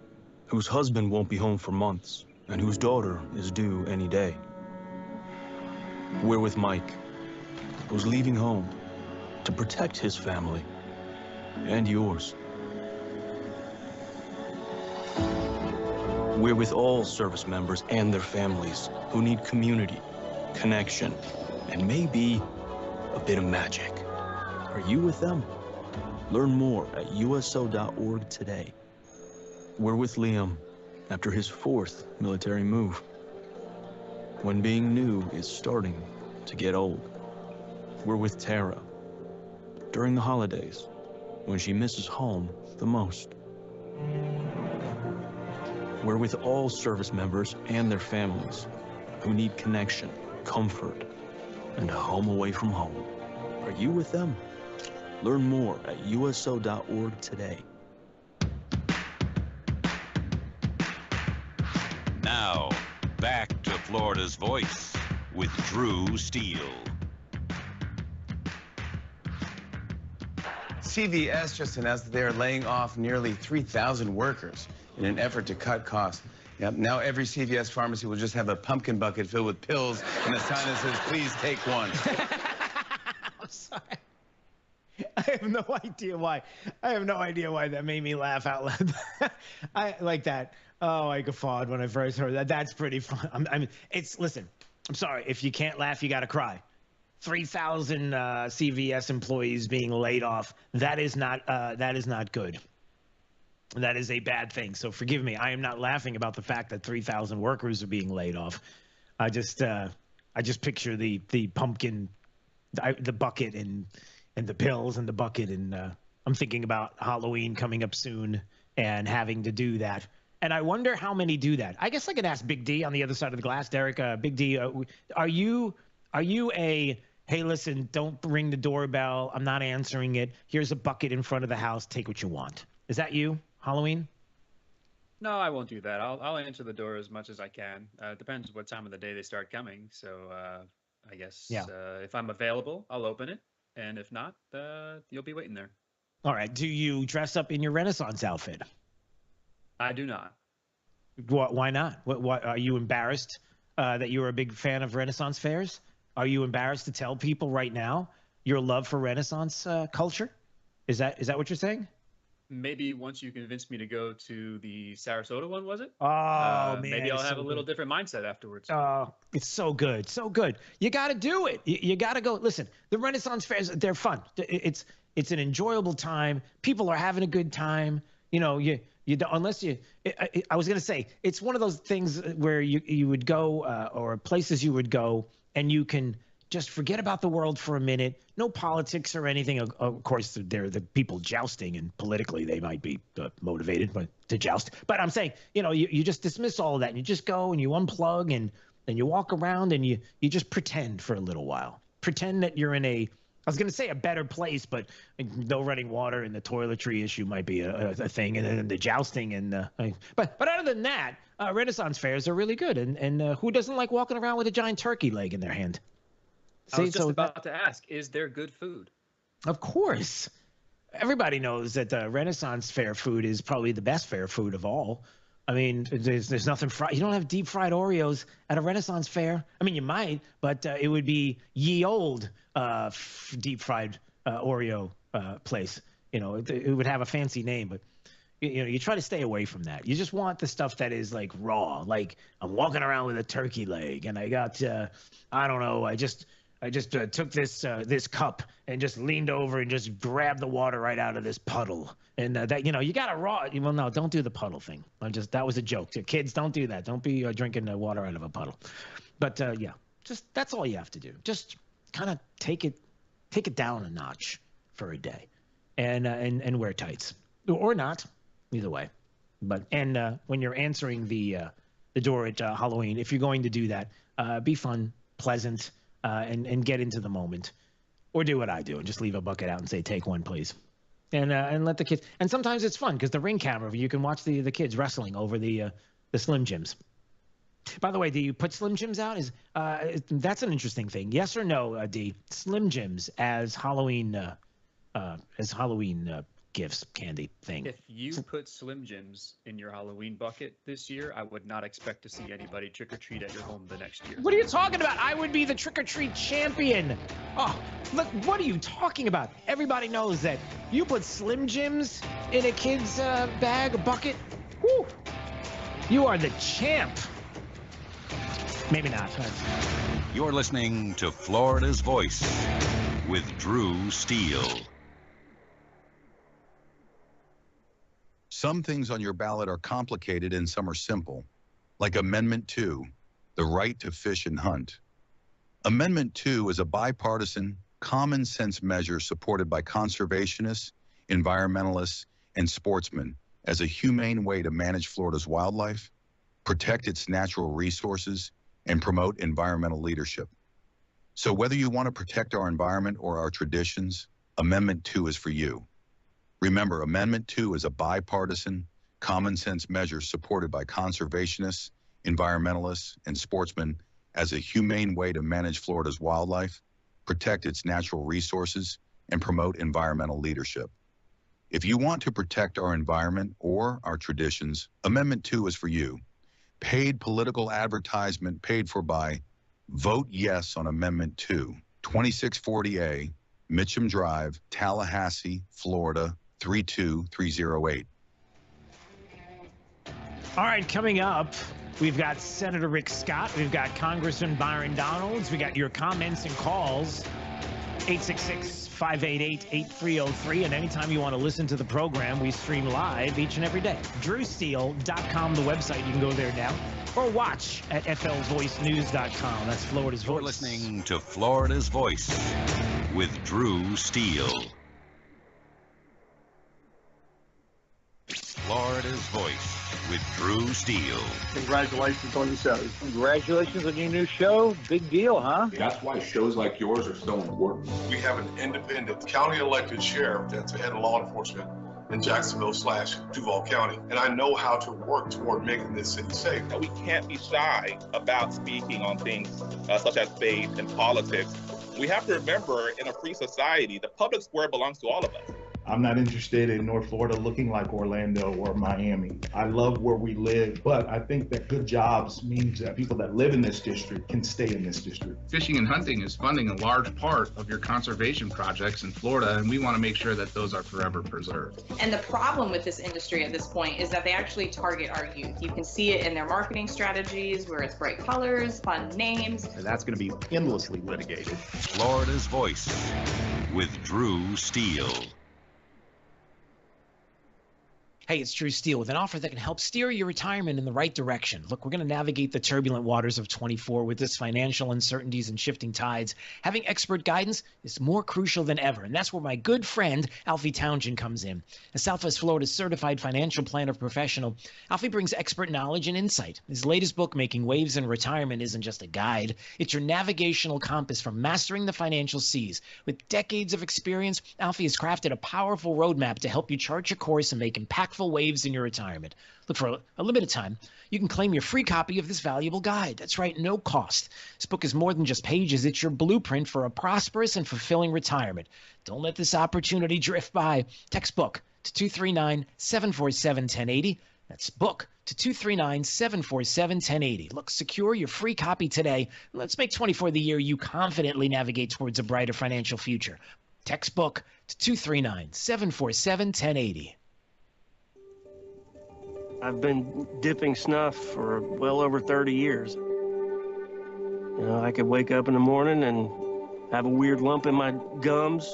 whose husband won't be home for months, and whose daughter is due any day. We're with Mike, who's leaving home to protect his family and yours. We're with all service members and their families who need community, connection, and maybe a bit of magic. Are you with them? Learn more at uso.org today. We're with Liam after his 4th military move, when being new is starting to get old. We're with Tara during the holidays, when she misses home the most. We're with all service members and their families who need connection, comfort, and a home away from home. Are you with them? Learn more at uso.org today. Now, back to Florida's Voice with Drew Steele. CVS just announced that they are laying off nearly 3,000 workers in an effort to cut costs. Yep, now every CVS pharmacy will just have a pumpkin bucket filled with pills and a sign that says, "Please take one." I have no idea why. I have no idea why that made me laugh out loud. I like that. Oh, I guffawed when I first heard that. That's pretty fun. I mean, listen, I'm sorry. If you can't laugh, you got to cry. 3,000 CVS employees being laid off. That is not good. That is a bad thing. So forgive me. I am not laughing about the fact that 3,000 workers are being laid off. I just picture the pumpkin, the bucket and the pills and the bucket, and I'm thinking about Halloween coming up soon and having to do that. And I wonder how many do that. I guess I could ask Big D on the other side of the glass. Derek, Big D, are you a, hey, listen, don't ring the doorbell. I'm not answering it. Here's a bucket in front of the house. Take what you want. Is that you, Halloween? No, I won't do that. I'll answer the door as much as I can. It depends what time of the day they start coming. So I guess if I'm available, I'll open it. And if not, you'll be waiting there. All right. Do you dress up in your Renaissance outfit? I do not. Why not? What are you embarrassed that you're a big fan of Renaissance fairs? Are you embarrassed to tell people right now your love for Renaissance culture? Is that what you're saying? Maybe once you convince me to go to the Sarasota one, was it? Oh, man. Maybe I'll have a little different mindset afterwards. Oh, it's so good. So good. You got to do it. You got to go. Listen, the Renaissance fairs, they're fun. It's an enjoyable time. People are having a good time. You know, you don't, unless you, I was going to say, it's one of those things where you would go or places you would go and you can just forget about the world for a minute. No politics or anything. Of course, they're the people jousting, and politically they might be motivated to joust. But I'm saying, you know, you just dismiss all of that, and you just go and you unplug, and then you walk around and you just pretend for a little while. Pretend that you're in I was going to say a better place, but no running water and the toiletry issue might be a thing, and then the jousting and but other than that, Renaissance fairs are really good, and who doesn't like walking around with a giant turkey leg in their hand? I was just about to ask, is there good food? Of course. Everybody knows that the Renaissance fair food is probably the best fair food of all. I mean, there's nothing fried. You don't have deep fried Oreos at a Renaissance fair. I mean, you might, but it would be ye old deep fried Oreo place. You know, it would have a fancy name, but you know, you try to stay away from that. You just want the stuff that is like raw. Like I'm walking around with a turkey leg, and I got I don't know. I just took this cup and just leaned over and just grabbed the water right out of this puddle. And that, you know, you got to raw. Well, no, don't do the puddle thing. That was a joke. Kids, don't do that. Don't be drinking water out of a puddle. But yeah, just that's all you have to do. Just kind of take it down a notch for a day, and wear tights or not, either way. But when you're answering the door at Halloween, if you're going to do that, be fun, pleasant. And get into the moment, or do what I do and just leave a bucket out and say, take one, please. And let the kids. And sometimes it's fun because the Ring camera, you can watch the kids wrestling over the Slim Jims. By the way, do you put Slim Jims out? That's an interesting thing. Yes or no, D? Slim Jims as Halloween gifts, candy thing. If you put Slim Jims in your Halloween bucket this year, I would not expect to see anybody trick-or-treat at your home the next year. What are you talking about? I would be the trick-or-treat champion. Oh, look, what are you talking about? Everybody knows that you put Slim Jims in a kid's bag, a bucket. Woo! You are the champ. Maybe not. You're listening to Florida's Voice with Drew Steele. Some things on your ballot are complicated and some are simple, like Amendment 2, the right to fish and hunt. Amendment 2 is a bipartisan, common-sense measure supported by conservationists, environmentalists, and sportsmen as a humane way to manage Florida's wildlife, protect its natural resources, and promote environmental leadership. So whether you want to protect our environment or our traditions, Amendment 2 is for you. Remember, Amendment 2 is a bipartisan, common-sense measure supported by conservationists, environmentalists, and sportsmen as a humane way to manage Florida's wildlife, protect its natural resources, and promote environmental leadership. If you want to protect our environment or our traditions, Amendment 2 is for you. Paid political advertisement paid for by Vote Yes on Amendment 2, 2640A, Mitcham Drive, Tallahassee, Florida, 32308. All right, coming up, we've got Senator Rick Scott. We've got Congressman Byron Donalds. We got your comments and calls, 866-588-8303. And anytime you want to listen to the program, we stream live each and every day. DrewSteele.com, the website. You can go there now. Or watch at flvoicenews.com. That's Florida's Voice. You're listening to Florida's Voice with Drew Steele. Florida's Voice with Drew Steele. Congratulations on your show. Congratulations on your new show. Big deal, huh? That's why shows like yours are so important. We have an independent county elected sheriff that's the head of law enforcement in Jacksonville/Duval County. And I know how to work toward making this city safe. We can't be shy about speaking on things such as faith and politics. We have to remember, in a free society, the public square belongs to all of us. I'm not interested in North Florida looking like Orlando or Miami. I love where we live, but I think that good jobs means that people that live in this district can stay in this district. Fishing and hunting is funding a large part of your conservation projects in Florida, and we want to make sure that those are forever preserved. And the problem with this industry at this point is that they actually target our youth. You can see it in their marketing strategies, where it's bright colors, fun names. And that's going to be endlessly litigated. Florida's Voice with Drew Steele. Hey, it's Drew Steele with an offer that can help steer your retirement in the right direction. Look, we're going to navigate the turbulent waters of 24 with this financial uncertainties and shifting tides. Having expert guidance is more crucial than ever, and that's where my good friend Alfie Townsend comes in. As Southwest Florida's certified financial planner professional, Alfie brings expert knowledge and insight. His latest book, Making Waves in Retirement, isn't just a guide. It's your navigational compass for mastering the financial seas. With decades of experience, Alfie has crafted a powerful roadmap to help you chart your course and make impactful waves in your retirement. Look, for a limited time, you can claim your free copy of this valuable guide. That's right, no cost. This book is more than just pages. It's your blueprint for a prosperous and fulfilling retirement. Don't let this opportunity drift by. Text book to 239-747-1080. That's book to 239-747-1080. Look, secure your free copy today. Let's make 24 the year you confidently navigate towards a brighter financial future. Text book to 239-747-1080. I've been dipping snuff for well over 30 years. You know, I could wake up in the morning and have a weird lump in my gums.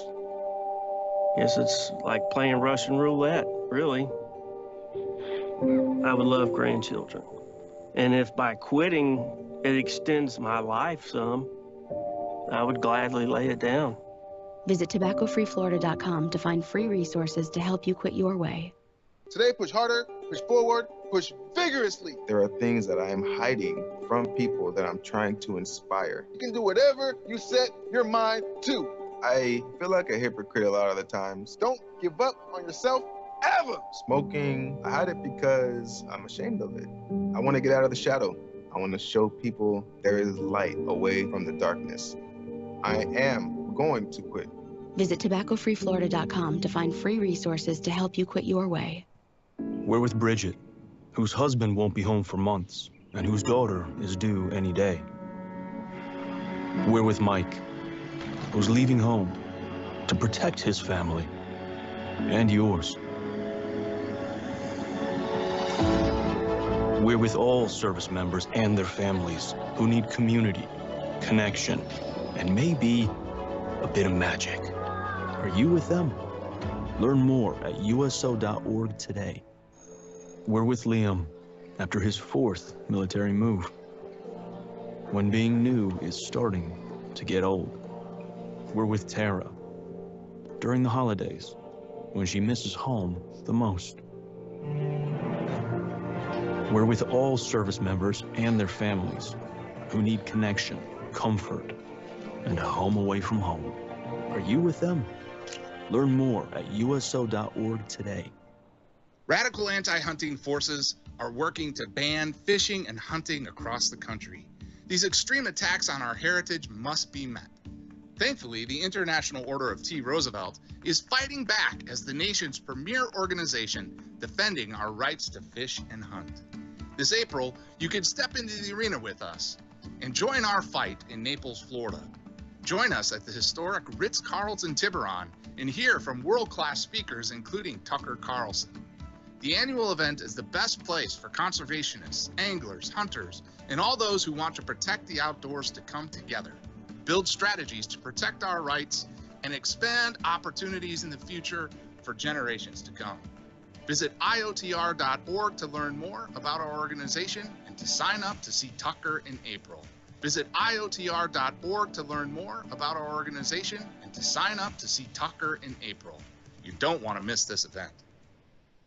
Guess it's like playing Russian roulette, really. I would love grandchildren. And if by quitting it extends my life some, I would gladly lay it down. Visit tobaccofreeflorida.com to find free resources to help you quit your way. Today, push harder, push forward, push vigorously. There are things that I am hiding from people that I'm trying to inspire. You can do whatever you set your mind to. I feel like a hypocrite a lot of the times. Don't give up on yourself ever. Smoking, I hide it because I'm ashamed of it. I want to get out of the shadow. I want to show people there is light away from the darkness. I am going to quit. Visit tobaccofreeflorida.com to find free resources to help you quit your way. We're with Bridget, whose husband won't be home for months, and whose daughter is due any day. We're with Mike, who's leaving home to protect his family and yours. We're with all service members and their families who need community, connection, and maybe a bit of magic. Are you with them? Learn more at uso.org today. We're with Liam after his 4th military move, when being new is starting to get old. We're with Tara during the holidays, when she misses home the most. We're with all service members and their families who need connection, comfort, and a home away from home. Are you with them? Learn more at uso.org today. Radical anti-hunting forces are working to ban fishing and hunting across the country. These extreme attacks on our heritage must be met. Thankfully, the International Order of T. Roosevelt is fighting back as the nation's premier organization defending our rights to fish and hunt. This April, you can step into the arena with us and join our fight in Naples, Florida. Join us at the historic Ritz-Carlton Tiburon and hear from world-class speakers, including Tucker Carlson. The annual event is the best place for conservationists, anglers, hunters, and all those who want to protect the outdoors to come together, build strategies to protect our rights, and expand opportunities in the future for generations to come. Visit IOTR.org to learn more about our organization and to sign up to see Tucker in April. Visit IOTR.org to learn more about our organization and to sign up to see Tucker in April. You don't want to miss this event.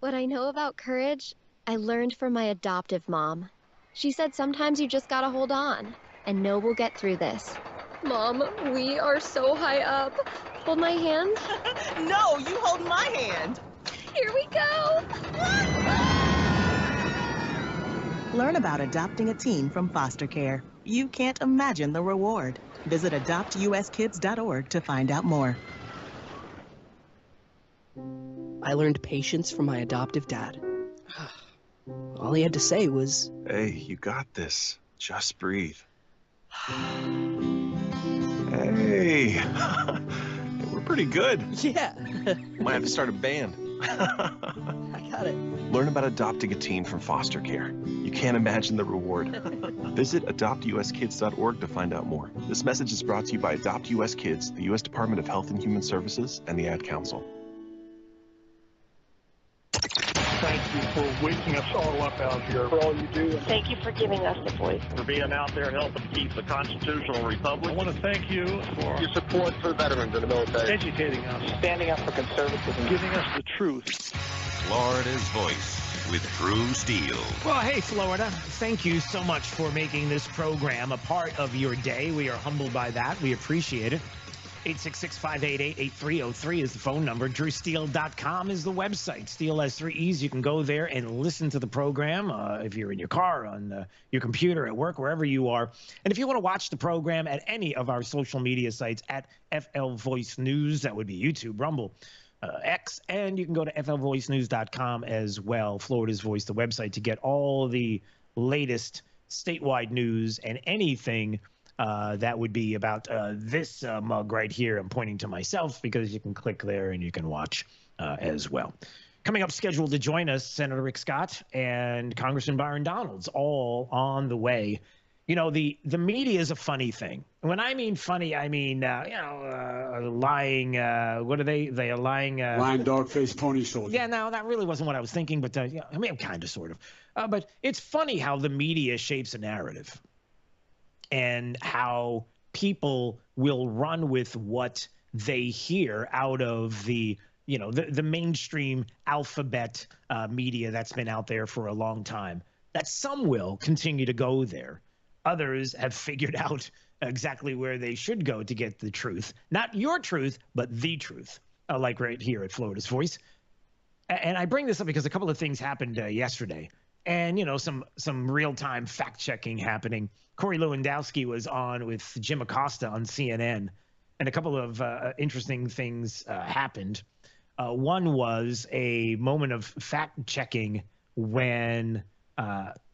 What I know about courage, I learned from my adoptive mom. She said sometimes you just gotta hold on and know we'll get through this. Mom, we are so high up. Hold my hand. No, you hold my hand. Here we go. Learn about adopting a teen from foster care. You can't imagine the reward. Visit adoptuskids.org to find out more. I learned patience from my adoptive dad. All he had to say was, "Hey, you got this. Just breathe." Hey, we're pretty good. Yeah. Might have to start a band. I got it. Learn about adopting a teen from foster care. You can't imagine the reward. Visit adoptuskids.org to find out more. This message is brought to you by Adopt US Kids, the U.S. Department of Health and Human Services, and the Ad Council. Thank you for waking us all up out here. For all you do. Thank you for giving us the voice. For being out there helping keep the constitutional republic. I want to thank you for your support for veterans in the military. Educating us. Standing up for conservatism. Giving us the truth. Florida's Voice with Drew Steele. Well, hey, Florida, thank you so much for making this program a part of your day. We are humbled by that. We appreciate it. 866-588-8303 is the phone number. DrewSteele.com is the website. Steele has 3 E's. You can go there and listen to the program if you're in your car, on your computer, at work, wherever you are. And if you want to watch the program at any of our social media sites, at FL Voice News, that would be YouTube, Rumble, X, and you can go to flvoicenews.com as well, Florida's Voice, the website, to get all the latest statewide news and anything that would be about this mug right here. I'm pointing to myself because you can click there and you can watch as well. Coming up, scheduled to join us, Senator Rick Scott and Congressman Byron Donalds, all on the way. You know, the media is a funny thing. When I mean funny, I mean, lying. What are they? They are lying. Lying dog-faced pony soldier. Yeah, no, that really wasn't what I was thinking, but yeah, I mean, kind of, sort of. But it's funny how the media shapes a narrative and how people will run with what they hear out of the mainstream alphabet media that's been out there for a long time. That some will continue to go there. Others have figured out exactly where they should go to get the truth. Not your truth, but the truth, like right here at Florida's Voice. And I bring this up because a couple of things happened yesterday. And, you know, some real-time fact-checking happening. Corey Lewandowski was on with Jim Acosta on CNN, and a couple of interesting things happened. One was a moment of fact-checking when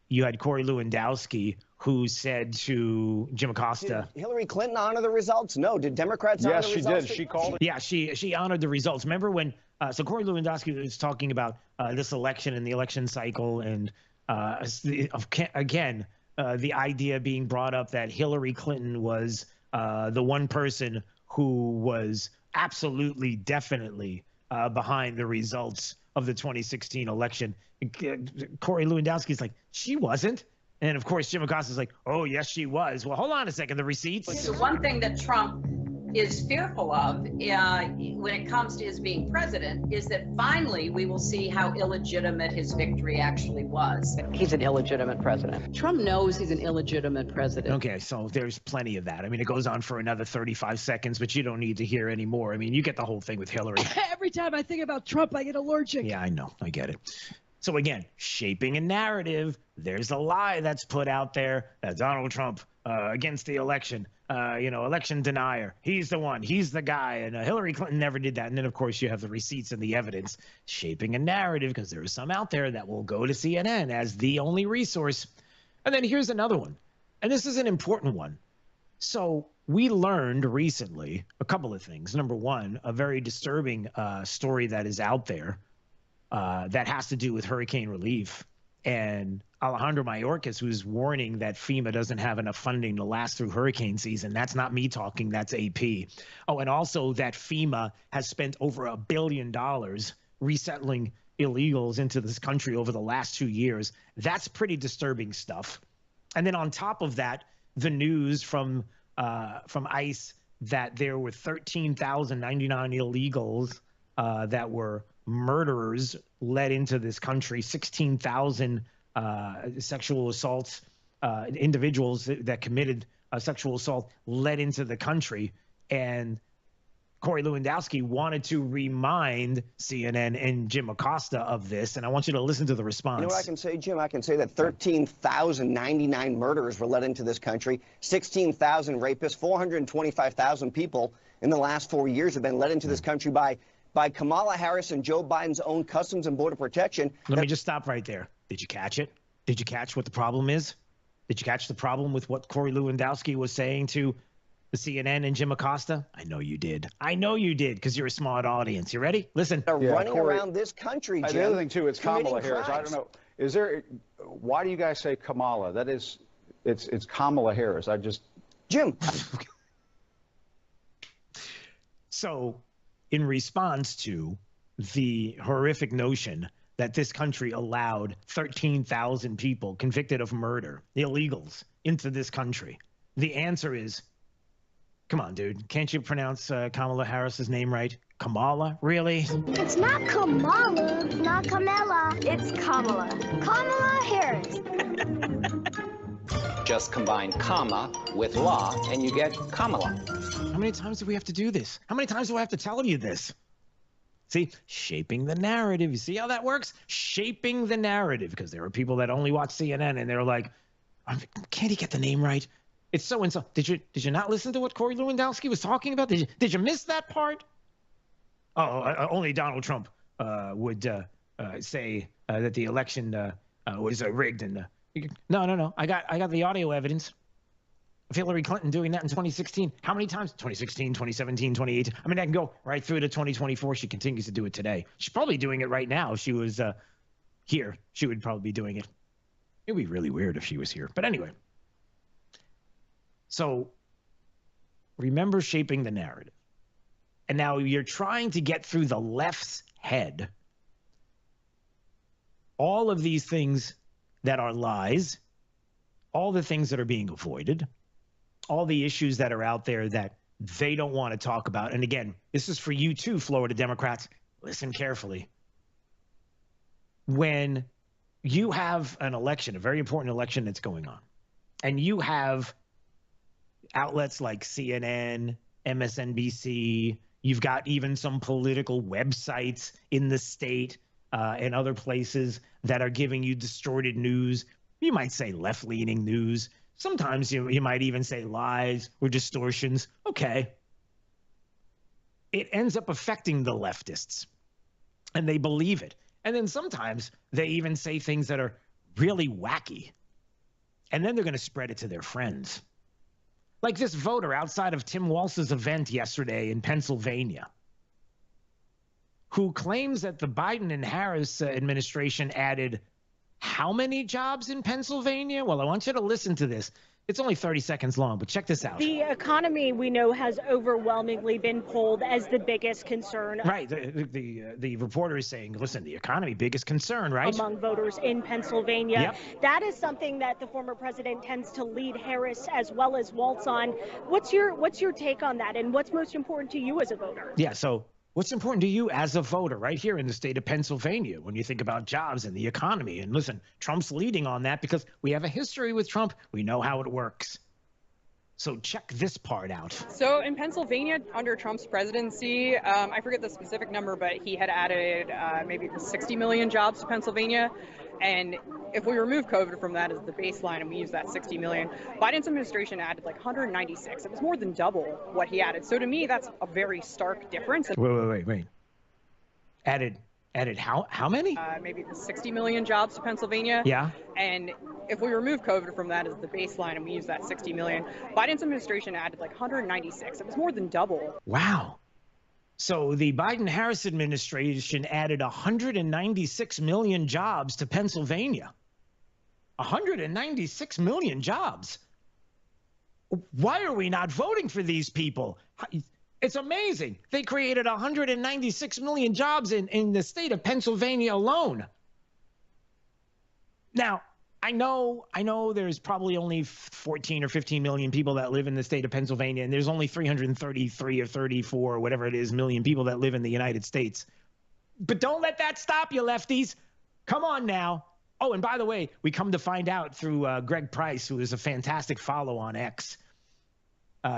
you had Corey Lewandowski, who said to Jim Acosta, "Did Hillary Clinton honor the results? No. Did Democrats honor the results?" Yes, she did. She called it. Yeah, she honored the results. Remember when so Corey Lewandowski was talking about this election and the election cycle, and again, the idea being brought up that Hillary Clinton was the one person who was absolutely, definitely behind the results of the 2016 election. Corey Lewandowski's like, she wasn't. And of course, Jim Acosta's like, oh, yes, she was. Well, hold on a second. The receipts. The one thing that Trump is fearful of when it comes to his being president is that finally we will see how illegitimate his victory actually was. He's an illegitimate president. Trump knows he's an illegitimate president. Okay, so there's plenty of that. I mean, it goes on for another 35 seconds, but you don't need to hear any more. I mean, you get the whole thing with Hillary. Every time I think about Trump, I get allergic. Yeah, I know. I get it. So again, shaping a narrative. There's a lie that's put out there that Donald Trump against the election, election denier. He's the one. He's the guy. And Hillary Clinton never did that. And then, of course, you have the receipts and the evidence shaping a narrative, because there are some out there that will go to CNN as the only resource. And then here's another one. And this is an important one. So we learned recently a couple of things. Number one, a very disturbing story that is out there that has to do with hurricane relief. And Alejandro Mayorkas, who's warning that FEMA doesn't have enough funding to last through hurricane season. That's not me talking, that's AP. Oh, and also that FEMA has spent over $1 billion resettling illegals into this country over the last 2 years. That's pretty disturbing stuff. And then on top of that, the news from ICE that there were 13,099 illegals that were murderers led into this country, 16,000 sexual assaults, individuals that committed sexual assault led into the country. And Corey Lewandowski wanted to remind CNN and Jim Acosta of this, and I want you to listen to the response. You know what I can say, Jim? I can say that 13,099 murderers were led into this country, 16,000 rapists, 425,000 people in the last 4 years have been led into this country by Kamala Harris and Joe Biden's own Customs and Border Protection. Let me just stop right there. Did you catch it? Did you catch what the problem is? Did you catch the problem with what Corey Lewandowski was saying to the CNN and Jim Acosta? I know you did. I know you did, because you're a smart audience. You ready? Listen. They're running around this country, Jim. The other thing, too, it's Kamala Harris. Crimes. I don't know. Why do you guys say Kamala? That is, it's Kamala Harris. Jim. So, in response to the horrific notion that this country allowed 13,000 people convicted of murder, illegals, into this country, the answer is, come on, dude. Can't you pronounce Kamala Harris's name right? Kamala? Really? It's not Kamala. It's not Kamala. It's Kamala. Kamala Harris. Just combine comma with la, and you get Kamala. How many times do we have to do this? How many times do I have to tell you this? See, shaping the narrative. You see how that works? Shaping the narrative, because there are people that only watch CNN, and they're like, can't he get the name right? It's so and so. Did you not listen to what Corey Lewandowski was talking about? Did you miss that part? Oh, only Donald Trump would say that the election was rigged. And no. I got the audio evidence of Hillary Clinton doing that in 2016. How many times? 2016, 2017, 2018. I mean, I can go right through to 2024. She continues to do it today. She's probably doing it right now. If she was here, she would probably be doing it. It would be really weird if she was here. But anyway. So remember shaping the narrative. And now you're trying to get through the left's head all of these things that are lies, all the things that are being avoided, all the issues that are out there that they don't want to talk about. And again, this is for you too, Florida Democrats. Listen carefully. When you have an election, a very important election that's going on, and you have outlets like CNN, MSNBC, you've got even some political websites in the state and other places that are giving you distorted news. You might say left-leaning news. Sometimes you might even say lies or distortions. Okay. It ends up affecting the leftists, and they believe it. And then sometimes they even say things that are really wacky, and then they're going to spread it to their friends. Like this voter outside of Tim Walz's event yesterday in Pennsylvania, who claims that the Biden and Harris administration added how many jobs in Pennsylvania? Well, I want you to listen to this. It's only 30 seconds long, but check this out. The economy, we know, has overwhelmingly been polled as the biggest concern. Right. The reporter is saying, listen, the economy, biggest concern, right? Among voters in Pennsylvania. Yep. That is something that the former president tends to lead Harris as well as Walz on. What's your take on that, and what's most important to you as a voter? Yeah, so what's important to you as a voter right here in the state of Pennsylvania when you think about jobs and the economy? And listen, Trump's leading on that because we have a history with Trump. We know how it works. So check this part out. So in Pennsylvania, under Trump's presidency, I forget the specific number, but he had added maybe 60 million jobs to Pennsylvania. And if we remove COVID from that as the baseline and we use that 60 million, Biden's administration added like 196. It was more than double what he added. So to me, that's a very stark difference. Wait. Added Added how many? Maybe 60 million jobs to Pennsylvania. Yeah. And if we remove COVID from that as the baseline and we use that 60 million, Biden's administration added like 196. It was more than double. Wow. So the Biden-Harris administration added 196 million jobs to Pennsylvania. 196 million jobs. Why are we not voting for these people? It's amazing. They created 196 million jobs in the state of Pennsylvania alone. Now, I know there's probably only 14 or 15 million people that live in the state of Pennsylvania, and there's only 333 or 34 or whatever it is million people that live in the United States. But don't let that stop you, lefties. Come on now. Oh, and by the way, we come to find out through Greg Price, who is a fantastic follow on X.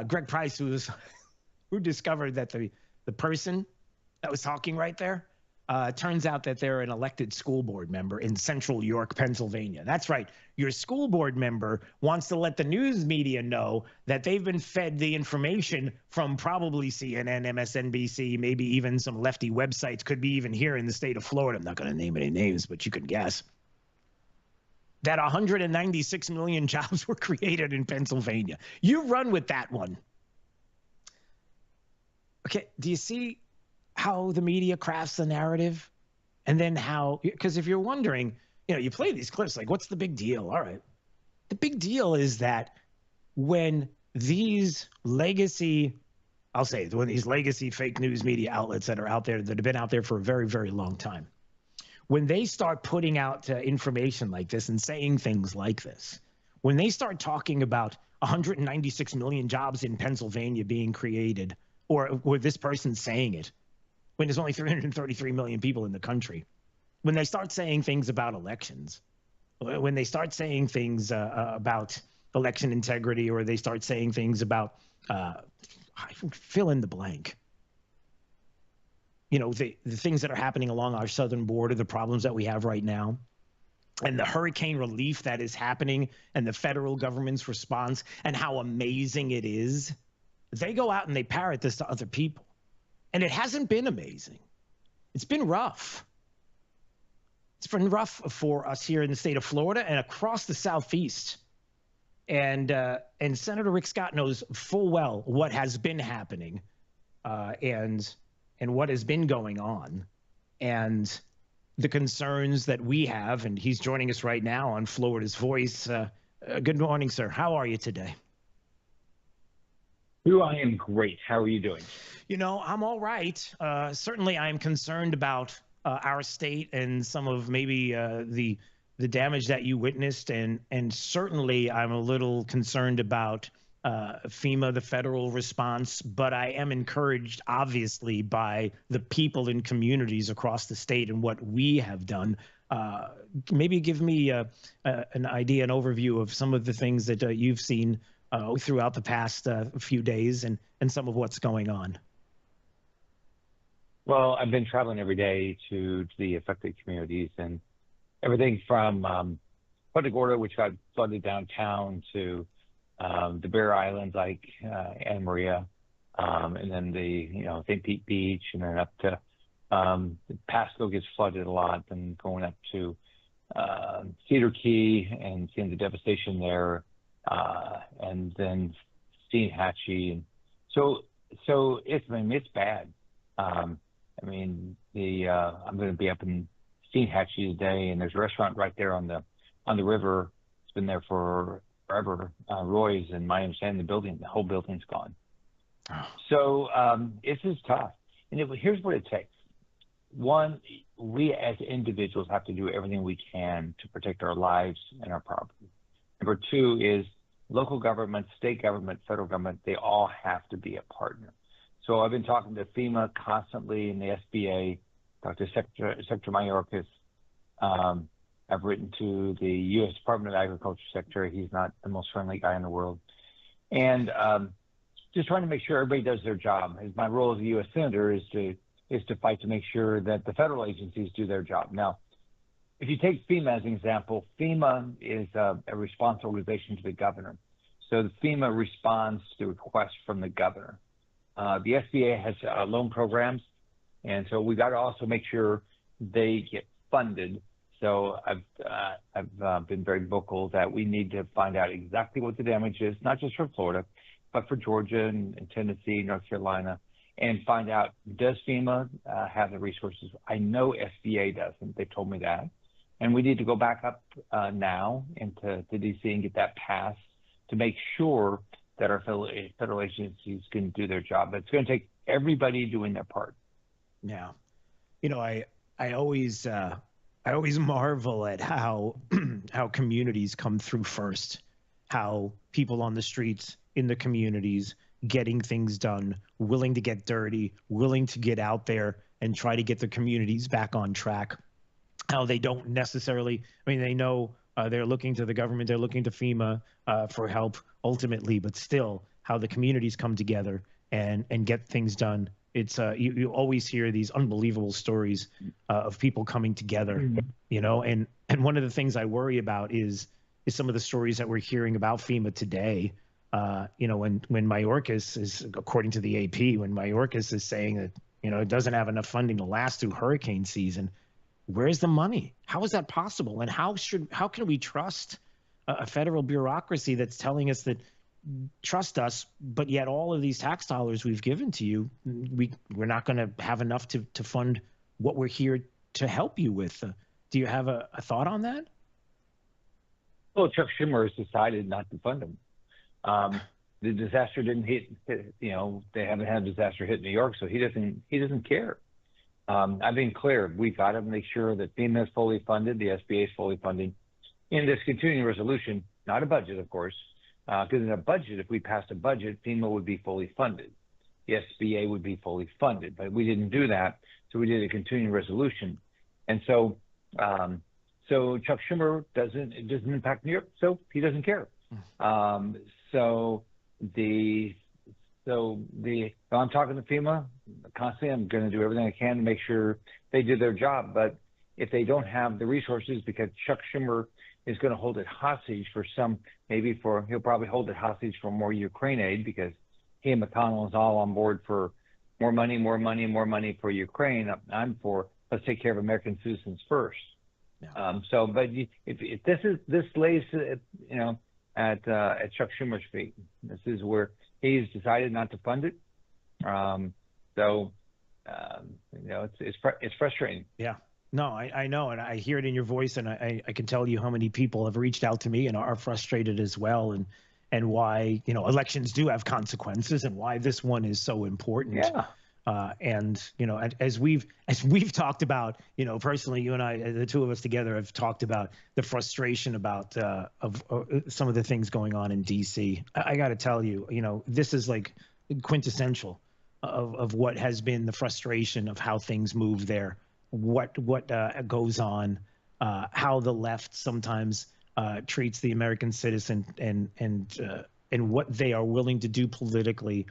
Greg Price, who discovered that the person that was talking right there, turns out that they're an elected school board member in Central York, Pennsylvania. That's right. Your school board member wants to let the news media know that they've been fed the information from probably CNN, MSNBC, maybe even some lefty websites, could be even here in the state of Florida. I'm not going to name any names, but you can guess. That 196 million jobs were created in Pennsylvania. You run with that one. Okay, do you see how the media crafts the narrative? And then how, because if you're wondering, you play these clips like, what's the big deal? All right. The big deal is that when these legacy fake news media outlets that are out there, that have been out there for a very, very long time, when they start putting out information like this and saying things like this, when they start talking about 196 million jobs in Pennsylvania being created, or this person saying it, when there's only 333 million people in the country, when they start saying things about elections, when they start saying things about election integrity, or they start saying things about fill in the blank, the things that are happening along our southern border, the problems that we have right now, and the hurricane relief that is happening, and the federal government's response, and how amazing it is, they go out and they parrot this to other people. And it hasn't been amazing. It's been rough. It's been rough for us here in the state of Florida and across the Southeast. And Senator Rick Scott knows full well what has been happening and what has been going on, and the concerns that we have. And he's joining us right now on Florida's Voice. Good morning, sir. How are you today? I am great. How are you doing? I'm all right. Certainly, I'm concerned about our state and some of maybe the damage that you witnessed, and certainly I'm a little concerned about FEMA, the federal response. But I am encouraged, obviously, by the people in communities across the state and what we have done. Maybe give me an idea, an overview of some of the things that you've seen throughout the past few days, and some of what's going on. Well, I've been traveling every day to the affected communities, and everything from Punta Gorda, which got flooded downtown, to the Bear Islands like Anna Maria, and then the St. Pete Beach, and then up to Pasco gets flooded a lot, and going up to Cedar Key and seeing the devastation there. And then Steinhatchee, and so it's bad. I'm going to be up in Steinhatchee today, and there's a restaurant right there on the river. It's been there for forever, Roy's, and my understanding the whole building's gone. Oh. So it's just tough. And here's what it takes. One, we as individuals have to do everything we can to protect our lives and our property. Number two is local government, state government, federal government, they all have to be a partner. So I've been talking to FEMA constantly and the SBA, talked to Secretary Mayorkas. I've written to the U.S. Department of Agriculture Secretary. He's not the most friendly guy in the world. And just trying to make sure everybody does their job. My role as a U.S. Senator is to fight to make sure that the federal agencies do their job. Now, if you take FEMA as an example, FEMA is a response organization to the governor. So the FEMA responds to requests from the governor. The SBA has loan programs, and so we got to also make sure they get funded. So I've been very vocal that we need to find out exactly what the damage is, not just for Florida, but for Georgia and Tennessee, North Carolina, and find out, does FEMA have the resources? I know SBA doesn't. They told me that. And we need to go back up now into DC and get that passed to make sure that our federal agencies can do their job. But it's going to take everybody doing their part. Yeah. You know, I always marvel at how how communities come through first, how people on the streets in the communities getting things done, willing to get dirty, willing to get out there and try to get the communities back on track. How they don't necessarily, I mean, they know they're looking to the government, they're looking to FEMA for help ultimately, but still how the communities come together and get things done. It's you always hear these unbelievable stories of people coming together, you know, and one of the things I worry about is some of the stories that we're hearing about FEMA today. You know, when Mayorkas is, according to the AP, when Mayorkas is saying that, you know, it doesn't have enough funding to last through hurricane season, where's the money? How is that possible? And how can we trust a federal bureaucracy that's telling us that trust us, but yet all of these tax dollars we've given to you, we're not going to have enough to fund what we're here to help you with. Do you have a thought on that? Well, Chuck Schumer has decided not to fund them. The disaster didn't hit, you know, they haven't had a disaster hit New York, so he doesn't care. I've been clear. We got to make sure that FEMA is fully funded, the SBA is fully funded. In this continuing resolution, not a budget, of course, because in a budget, if we passed a budget, FEMA would be fully funded. The SBA would be fully funded, but we didn't do that, so we did a continuing resolution. And so, so Chuck Schumer it doesn't impact New York, so he doesn't care. I'm talking to FEMA constantly. I'm going to do everything I can to make sure they do their job. But if they don't have the resources, because Chuck Schumer is going to hold it hostage for he'll probably hold it hostage for more Ukraine aid, because he and McConnell is all on board for more money for Ukraine. I'm for, let's take care of American citizens first. Yeah. But if this lays, you know, at Chuck Schumer's feet, this is where he's decided not to fund it. You know, it's frustrating. Yeah. No, I know, and I hear it in your voice, and I can tell you how many people have reached out to me and are frustrated as well, and why, you know, elections do have consequences, and why this one is so important. Yeah. And you know, as we've talked about, you know, personally, you and I, the two of us together, have talked about the frustration about of some of the things going on in DC. I got to tell you, you know, this is like quintessential of what has been the frustration of how things move there, what goes on, how the left sometimes treats the American citizen, and what they are willing to do politically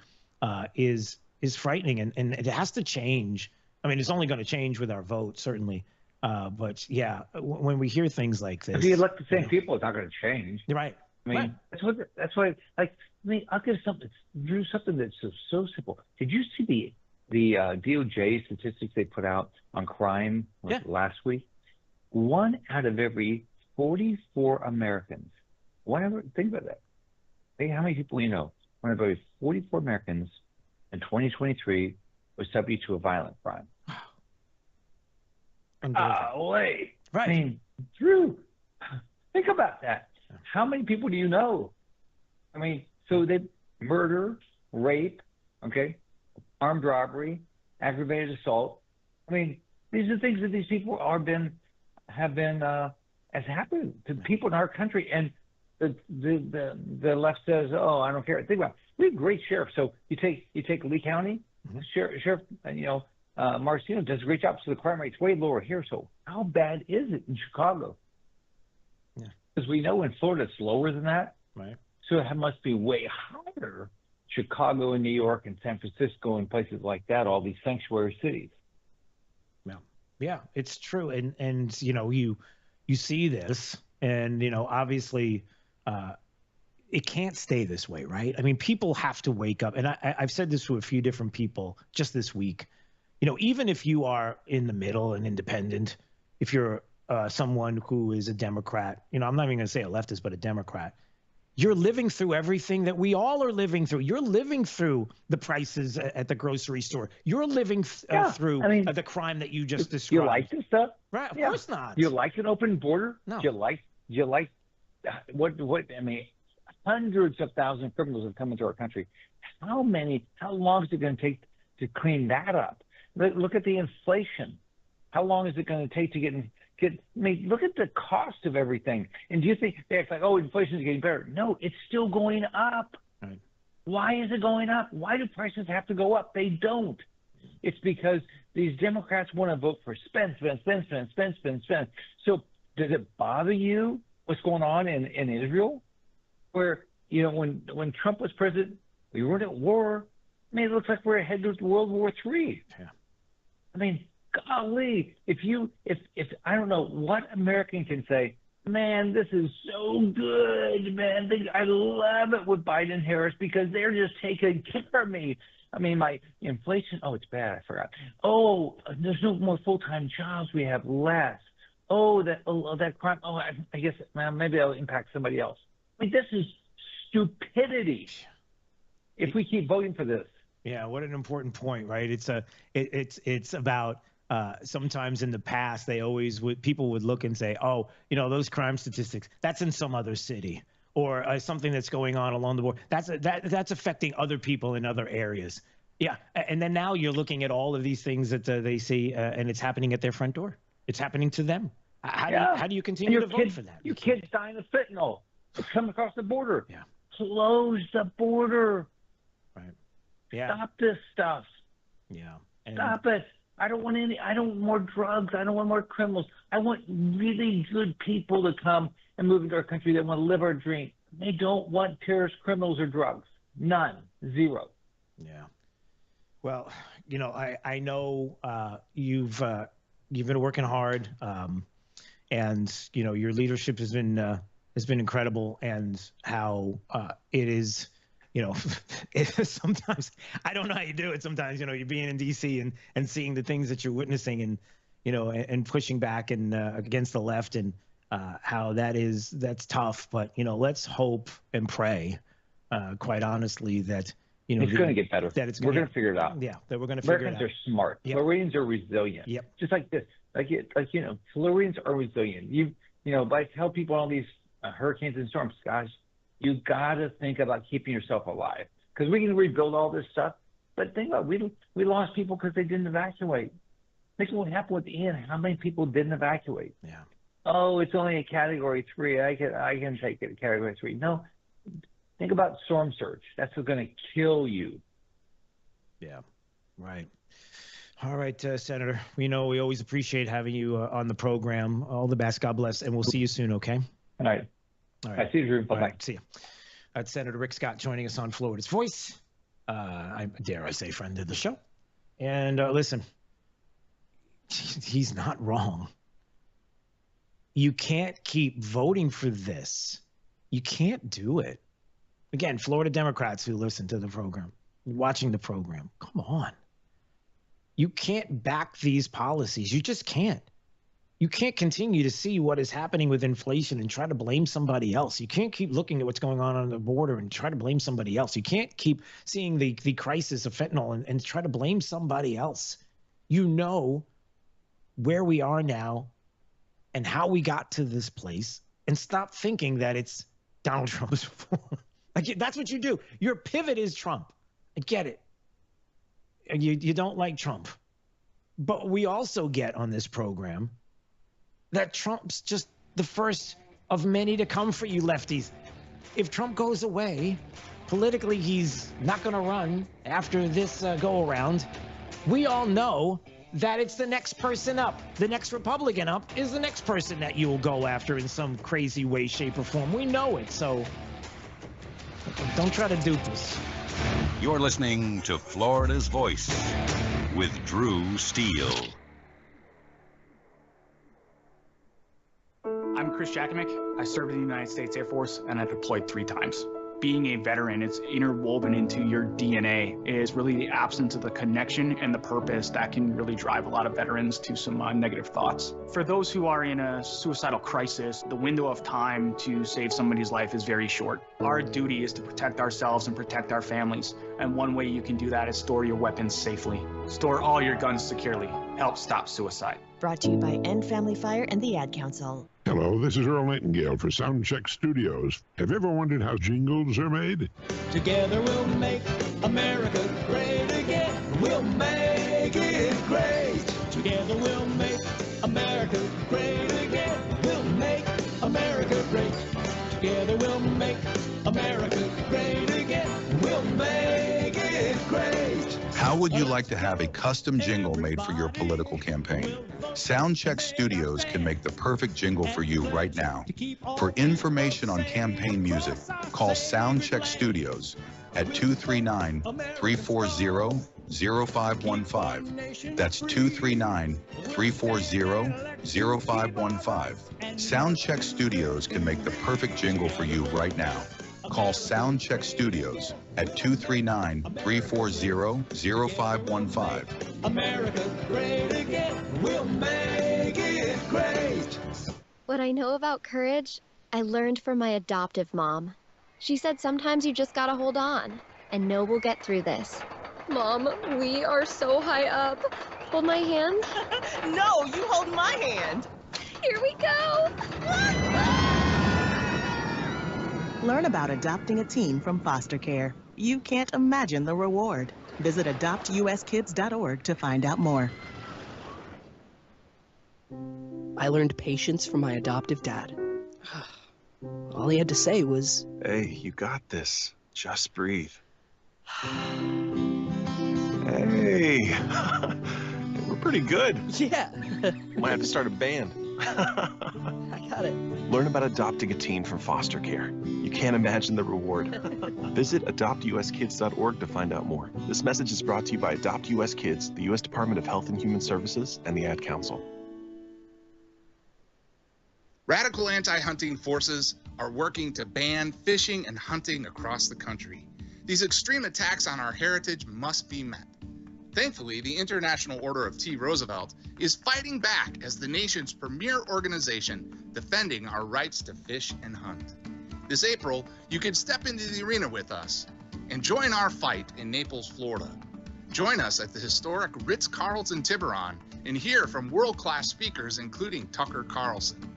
is frightening, and it has to change. I mean, it's only going to change with our vote, certainly. But yeah, when we hear things like this, if you elect the same people, it's not going to change. You're right. I mean, that's why. Like, I mean, I'll give something that's so simple. Did you see the DOJ statistics they put out on crime last week? 1 out of every 44 Americans. Think about that. Think how many people you know. 1 out of every 44 Americans in 2023 was subject to a violent crime. Wait. Right. I mean, Drew, think about that. How many people do you know? I mean, so they murder, rape, okay, armed robbery, aggravated assault. I mean, these are things that these people has happened to people in our country, and the left says, "Oh, I don't care." Think about it. We have great sheriffs. So you take Lee County, Sheriff, you know, Marcino does a great job. So the crime rate's way lower here. So how bad is it in Chicago? Because we know in Florida it's lower than that. Right. So it must be way higher. Chicago and New York and San Francisco and places like that, all these sanctuary cities. Yeah, it's true. And you know, you see this, and you know, obviously it can't stay this way, right? I mean, people have to wake up. And I've said this to a few different people just this week. even if you are in the middle and independent, if you're someone who is a Democrat, I'm not even going to say a leftist, but a Democrat, you're living through everything that we all are living through. You're living through the prices at the grocery store. You're living through the crime that you just described. You like this stuff? Right? Of course not. You like an open border? No. You like what? I mean, hundreds of thousands of criminals have come into our country. How long is it going to take to clean that up? Look at the inflation. How long is it going to take to get? I mean, look at the cost of everything. And do you think they act like, oh, inflation is getting better? No, it's still going up. Right. Why is it going up? Why do prices have to go up? They don't. It's because these Democrats want to vote for spend. So does it bother you what's going on in Israel? Where, when Trump was president, we weren't at war. I mean, it looks like we're headed to World War III. Yeah. I mean, golly, if I don't know what American can say, man, this is so good, man. I love it with Biden and Harris because they're just taking care of me. I mean, my inflation, it's bad. I forgot. Oh, there's no more full-time jobs. We have less. That crime. I guess maybe that'll impact somebody else. I mean, this is stupidity if we keep voting for this. Yeah, what an important point, right? It's about sometimes in the past people would look and say, those crime statistics, that's in some other city, or something that's going on along the border. That's affecting other people in other areas. Yeah, and then now you're looking at all of these things that they see, and it's happening at their front door. It's happening to them. How do you continue to vote for that? Your kids dying of fentanyl. It's coming across the border. Yeah. Close the border. Right. Yeah. Stop this stuff. Yeah. Stop it. I don't want more drugs. I don't want more criminals. I want really good people to come and move into our country that want to live our dream. They don't want terrorist criminals or drugs. None. Zero. Yeah. Well, I know you've been working hard, and your leadership has been incredible, and how it is. Sometimes I don't know how you do it. Sometimes, you're being in D.C. and seeing the things that you're witnessing and, and pushing back and against the left and how that's tough. But, let's hope and pray, quite honestly, that, it's going to get better. We're going to figure it out. Yeah, that we're going to figure it out. Americans are smart. Yep. Floridians are resilient. Yep. Just like this. Floridians are resilient. I tell people all these hurricanes and storms, guys, you got to think about keeping yourself alive, because we can rebuild all this stuff. But think about it, we lost people because they didn't evacuate. Think of what happened with Ian. How many people didn't evacuate? Yeah. Oh, it's only a Category 3. I can take it a Category 3. No. Think about storm surge. That's what's going to kill you. Yeah. Right. All right, Senator. We always appreciate having you on the program. All the best. God bless, and we'll see you soon. Okay. All right. All right. See you, Drew. Bye-bye. Right, see you. That's Senator Rick Scott joining us on Florida's Voice. I dare say friend of the show. And listen, he's not wrong. You can't keep voting for this. You can't do it. Again, Florida Democrats who listen to the program, watching the program, come on. You can't back these policies. You just can't. You can't continue to see what is happening with inflation and try to blame somebody else. You can't keep looking at what's going on the border and try to blame somebody else. You can't keep seeing the crisis of fentanyl and try to blame somebody else. You know where we are now and how we got to this place, and stop thinking that it's Donald Trump's fault. That's what you do. Your pivot is Trump. I get it. You don't like Trump. But we also get on this program that Trump's just the first of many to come for you lefties. If Trump goes away, politically he's not going to run after this go-around. We all know that it's the next person up. The next Republican up is the next person that you will go after in some crazy way, shape, or form. We know it, so don't try to dupe us. You're listening to Florida's Voice with Drew Steele. I'm Chris Jakimick. I served in the United States Air Force, and I deployed 3 times. being a veteran, it's interwoven into your DNA, is really the absence of the connection and the purpose that can really drive a lot of veterans to some negative thoughts. For those who are in a suicidal crisis, the window of time to save somebody's life is very short. Our duty is to protect ourselves and protect our families. And one way you can do that is store your weapons safely. Store all your guns securely. Help stop suicide. Brought to you by End Family Fire and the Ad Council. Hello, this is Earl Nightingale for Soundcheck Studios. Have you ever wondered how jingles are made? Together we'll make America great again. We'll make it great. Together we'll make America great again. We'll make America great. Together we'll make America great again. We'll make it great. How would you like to have a custom jingle made for your political campaign? Soundcheck Studios can make the perfect jingle for you right now. For information on campaign music, call Soundcheck Studios at 239-340-0515. That's 239-340-0515. Soundcheck Studios can make the perfect jingle for you right now. Call Soundcheck Studios at 239-340-0515. America great again. We'll make it great. What I know about courage, I learned from my adoptive mom. She said sometimes you just gotta hold on and know we'll get through this. Mom, we are so high up. Hold my hand. No, you hold my hand. Here we go. Learn about adopting a teen from foster care. You can't imagine the reward. Visit adoptuskids.org to find out more. I learned patience from my adoptive dad. All he had to say was, "Hey, you got this. Just breathe." Hey, we're pretty good. Yeah. Might have to start a band. I got it. Learn about adopting a teen from foster care. You can't imagine the reward. Visit adoptuskids.org to find out more. This message is brought to you by Adopt US Kids, the U.S. Department of Health and Human Services, and the Ad Council. Radical anti-hunting forces are working to ban fishing and hunting across the country. These extreme attacks on our heritage must be met. Thankfully, the International Order of T. Roosevelt is fighting back as the nation's premier organization defending our rights to fish and hunt. This April, you can step into the arena with us and join our fight in Naples, Florida. Join us at the historic Ritz-Carlton Tiburon and hear from world-class speakers, including Tucker Carlson.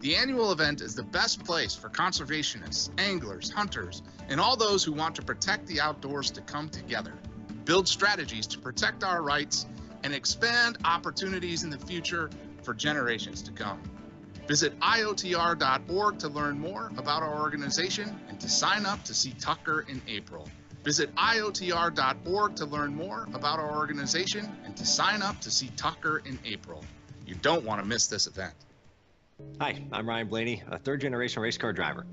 The annual event is the best place for conservationists, anglers, hunters, and all those who want to protect the outdoors to come together, build strategies to protect our rights, and expand opportunities in the future for generations to come. Visit IOTR.org to learn more about our organization and to sign up to see Tucker in April. Visit IOTR.org to learn more about our organization and to sign up to see Tucker in April. You don't want to miss this event. Hi, I'm Ryan Blaney, a third-generation race car driver,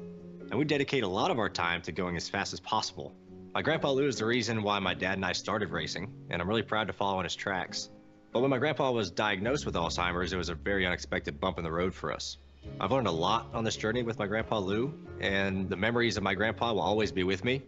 and we dedicate a lot of our time to going as fast as possible. My grandpa Lou is the reason why my dad and I started racing, and I'm really proud to follow in his tracks. But when my grandpa was diagnosed with Alzheimer's, it was a very unexpected bump in the road for us. I've learned a lot on this journey with my grandpa Lou, and the memories of my grandpa will always be with me.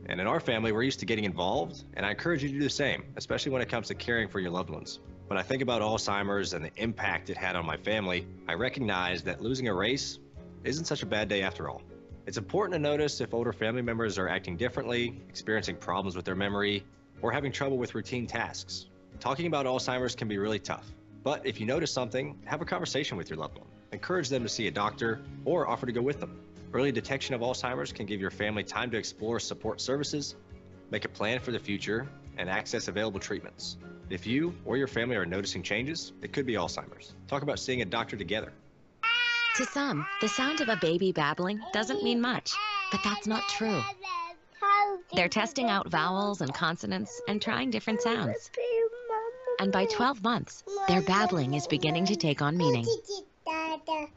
And in our family, we're used to getting involved, and I encourage you to do the same, especially when it comes to caring for your loved ones. When I think about Alzheimer's and the impact it had on my family, I recognize that losing a race isn't such a bad day after all. It's important to notice if older family members are acting differently, experiencing problems with their memory, or having trouble with routine tasks. Talking about Alzheimer's can be really tough, but if you notice something, have a conversation with your loved one. Encourage them to see a doctor or offer to go with them. Early detection of Alzheimer's can give your family time to explore support services, make a plan for the future, and access available treatments. If you or your family are noticing changes, it could be Alzheimer's. Talk about seeing a doctor together. To some, the sound of a baby babbling doesn't mean much, but that's not true. They're testing out vowels and consonants and trying different sounds. And by 12 months, their babbling is beginning to take on meaning,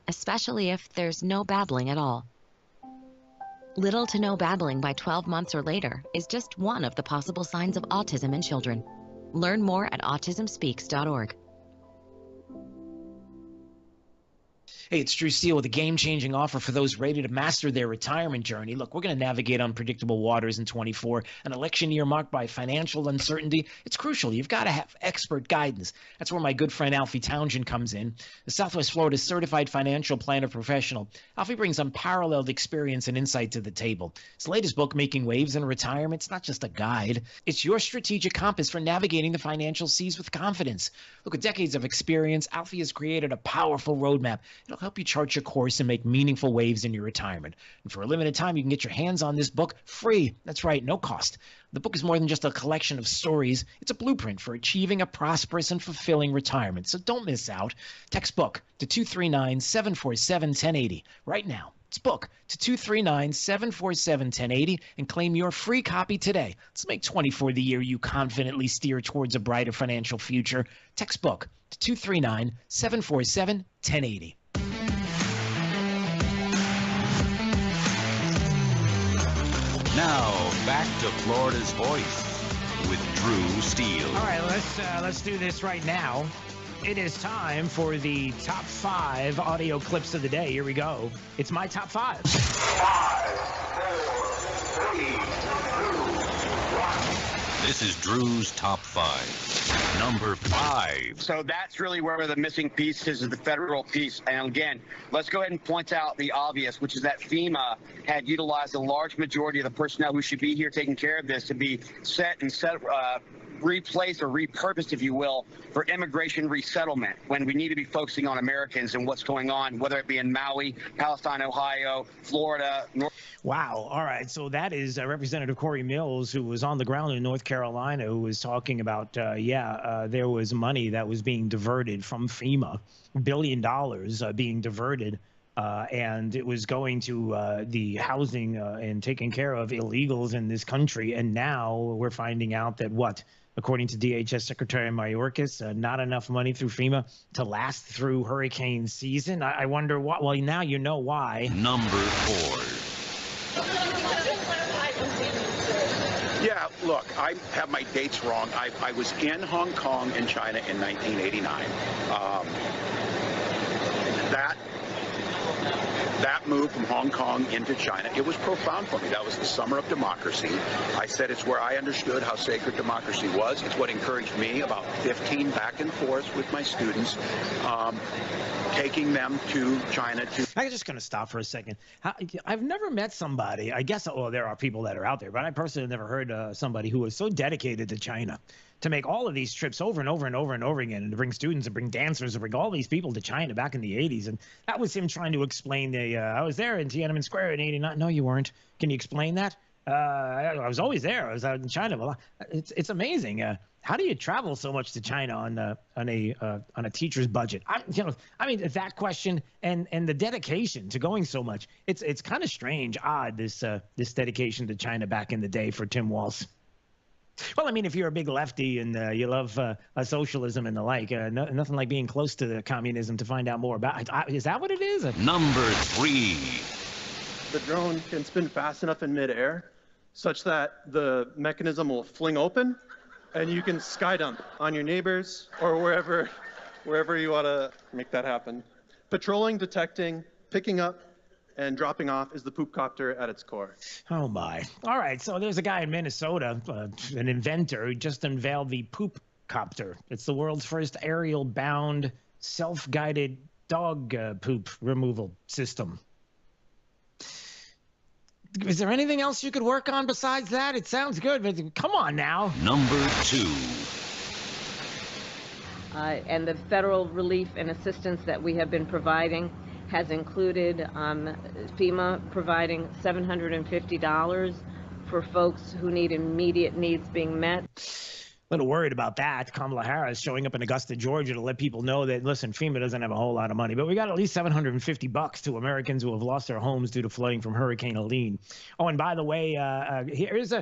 especially if there's no babbling at all. Little to no babbling by 12 months or later is just one of the possible signs of autism in children. Learn more at autismspeaks.org. Hey, it's Drew Steele with a game-changing offer for those ready to master their retirement journey. Look, we're going to navigate unpredictable waters in 24, an election year marked by financial uncertainty. It's crucial. You've got to have expert guidance. That's where my good friend Alfie Townsend comes in. The Southwest Florida certified financial planner professional, Alfie brings unparalleled experience and insight to the table. His latest book, Making Waves in Retirement, it's not just a guide. It's your strategic compass for navigating the financial seas with confidence. Look, with decades of experience, Alfie has created a powerful roadmap. It'll help you chart your course and make meaningful waves in your retirement. And for a limited time, you can get your hands on this book free. That's right, no cost. The book is more than just a collection of stories. It's a blueprint for achieving a prosperous and fulfilling retirement. So don't miss out. Text book to 239-747-1080 right now. It's book to 239-747-1080 and claim your free copy today. Let's make 24 the year you confidently steer towards a brighter financial future. Text book to 239-747-1080. Now, back to Florida's Voice with Drew Steele. All right, let's do this right now. It is time for the top 5 audio clips of the day. Here we go. It's my top 5. 5, 4, 3, 2, 1. This is Drew's top 5. Number 5. So that's really where the missing piece is the federal piece. And again, let's go ahead and point out the obvious, which is that FEMA had utilized a large majority of the personnel who should be here taking care of this to be replaced or repurposed, if you will, for immigration resettlement, when we need to be focusing on Americans and what's going on, whether it be in Maui, Palestine, Ohio, Florida. Wow. All right. So that is Representative Corey Mills, who was on the ground in North Carolina, who was talking about, there was money that was being diverted from FEMA, $1 billion being diverted. And it was going to the housing and taking care of illegals in this country. And now we're finding out that according to DHS Secretary Mayorkas, not enough money through FEMA to last through hurricane season. I wonder why. Well, now you know why. Number 4. Yeah, look, I have my dates wrong. I was in Hong Kong in China in 1989. That move from Hong Kong into China, it was profound for me. That was the summer of democracy. I said it's where I understood how sacred democracy was. It's what encouraged me, about 15 back and forth with my students, taking them to China. I'm just going to stop for a second. I've never met somebody, I guess, there are people that are out there, but I personally have never heard somebody who was so dedicated to China to make all of these trips over and over and over and over again, and to bring students and bring dancers and bring all these people to China back in the 80s. And that was him trying to explain I was there in Tiananmen Square in 89. No, you weren't. Can you explain that? I was always there. I was out in China. Well, it's amazing. How do you travel so much to China on a teacher's budget? That question and the dedication to going so much. It's kind of strange, odd, this dedication to China back in the day for Tim Walz. Well, if you're a big lefty and you love socialism and the like, nothing like being close to the communism to find out more about it. Is that what it is? Number 3. The drone can spin fast enough in midair such that the mechanism will fling open and you can sky dump on your neighbors or wherever you want to make that happen. Patrolling, detecting, picking up, and dropping off is the poop copter at its core. Oh, my. All right, so there's a guy in Minnesota, an inventor, who just unveiled the poop copter. It's the world's first aerial-bound, self-guided dog poop removal system. Is there anything else you could work on besides that? It sounds good, but come on now. Number 2. And the federal relief and assistance that we have been providing has included FEMA providing $750 for folks who need immediate needs being met. A little worried about that. Kamala Harris showing up in Augusta, Georgia to let people know that, listen, FEMA doesn't have a whole lot of money, but we got at least $750 to Americans who have lost their homes due to flooding from Hurricane Helene. Oh, and by the way, there's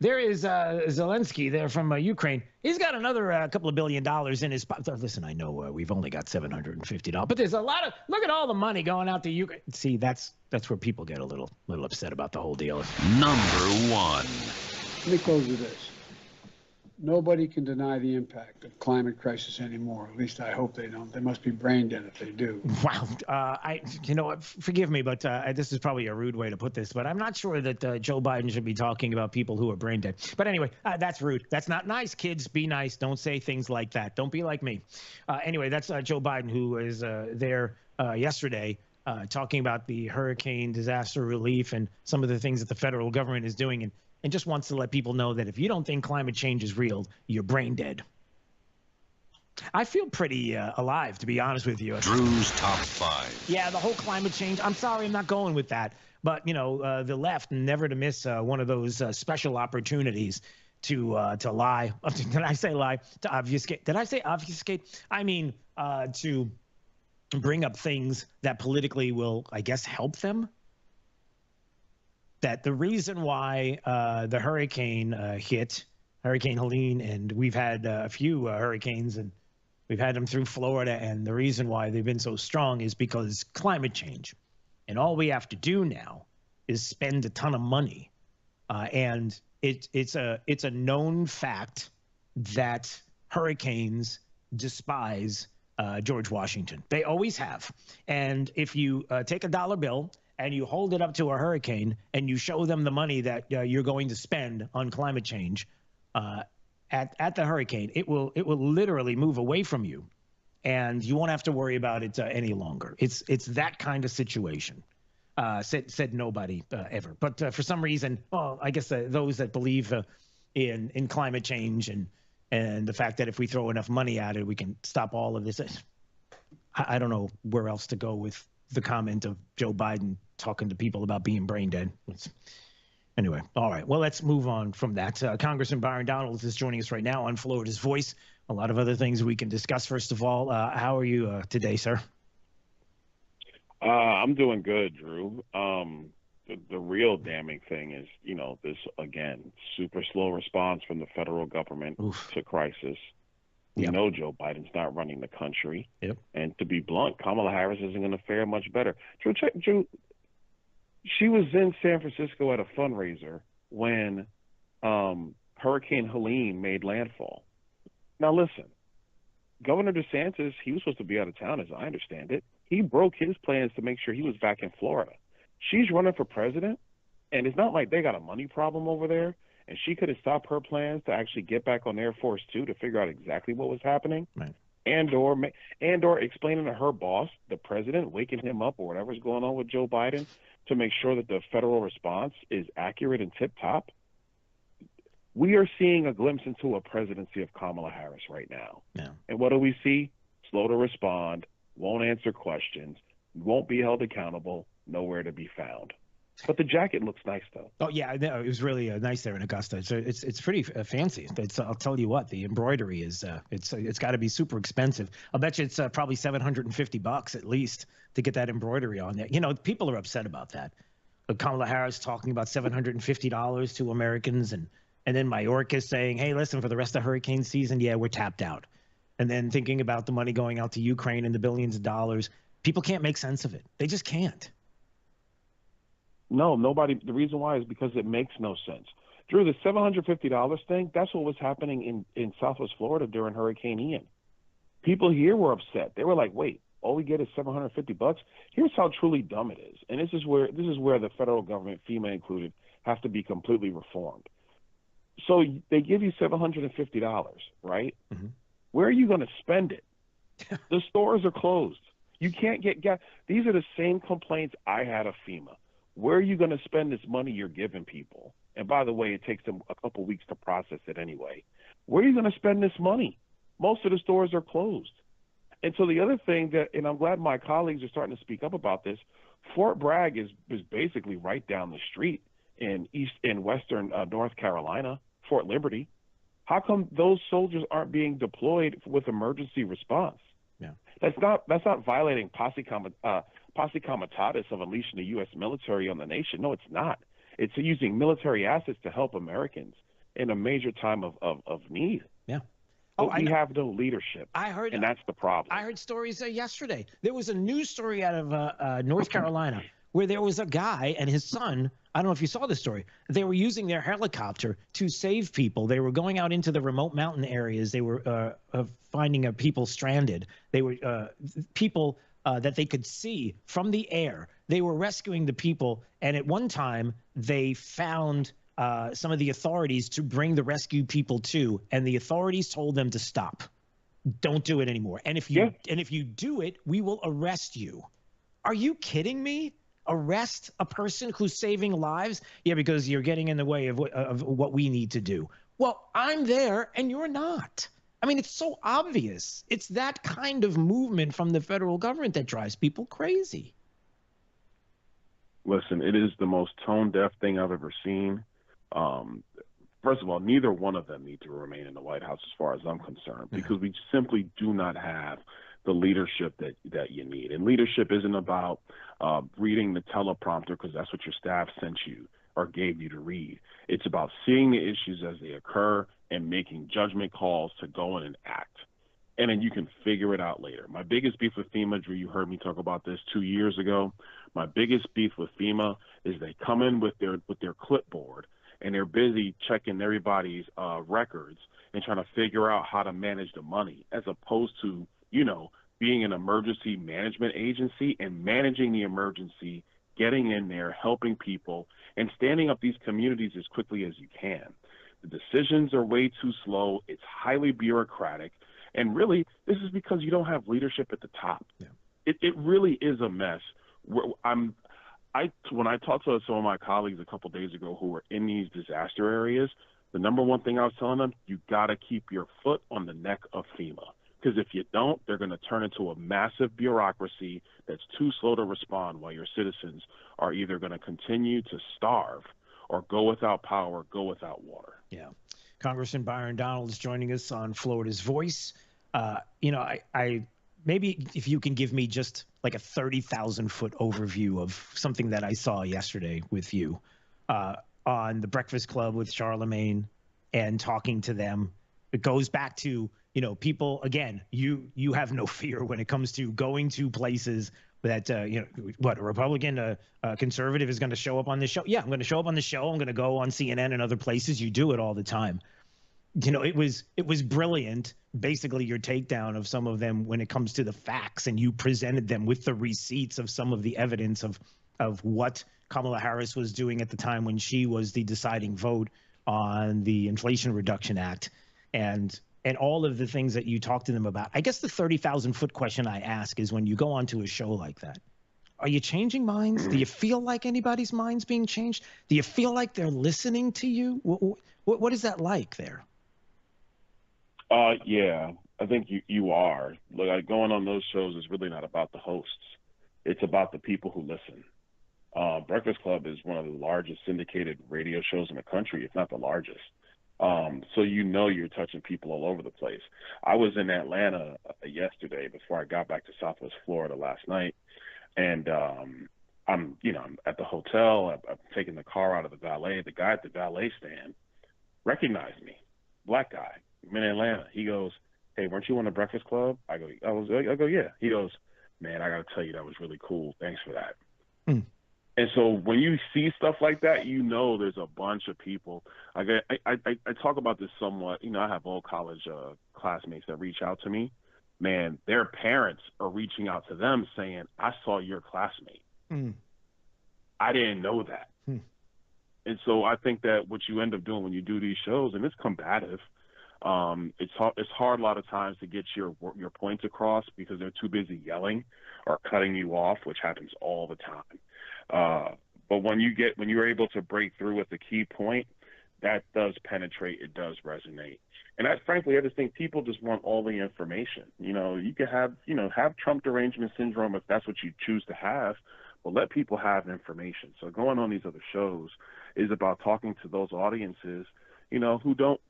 Zelensky there from Ukraine. He's got another couple of $1 billion in his pocket. Listen, I know we've only got $750, but there's a lot of, look at all the money going out to Ukraine. See, that's where people get a little upset about the whole deal. Number 1. Let me close with this. nobody can deny the impact of climate crisis anymore. At least I hope they don't. They must be brain dead if they do. Wow. You know what? Forgive me, but this is probably a rude way to put this, but I'm not sure that Joe Biden should be talking about people who are brain dead. But anyway, that's rude. That's not nice. Kids, be nice. Don't say things like that. Don't be like me. Anyway, that's Joe Biden, who is there yesterday talking about the hurricane disaster relief and some of the things that the federal government is doing, and just wants to let people know that if you don't think climate change is real, you're brain dead. I feel pretty alive, to be honest with you. Drew's Top 5. Yeah, the whole climate change. I'm sorry, I'm not going with that. But, you know, the left, never to miss one of those special opportunities to lie. Did I say lie? To obfuscate. Did I say obfuscate? I mean, to bring up things that politically will, I guess, help them. That the reason why the hurricane hit, Hurricane Helene, and we've had a few hurricanes, and we've had them through Florida, and the reason why they've been so strong is because climate change. And all we have to do now is spend a ton of money. And it's a known fact that hurricanes despise George Washington. They always have. And if you take a dollar bill and you hold it up to a hurricane and you show them the money that you're going to spend on climate change at the hurricane, it will literally move away from you, and you won't have to worry about it any longer. It's that kind of situation. Said nobody ever. But for some reason, I guess those that believe in climate change and the fact that if we throw enough money at it, we can stop all of this. I don't know where else to go with the comment of Joe Biden talking to people about being brain dead. Anyway, all right. Well, let's move on from that. Congressman Byron Donalds is joining us right now on Florida's Voice. A lot of other things we can discuss. First of all, how are you today, sir? I'm doing good, Drew. The real damning thing is, you know, this, again, super slow response from the federal government to crisis. We know Joe Biden's not running the country. And to be blunt, Kamala Harris isn't going to fare much better. Drew, she was in San Francisco at a fundraiser when Hurricane Helene made landfall. Now, listen, Governor DeSantis, he was supposed to be out of town, as I understand it. He broke his plans to make sure he was back in Florida. She's running for president, and it's not like they got a money problem over there, and she could have stopped her plans to actually get back on Air Force Two to figure out exactly what was happening, and or explaining to her boss, the president, waking him up or whatever's going on with Joe Biden to make sure that the federal response is accurate and tip-top. We are seeing a glimpse into a presidency of Kamala Harris right now. And what do we see? Slow to respond, won't answer questions, won't be held accountable, nowhere to be found. But the jacket looks nice, though. Oh, yeah, no, it was really nice there in Augusta. So it's pretty fancy. I'll tell you what, the embroidery is it's got to be super expensive. I'll bet you it's probably $750 at least to get that embroidery on there. You know, people are upset about that. Kamala Harris talking about $750 to Americans, and then Mayorkas saying, hey, listen, for the rest of hurricane season, yeah, we're tapped out. And then thinking about the money going out to Ukraine and the billions of dollars. People can't make sense of it. They just can't. No, nobody. The reason why is because it makes no sense. Drew, the $750 thing, that's what was happening in Southwest Florida during Hurricane Ian. People here were upset. They were like, wait, all we get is $750? Here's how truly dumb it is. And this is where the federal government, FEMA included, have to be completely reformed. So they give you $750, right? Where are you going to spend it? The stores are closed. You can't get gas. These are the same complaints I had of FEMA. Where are you going to spend this money you're giving people? And by the way, it takes them a couple weeks to process it anyway. Where are you going to spend this money? Most of the stores are closed. And so the other thing that, and I'm glad my colleagues are starting to speak up about this, Fort Bragg is basically right down the street in western North Carolina, Fort Liberty. How come those soldiers aren't being deployed with emergency response? That's not violating posse comitatus of unleashing the U.S. military on the nation. No, it's not. It's using military assets to help Americans in a major time of need. But we have no leadership. And that's the problem. I heard stories yesterday. There was a news story out of North Carolina where there was a guy and his son I don't know if you saw the story. They were using their helicopter to save people. They were going out into the remote mountain areas. They were finding people stranded. They were people that they could see from the air. They were rescuing the people. And at one time, they found some of the authorities to bring the rescued people to. And the authorities told them to stop. Don't do it anymore. And if you do it, we will arrest you. Are you kidding me? Arrest a person who's saving lives? Yeah, because you're getting in the way of what we need to do. Well, I'm there and you're not. I mean, it's so obvious. It's that kind of movement from the federal government that drives people crazy. Listen, it is the most tone-deaf thing I've ever seen. First of all, neither one of them need to remain in the White House as far as I'm concerned, because we simply do not have the leadership that you need. And leadership isn't about reading the teleprompter because that's what your staff sent you or gave you to read. It's about seeing the issues as they occur and making judgment calls to go in and act. And then you can figure it out later. My biggest beef with FEMA, Drew, you heard me talk about this 2 years ago. My biggest beef with FEMA is they come in with their clipboard and they're busy checking everybody's records and trying to figure out how to manage the money, as opposed to, being an emergency management agency and managing the emergency, getting in there, helping people, and standing up these communities as quickly as you can. The decisions are way too slow. It's highly bureaucratic. And really, this is because you don't have leadership at the top. Yeah. It really is a mess. When I talked to some of my colleagues a couple days ago who were in these disaster areas, the number one thing I was telling them, you got to keep your foot on the neck of FEMA. Because if you don't, they're going to turn into a massive bureaucracy that's too slow to respond, while your citizens are either going to continue to starve or go without power, go without water. Yeah. Congressman Byron Donald is joining us on Florida's Voice. I maybe if you can give me just like a 30,000-foot overview of something that I saw yesterday with you on the Breakfast Club with Charlemagne and talking to them. It goes back to, people, again, you have no fear when it comes to going to places that, a Republican, a conservative is going to show up on this show. Yeah, I'm going to show up on the show. I'm going to go on CNN and other places. You do it all the time. It was brilliant, basically, your takedown of some of them when it comes to the facts, and you presented them with the receipts of some of the evidence of what Kamala Harris was doing at the time when she was the deciding vote on the Inflation Reduction Act, and all of the things that you talked to them about. I guess the 30,000-foot question I ask is, when you go onto a show like that, are you changing minds? Do you feel like anybody's mind's being changed? Do you feel like they're listening to you? What is that like there? Yeah, I think you are. Like, going on those shows is really not about the hosts. It's about the people who listen. Breakfast Club is one of the largest syndicated radio shows in the country, if not the largest. So you're touching people all over the place. I was in Atlanta yesterday before I got back to Southwest Florida last night, and I'm at the hotel. I'm taking the car out of the valet. The guy at the valet stand recognized me, black guy. I'm in Atlanta. He goes, "Hey, weren't you on the Breakfast Club?" I go, "Yeah." He goes, "Man, I got to tell you, that was really cool. Thanks for that." And so when you see stuff like that, there's a bunch of people. I talk about this somewhat. I have old college classmates that reach out to me. Man, their parents are reaching out to them saying, "I saw your classmate. I didn't know that." And so I think that what you end up doing when you do these shows, and it's combative, it's hard a lot of times to get your points across because they're too busy yelling or cutting you off, which happens all the time. But when you're able to break through with a key point, that does penetrate, it does resonate. And frankly, I just think people just want all the information. You can have Trump derangement syndrome if that's what you choose to have, but let people have information. So going on these other shows is about talking to those audiences, who don't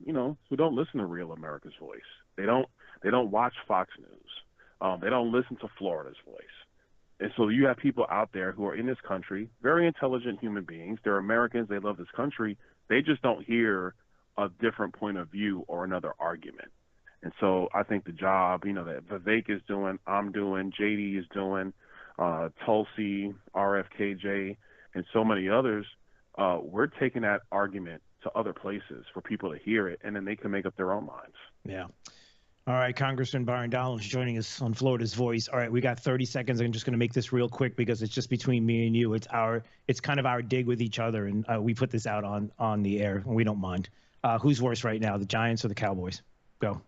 listen to Real America's Voice. They don't watch Fox News. They don't listen to Florida's Voice. And so you have people out there who are in this country, very intelligent human beings. They're Americans. They love this country. They just don't hear a different point of view or another argument. And so I think the job, that Vivek is doing, I'm doing, JD is doing, Tulsi, RFKJ, and so many others, we're taking that argument to other places for people to hear it, and then they can make up their own minds. Yeah. All right, Congressman Byron Donald's joining us on Florida's Voice. All right, we got 30 seconds. I'm just going to make this real quick because it's just between me and you. It's kind of our dig with each other, and we put this out on the air, and we don't mind. Who's worse right now, the Giants or the Cowboys? Go.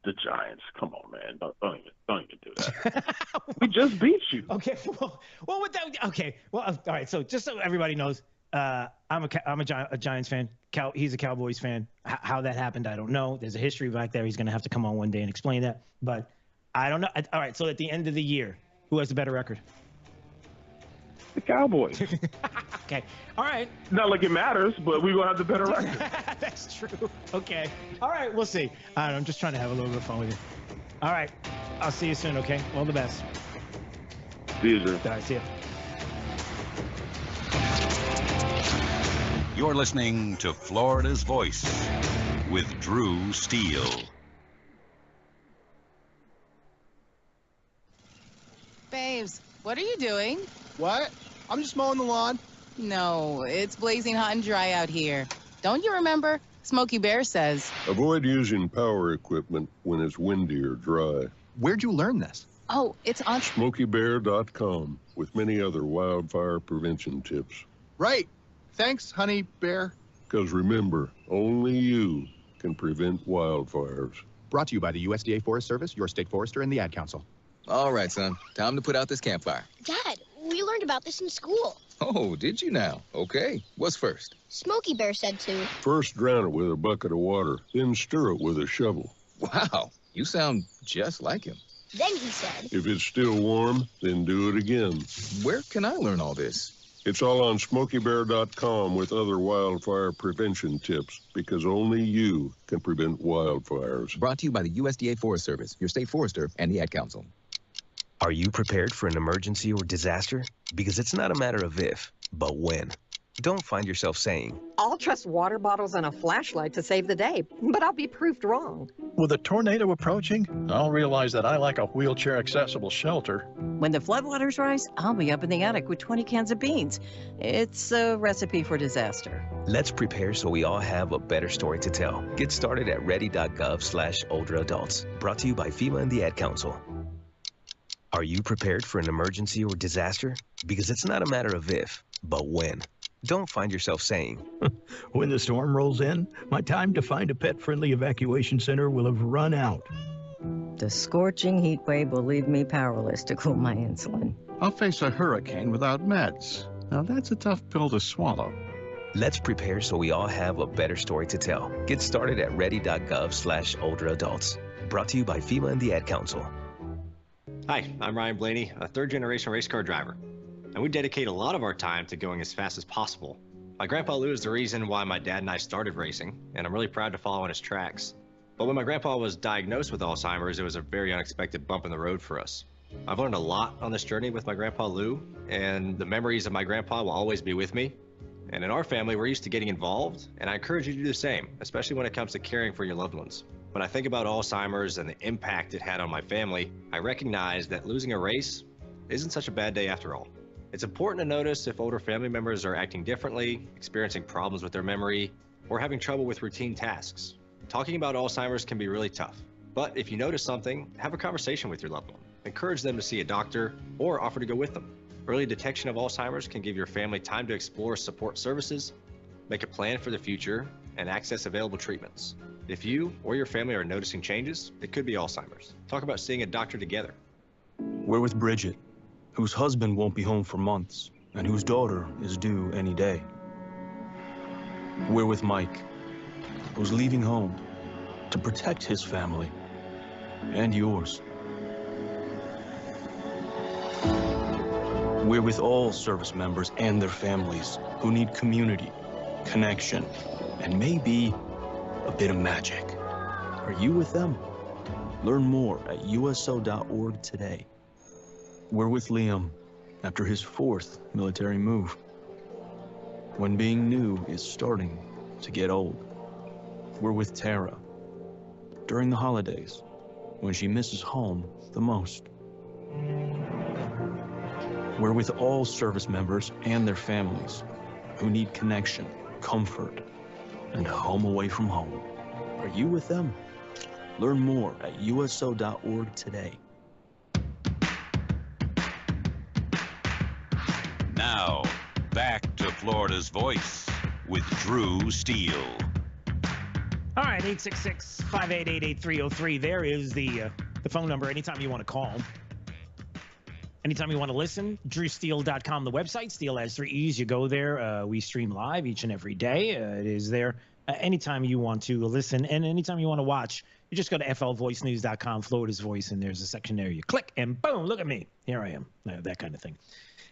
The Giants. Come on, man. Don't even do that. We just beat you. Okay. Well, with that. Okay. Well, all right. So just so everybody knows, I'm a Giants fan. He's a Cowboys fan. How that happened, I don't know. There's a history back there. He's going to have to come on one day and explain that. But I don't know. All right. So at the end of the year, who has the better record? The Cowboys. Okay. All right. Not like it matters, but we're going to have the better record. That's true. Okay. All right. We'll see. I'm just trying to have a little bit of fun with you. All right. I'll see you soon, okay? All the best. See you, Drew. All right. See you. You're listening to Florida's Voice with Drew Steele. Babes, what are you doing? What? I'm just mowing the lawn. No, it's blazing hot and dry out here. Don't you remember? Smokey Bear says. Avoid using power equipment when it's windy or dry. Where'd you learn this? Oh, it's on SmokeyBear.com with many other wildfire prevention tips. Right. Thanks, Honey Bear. Because remember, only you can prevent wildfires. Brought to you by the USDA Forest Service, your state forester, and the Ad Council. All right, son. Time to put out this campfire. Dad, we learned about this in school. Oh, did you now? Okay. What's first? Smokey Bear said to. First drown it with a bucket of water, then stir it with a shovel. Wow, you sound just like him. Then he said. If it's still warm, then do it again. Where can I learn all this? It's all on SmokeyBear.com with other wildfire prevention tips, because only you can prevent wildfires. Brought to you by the USDA Forest Service, your state forester, and the Ad Council. Are you prepared for an emergency or disaster? Because it's not a matter of if, but when. Don't find yourself saying, I'll trust water bottles and a flashlight to save the day, but I'll be proved wrong. With a tornado approaching, I'll realize that I like a wheelchair-accessible shelter. When the floodwaters rise, I'll be up in the attic with 20 cans of beans. It's a recipe for disaster. let's prepare so we all have a better story to tell. Get started at ready.gov/older adults. Brought to you by FEMA and the Ad Council. Are you prepared for an emergency or disaster? Because it's not a matter of if, but when. Don't find yourself saying, when the storm rolls in, my time to find a pet-friendly evacuation center will have run out. The scorching heat wave will leave me powerless to cool my insulin. I'll face a hurricane without meds. Now that's a tough pill to swallow. Let's prepare so we all have a better story to tell. Get started at ready.gov/older adults. Brought to you by FEMA and the Ad Council. Hi, I'm Ryan Blaney, a third-generation race car driver. And we dedicate a lot of our time to going as fast as possible. My grandpa Lou is the reason why my dad and I started racing, and I'm really proud to follow in his tracks. But when my grandpa was diagnosed with Alzheimer's, it was a very unexpected bump in the road for us. I've learned a lot on this journey with my grandpa Lou, and the memories of my grandpa will always be with me. And in our family, we're used to getting involved, and I encourage you to do the same, especially when it comes to caring for your loved ones. When I think about Alzheimer's and the impact it had on my family, I recognize that losing a race isn't such a bad day after all. It's important to notice if older family members are acting differently, experiencing problems with their memory, or having trouble with routine tasks. Talking about Alzheimer's can be really tough, but if you notice something, have a conversation with your loved one. Encourage them to see a doctor or offer to go with them. Early detection of Alzheimer's can give your family time to explore support services, make a plan for the future, and access available treatments. If you or your family are noticing changes, it could be Alzheimer's. Talk about seeing a doctor together. We're with Bridget, whose husband won't be home for months, and whose daughter is due any day. We're with Mike, who's leaving home to protect his family and yours. We're with all service members and their families who need community, connection, and maybe a bit of magic. Are you with them? Learn more at USO.org today. We're with Liam after his 4th military move, when being new is starting to get old. We're with Tara during the holidays, when she misses home the most. We're with all service members and their families who need connection, comfort, and a home away from home. Are you with them? Learn more at USO.org today. Now, back to Florida's Voice with Drew Steele. All right, 866-588-8303. There is the phone number anytime you want to call. Anytime you want to listen, drewsteele.com, the website. Steele has 3 E's. You go there. We stream live each and every day. It is there anytime you want to listen and anytime you want to watch. You just go to flvoicenews.com, Florida's Voice, and there's a section there. You click, and boom, look at me. Here I am, that kind of thing.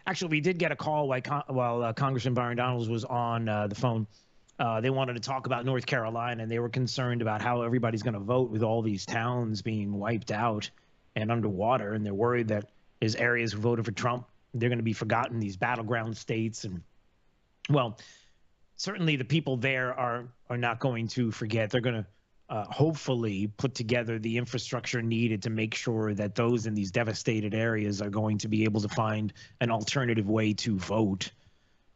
Actually, we did get a call while Congressman Byron Donalds was on the phone. They wanted to talk about North Carolina, and they were concerned about how everybody's going to vote with all these towns being wiped out and underwater, and they're worried that as areas who voted for Trump, they're going to be forgotten, these battleground states. And, well, certainly the people there are not going to forget. They're going to hopefully put together the infrastructure needed to make sure that those in these devastated areas are going to be able to find an alternative way to vote.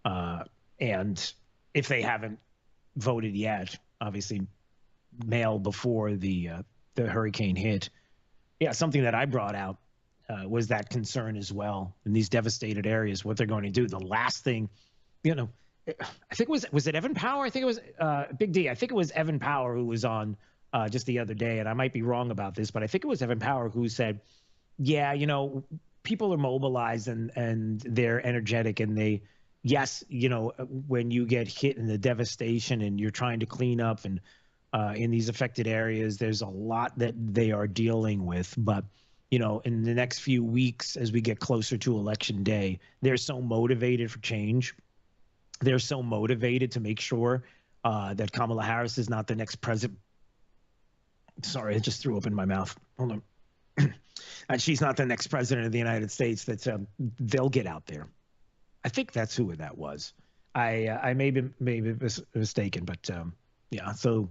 And if they haven't voted yet, obviously mail before the hurricane hit. Yeah, something that I brought out was that concern as well in these devastated areas, what they're going to do. The last thing, I think was it Evan Power? I think it was Big D. I think it was Evan Power who was on just the other day, and I might be wrong about this, but I think it was Evan Power who said, yeah, people are mobilized and they're energetic, and when you get hit in the devastation and you're trying to clean up and in these affected areas, there's a lot that they are dealing with. But, in the next few weeks, as we get closer to Election Day, they're so motivated for change. They're so motivated to make sure that Kamala Harris is not the next president. Sorry, I just threw up in my mouth. Hold on. She's not the next president of the United States. That they'll get out there. I think that's who that was. I may be mistaken, but yeah. So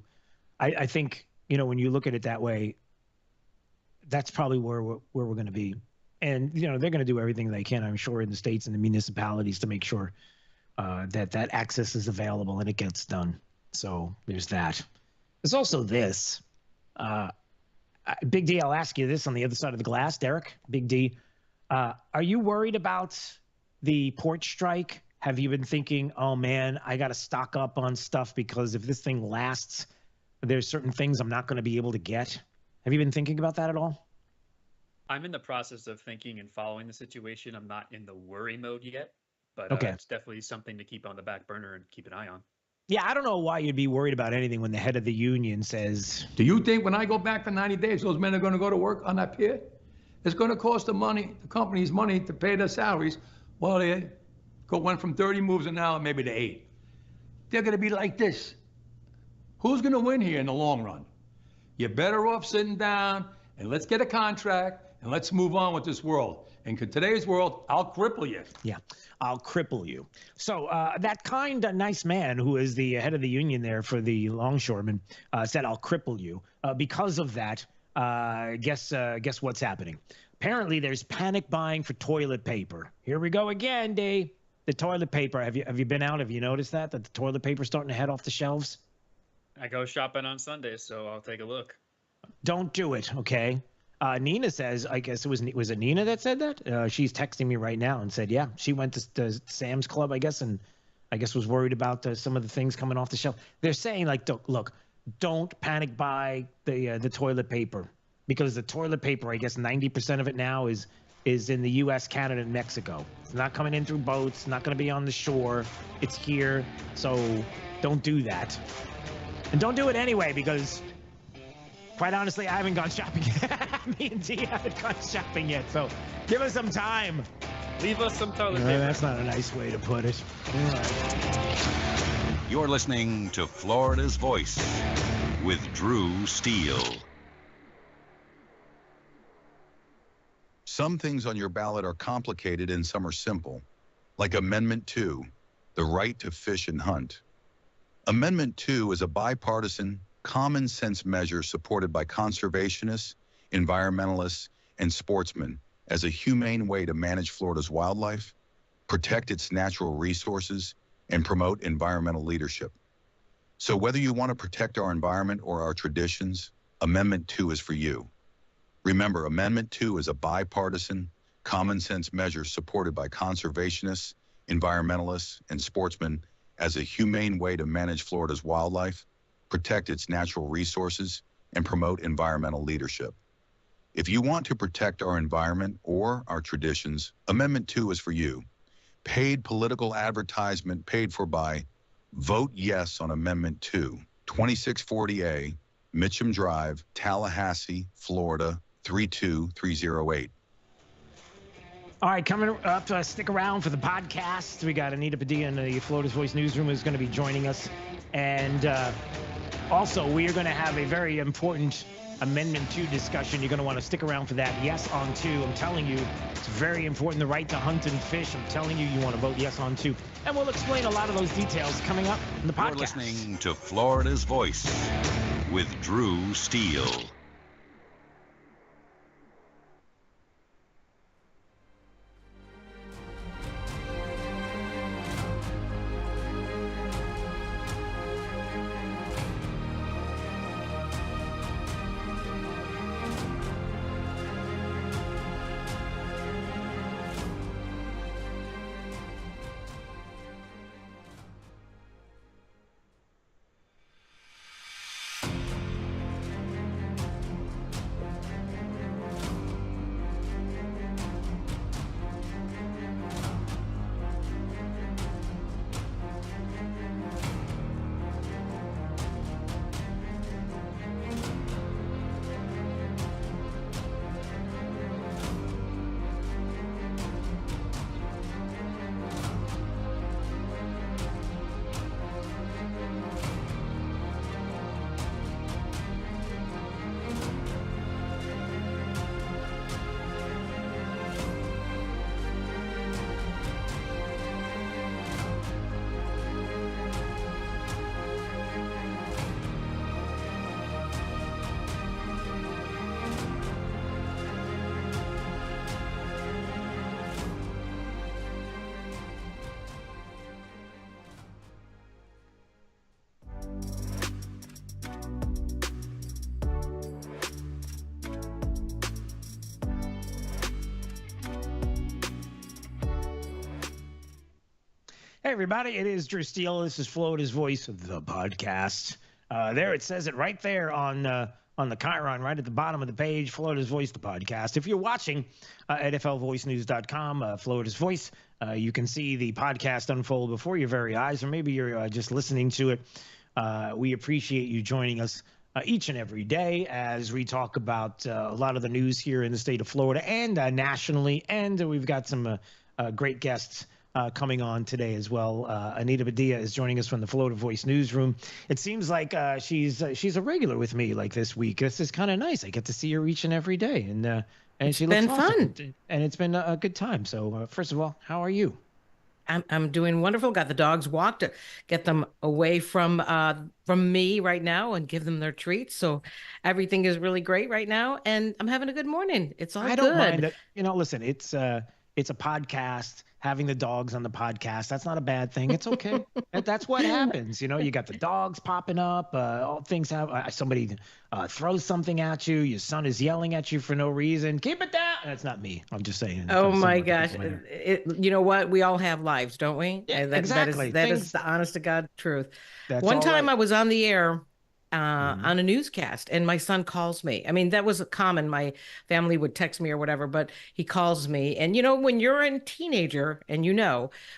I think when you look at it that way, that's probably where we're going to be. And they're going to do everything they can, I'm sure, in the states and the municipalities to make sure that access is available and it gets done. So there's that. There's also this. Big D, I'll ask you this on the other side of the glass, Derek. Big D, are you worried about the port strike? Have you been thinking, oh man, I got to stock up on stuff because if this thing lasts, there's certain things I'm not going to be able to get? Have you been thinking about that at all? I'm in the process of thinking and following the situation. I'm not in the worry mode yet, but Okay. It's definitely something to keep on the back burner and keep an eye on. Yeah, I don't know why you'd be worried about anything when the head of the union says, Do you think when I go back for 90 days, those men are going to go to work on that pier? It's going to cost the companies money to pay their salaries. Well, they went from 30 moves an hour maybe to 8. They're going to be like this. Who's going to win here in the long run? You're better off sitting down and let's get a contract and let's move on with this world. And in today's world, I'll cripple you. Yeah, I'll cripple you. So that kind, nice man who is the head of the union there for the longshoremen said, I'll cripple you. Because of that, guess what's happening? Apparently, there's panic buying for toilet paper. Here we go again, Dave. The toilet paper. Have you been out? Have you noticed that the toilet paper's starting to head off the shelves? I go shopping on Sundays, so I'll take a look. Don't do it, okay? Nina says, I guess was it Nina that said that? She's texting me right now and said, yeah, she went to Sam's Club, I guess, and I guess was worried about some of the things coming off the shelf. They're saying, like, look, don't panic buy the toilet paper, because the toilet paper, I guess 90% of it now is in the U.S., Canada, and Mexico. It's not coming in through boats, not going to be on the shore. It's here, so don't do that. And don't do it anyway, because quite honestly, I haven't gone shopping yet. Me and Dee haven't gone shopping yet, so give us some time. Leave us some toilet paper. That's not a nice way to put it. All right. You're listening to Florida's Voice with Drew Steele. Some things on your ballot are complicated and some are simple, like Amendment 2, the right to fish and hunt. Amendment 2 is a bipartisan, common-sense measure supported by conservationists, environmentalists, and sportsmen as a humane way to manage Florida's wildlife, protect its natural resources, and promote environmental leadership. So whether you want to protect our environment or our traditions, Amendment 2 is for you. Remember, Amendment 2 is a bipartisan, common sense measure supported by conservationists, environmentalists, and sportsmen as a humane way to manage Florida's wildlife, protect its natural resources, and promote environmental leadership. If you want to protect our environment or our traditions, Amendment 2 is for you. Paid political advertisement paid for by Vote Yes on Amendment 2, 2640A, Mitcham Drive, Tallahassee, Florida, 32308. All right, coming up, stick around for the podcast. We got Anita Padilla in the Florida's Voice newsroom who's going to be joining us. And also, we are going to have a very important Amendment 2 discussion. You're going to want to stick around for that. Yes on 2. I'm telling you, it's very important. The right to hunt and fish. I'm telling you, you want to vote yes on 2. And we'll explain a lot of those details coming up in the podcast. You're listening to Florida's Voice with Drew Steele. Hey, everybody, it is Drew Steele. This is Florida's Voice, the podcast. There, it says it right there on the Chiron, right at the bottom of the page, Florida's Voice, the podcast. If you're watching at FLVoiceNews.com, Florida's Voice, you can see the podcast unfold before your very eyes, or maybe you're just listening to it. We appreciate you joining us each and every day as we talk about a lot of the news here in the state of Florida and nationally, and we've got some great guests coming on today as well. Anita Padilla is joining us from the Florida Voice newsroom. It seems like she's a regular with me like this week. This is kind of nice. I get to see her each and every day, and she looks awesome. Fun, and it's been a good time. So first of all, how are you? I'm doing wonderful. Got the dogs walked to get them away from me right now and give them their treats. So everything is really great right now, and I'm having a good morning. It's all good. I don't mind it. Listen, it's a podcast. Having the dogs on the podcast, that's not a bad thing. It's okay. That's what happens. You got the dogs popping up. All things have somebody throws something at you. Your son is yelling at you for no reason. Keep it down. That's not me. I'm just saying. Oh my gosh. You know what? We all have lives, don't we? Yeah, exactly. That is the honest to God truth. One time I was on the air on a newscast, and my son calls me. I mean, that was common. My family would text me or whatever, but he calls me. And when you're a teenager, and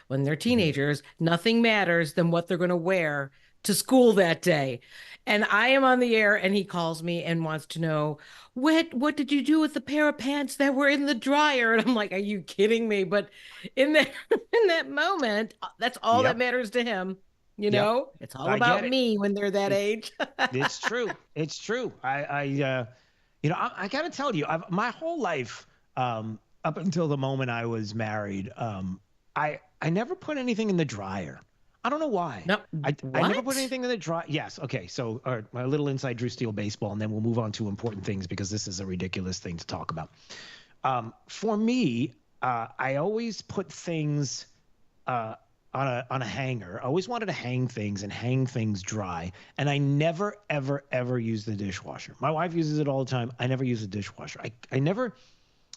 when they're teenagers, nothing matters than what they're going to wear to school that day. And I am on the air, and he calls me and wants to know, what did you do with the pair of pants that were in the dryer? And I'm like, are you kidding me? But in that moment, that's all that matters to him. It's all about me when they're that age. It's true. It's true. I got to tell you, my whole life, up until the moment I was married, I never put anything in the dryer. I don't know why. No, I never put anything in the dryer. Yes. Okay. So, all right, my little inside Drew Steele baseball, and then we'll move on to important things because this is a ridiculous thing to talk about. For me, I always put things on a hanger. I always wanted to hang things and hang things dry. And I never, ever, ever use the dishwasher. My wife uses it all the time. I never use the dishwasher. I never,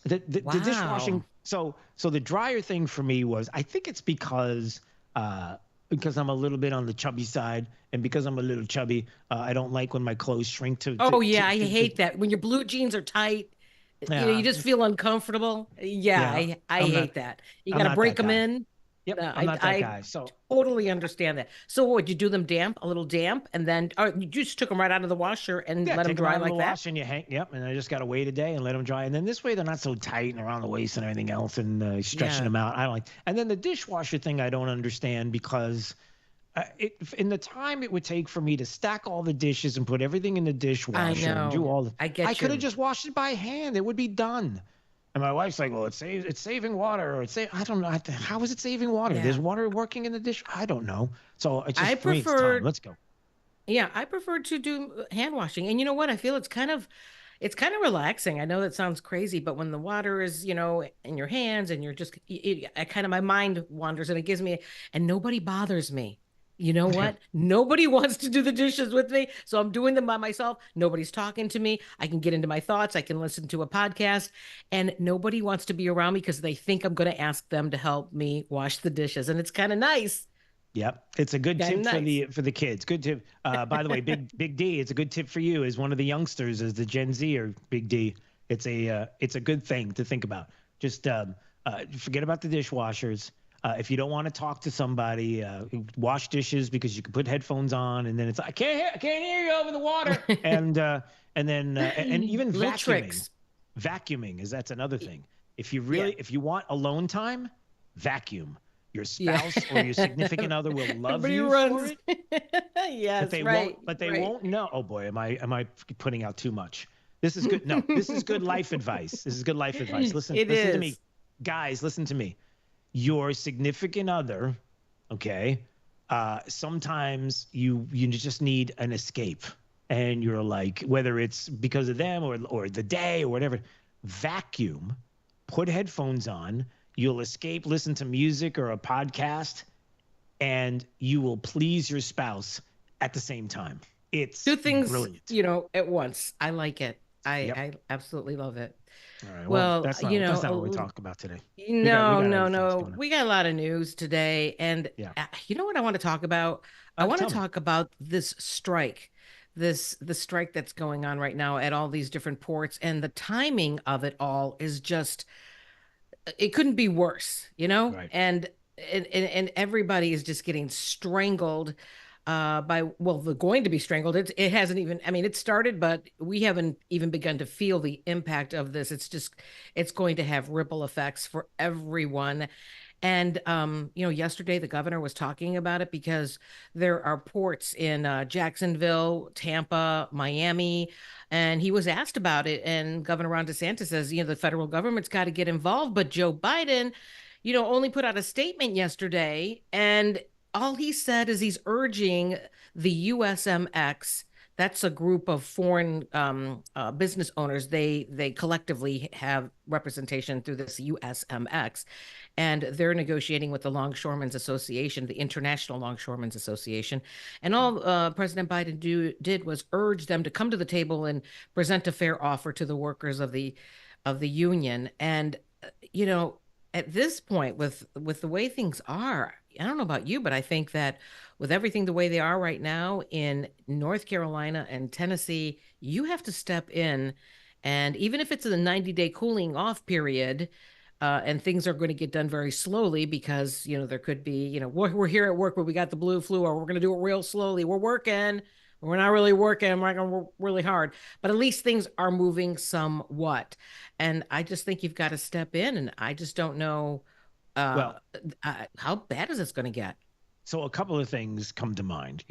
the dishwashing. So the dryer thing for me was, I think it's because I'm a little bit on the chubby side, and because I'm a little chubby, I don't like when my clothes shrink to. I hate that. When your blue jeans are tight, you just feel uncomfortable. Yeah. I hate that. You got to break them in. Yep, No, I'm not that guy. So totally understand that. So what, you do them damp, a little damp, and then you just took them right out of the washer and let them dry like that? Wash and you hang. Yep, and I just got to wait a day and let them dry. And then this way they're not so tight and around the waist and everything else, and stretching them out. I don't like. And then the dishwasher thing I don't understand, because in the time it would take for me to stack all the dishes and put everything in the dishwasher and do all the, I could have just washed it by hand. It would be done. And my wife's like, well, it's saving water, or I don't know. How is it saving water? Yeah. There's water working in the dish. I don't know. So I prefer. Let's go. Yeah, I prefer to do hand washing. And you know what? I feel it's kind of relaxing. I know that sounds crazy, but when the water is, in your hands and you're just, my mind wanders, and it gives me, and nobody bothers me. You know what? Nobody wants to do the dishes with me, so I'm doing them by myself. Nobody's talking to me. I can get into my thoughts. I can listen to a podcast, and nobody wants to be around me because they think I'm going to ask them to help me wash the dishes, and it's kind of nice. Yep, it's a good tip for the kids. Good tip. By the way, Big D, it's a good tip for you as one of the youngsters, as the Gen Z or Big D. It's a good thing to think about. Just forget about the dishwashers. If you don't want to talk to somebody, wash dishes, because you can put headphones on, and then it's I can't hear you over the water, and even vacuuming. Vacuuming that's another thing. If you you want alone time, vacuum. Your spouse or your significant other will love you for it. Yes, but they won't know. Oh boy, am I putting out too much? This is good. No, this is good life advice. This is good life advice. Listen to me, guys. Listen to me. Your significant other, okay, sometimes you just need an escape, and you're like, whether it's because of them or the day or whatever, vacuum, put headphones on, you'll escape, listen to music or a podcast, and you will please your spouse at the same time. It's two things, brilliant. At once. I like it. I absolutely love it. All right. Well, that's not what we talk about today. No. We got a lot of news today. And you know what I want to talk about? I want to talk about this strike, the strike that's going on right now at all these different ports. And the timing of it all is just, it couldn't be worse, Right. And everybody is just getting strangled they're going to be strangled. It hasn't even, it started, but we haven't even begun to feel the impact of this. It's going to have ripple effects for everyone. And, yesterday the governor was talking about it, because there are ports in Jacksonville, Tampa, Miami, and he was asked about it. And Governor Ron DeSantis says, the federal government's got to get involved. But Joe Biden, only put out a statement yesterday, and all he said is he's urging the USMX. That's a group of foreign business owners. They collectively have representation through this USMX, and they're negotiating with the Longshoremen's Association, the International Longshoremen's Association. And all President Biden did was urge them to come to the table and present a fair offer to the workers of the union. And at this point, with the way things are, I don't know about you, but I think that with everything the way they are right now in North Carolina and Tennessee, you have to step in. And even if it's a 90-day cooling off period, and things are going to get done very slowly, because, there could be, we're here at work, but we got the blue flu, or we're going to do it real slowly. We're working. We're not really working. We're going to work really hard. But at least things are moving somewhat. And I just think you've got to step in. And I just don't know how bad is this going to get? So a couple of things come to mind.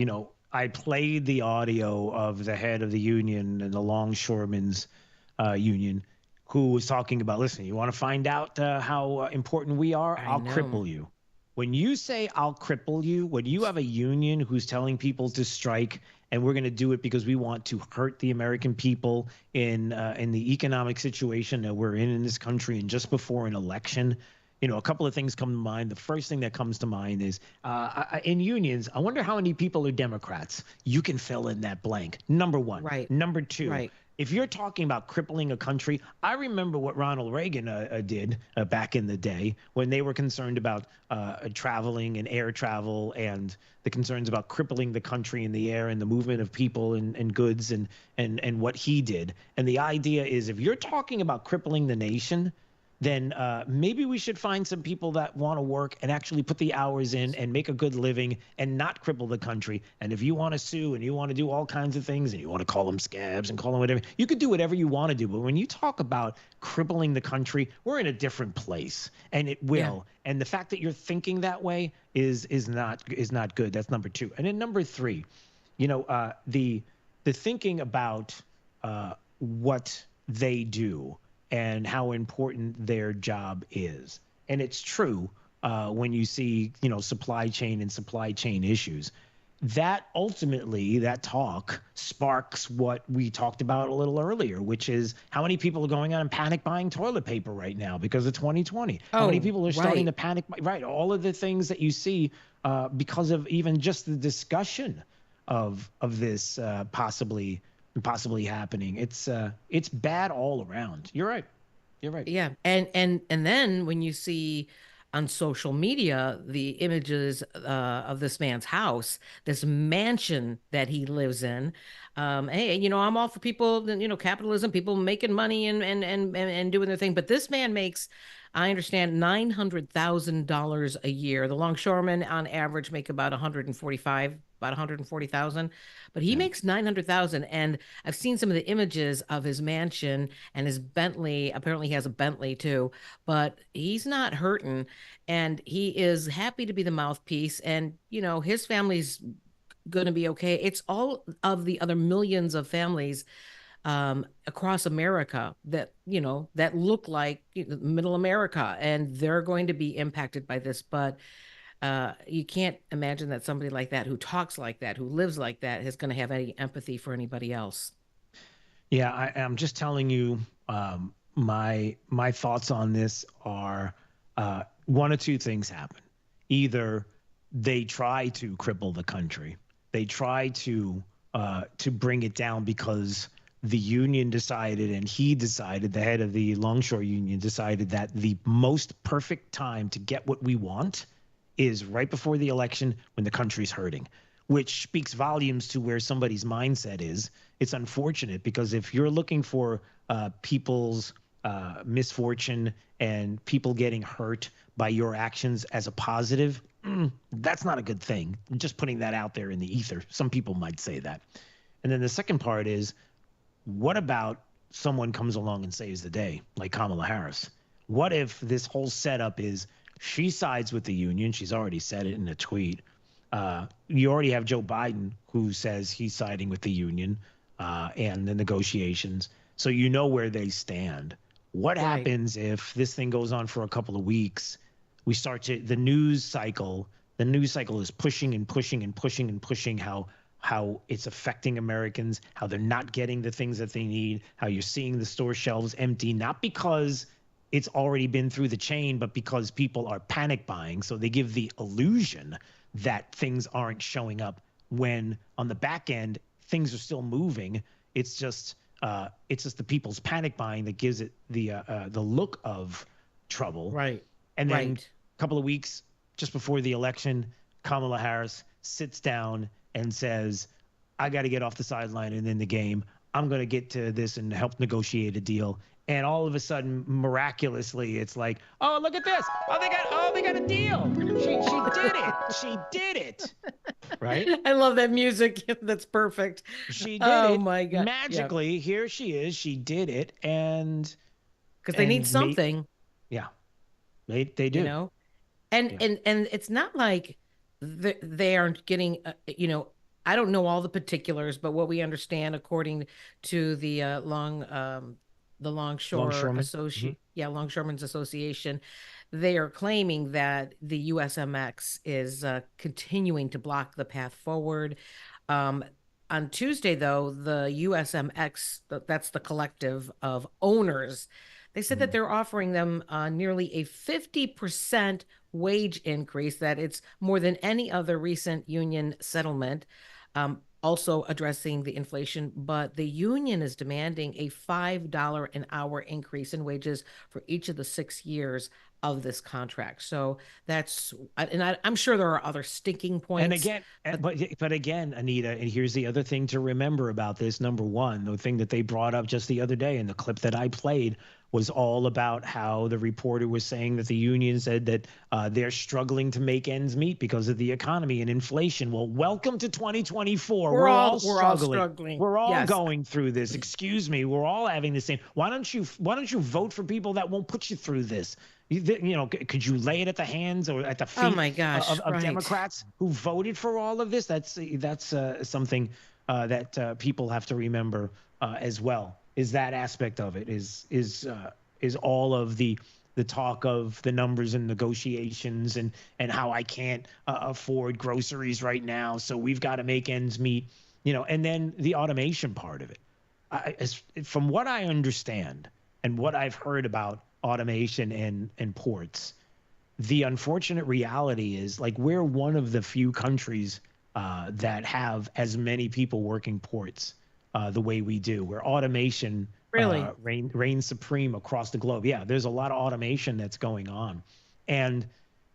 I played the audio of the head of the union and the Longshoremen's union, who was talking about, listen, you want to find out how important we are? I'll cripple you. When you say I'll cripple you, when you have a union who's telling people to strike and we're going to do it because we want to hurt the American people in the economic situation that we're in this country, and just before an election. You know, a couple of things come to mind. The first thing that comes to mind is in unions, I wonder how many people are Democrats. You can fill in that blank. Number one. Right. Number two. Right. If you're talking about crippling a country, I remember what Ronald Reagan did back in the day when they were concerned about traveling and air travel, and the concerns about crippling the country in the air and the movement of people and goods and what he did. And the idea is, if you're talking about crippling the nation, then maybe we should find some people that want to work and actually put the hours in and make a good living and not cripple the country. And if you want to sue and you want to do all kinds of things and you want to call them scabs and call them whatever, you could do whatever you want to do. But when you talk about crippling the country, we're in a different place, and it will. Yeah. And the fact that you're thinking that way is not good. That's number two. And then number three, you know, the thinking about what they do and how important their job is. And it's true when you see, you know, supply chain issues. That ultimately, that talk sparks what we talked about a little earlier, which is how many people are going out and panic buying toilet paper right now because of 2020. How many people are starting to panic? Right. All of the things that you see because of even just the discussion of this possibly happening. It's bad all around. You're right. Yeah. And then when you see on social media the images of this man's house, this mansion that he lives in, hey, you know, I'm all for people, you know, capitalism, people making money and doing their thing, but this man makes, I understand, $900,000 a year. The longshoremen on average make about 140,000, but he makes 900,000. And I've seen some of the images of his mansion and his Bentley. Apparently he has a Bentley too, but he's not hurting, and he is happy to be the mouthpiece, and, you know, his family's going to be okay. It's all of the other millions of families across America that, you know, that look like middle America, and they're going to be impacted by this. But you can't imagine that somebody like that, who talks like that, who lives like that, is going to have any empathy for anybody else. Yeah, I'm just telling you, my thoughts on this are one of two things happen. Either they try to cripple the country, they try to bring it down because the union decided, and he decided, the head of the Longshore Union decided, that the most perfect time to get what we want is right before the election when the country's hurting, which speaks volumes to where somebody's mindset is. It's unfortunate, because if you're looking for people's misfortune and people getting hurt by your actions as a positive, that's not a good thing. I'm just putting that out there in the ether. Some people might say that. And then the second part is, what about someone comes along and saves the day, like Kamala Harris? What if this whole setup is she sides with the union? She's already said it in a tweet. You already have Joe Biden, who says he's siding with the union and the negotiations. So you know where they stand. What happens if this thing goes on for a couple of weeks? We start to, the news cycle is pushing and pushing and pushing and pushing how it's affecting Americans, how they're not getting the things that they need, how you're seeing the store shelves empty, not because it's already been through the chain, but because people are panic buying. So they give the illusion that things aren't showing up, when on the back end, things are still moving. It's just the people's panic buying that gives it the look of trouble. Right. And then a couple of weeks just before the election, Kamala Harris sits down and says, I got to get off the sideline and in the game. I'm going to get to this and help negotiate a deal. And all of a sudden, miraculously, it's like, oh, look at this. They got a deal. She did it. She did it. Right? I love that music. That's perfect. She did it. Oh my God. Magically, here she is. She did it. And because they need something. They do. You know? And it's not like they aren't getting, you know, I don't know all the particulars, but what we understand, according to the Longshoremen's Association, they are claiming that the USMX is continuing to block the path forward. On Tuesday, though, the USMX, that's the collective of owners, they said that they're offering them nearly a 50% wage increase, that it's more than any other recent union settlement, also addressing the inflation. But the union is demanding a $5 an hour increase in wages for each of the 6 years of this contract. So that's, and I'm sure there are other sticking points. And again, but again, Anita, and here's the other thing to remember about this. Number one, the thing that they brought up just the other day in the clip that I played was all about how the reporter was saying that the union said that they're struggling to make ends meet because of the economy and inflation. Well, welcome to 2024. We're all struggling. We're all going through this. Excuse me. We're all having the same. Why don't you vote for people that won't put you through this? You know, could you lay it at the hands or at the feet of Democrats who voted for all of this? That's something that people have to remember as well. Is that aspect of it? Is all of the talk of the numbers and negotiations and how I can't afford groceries right now, so we've got to make ends meet, you know, and then the automation part of it. From what I understand and what I've heard about automation and ports, the unfortunate reality is, like, we're one of the few countries that have as many people working ports the way we do, where automation reigns supreme across the globe. Yeah, there's a lot of automation that's going on. And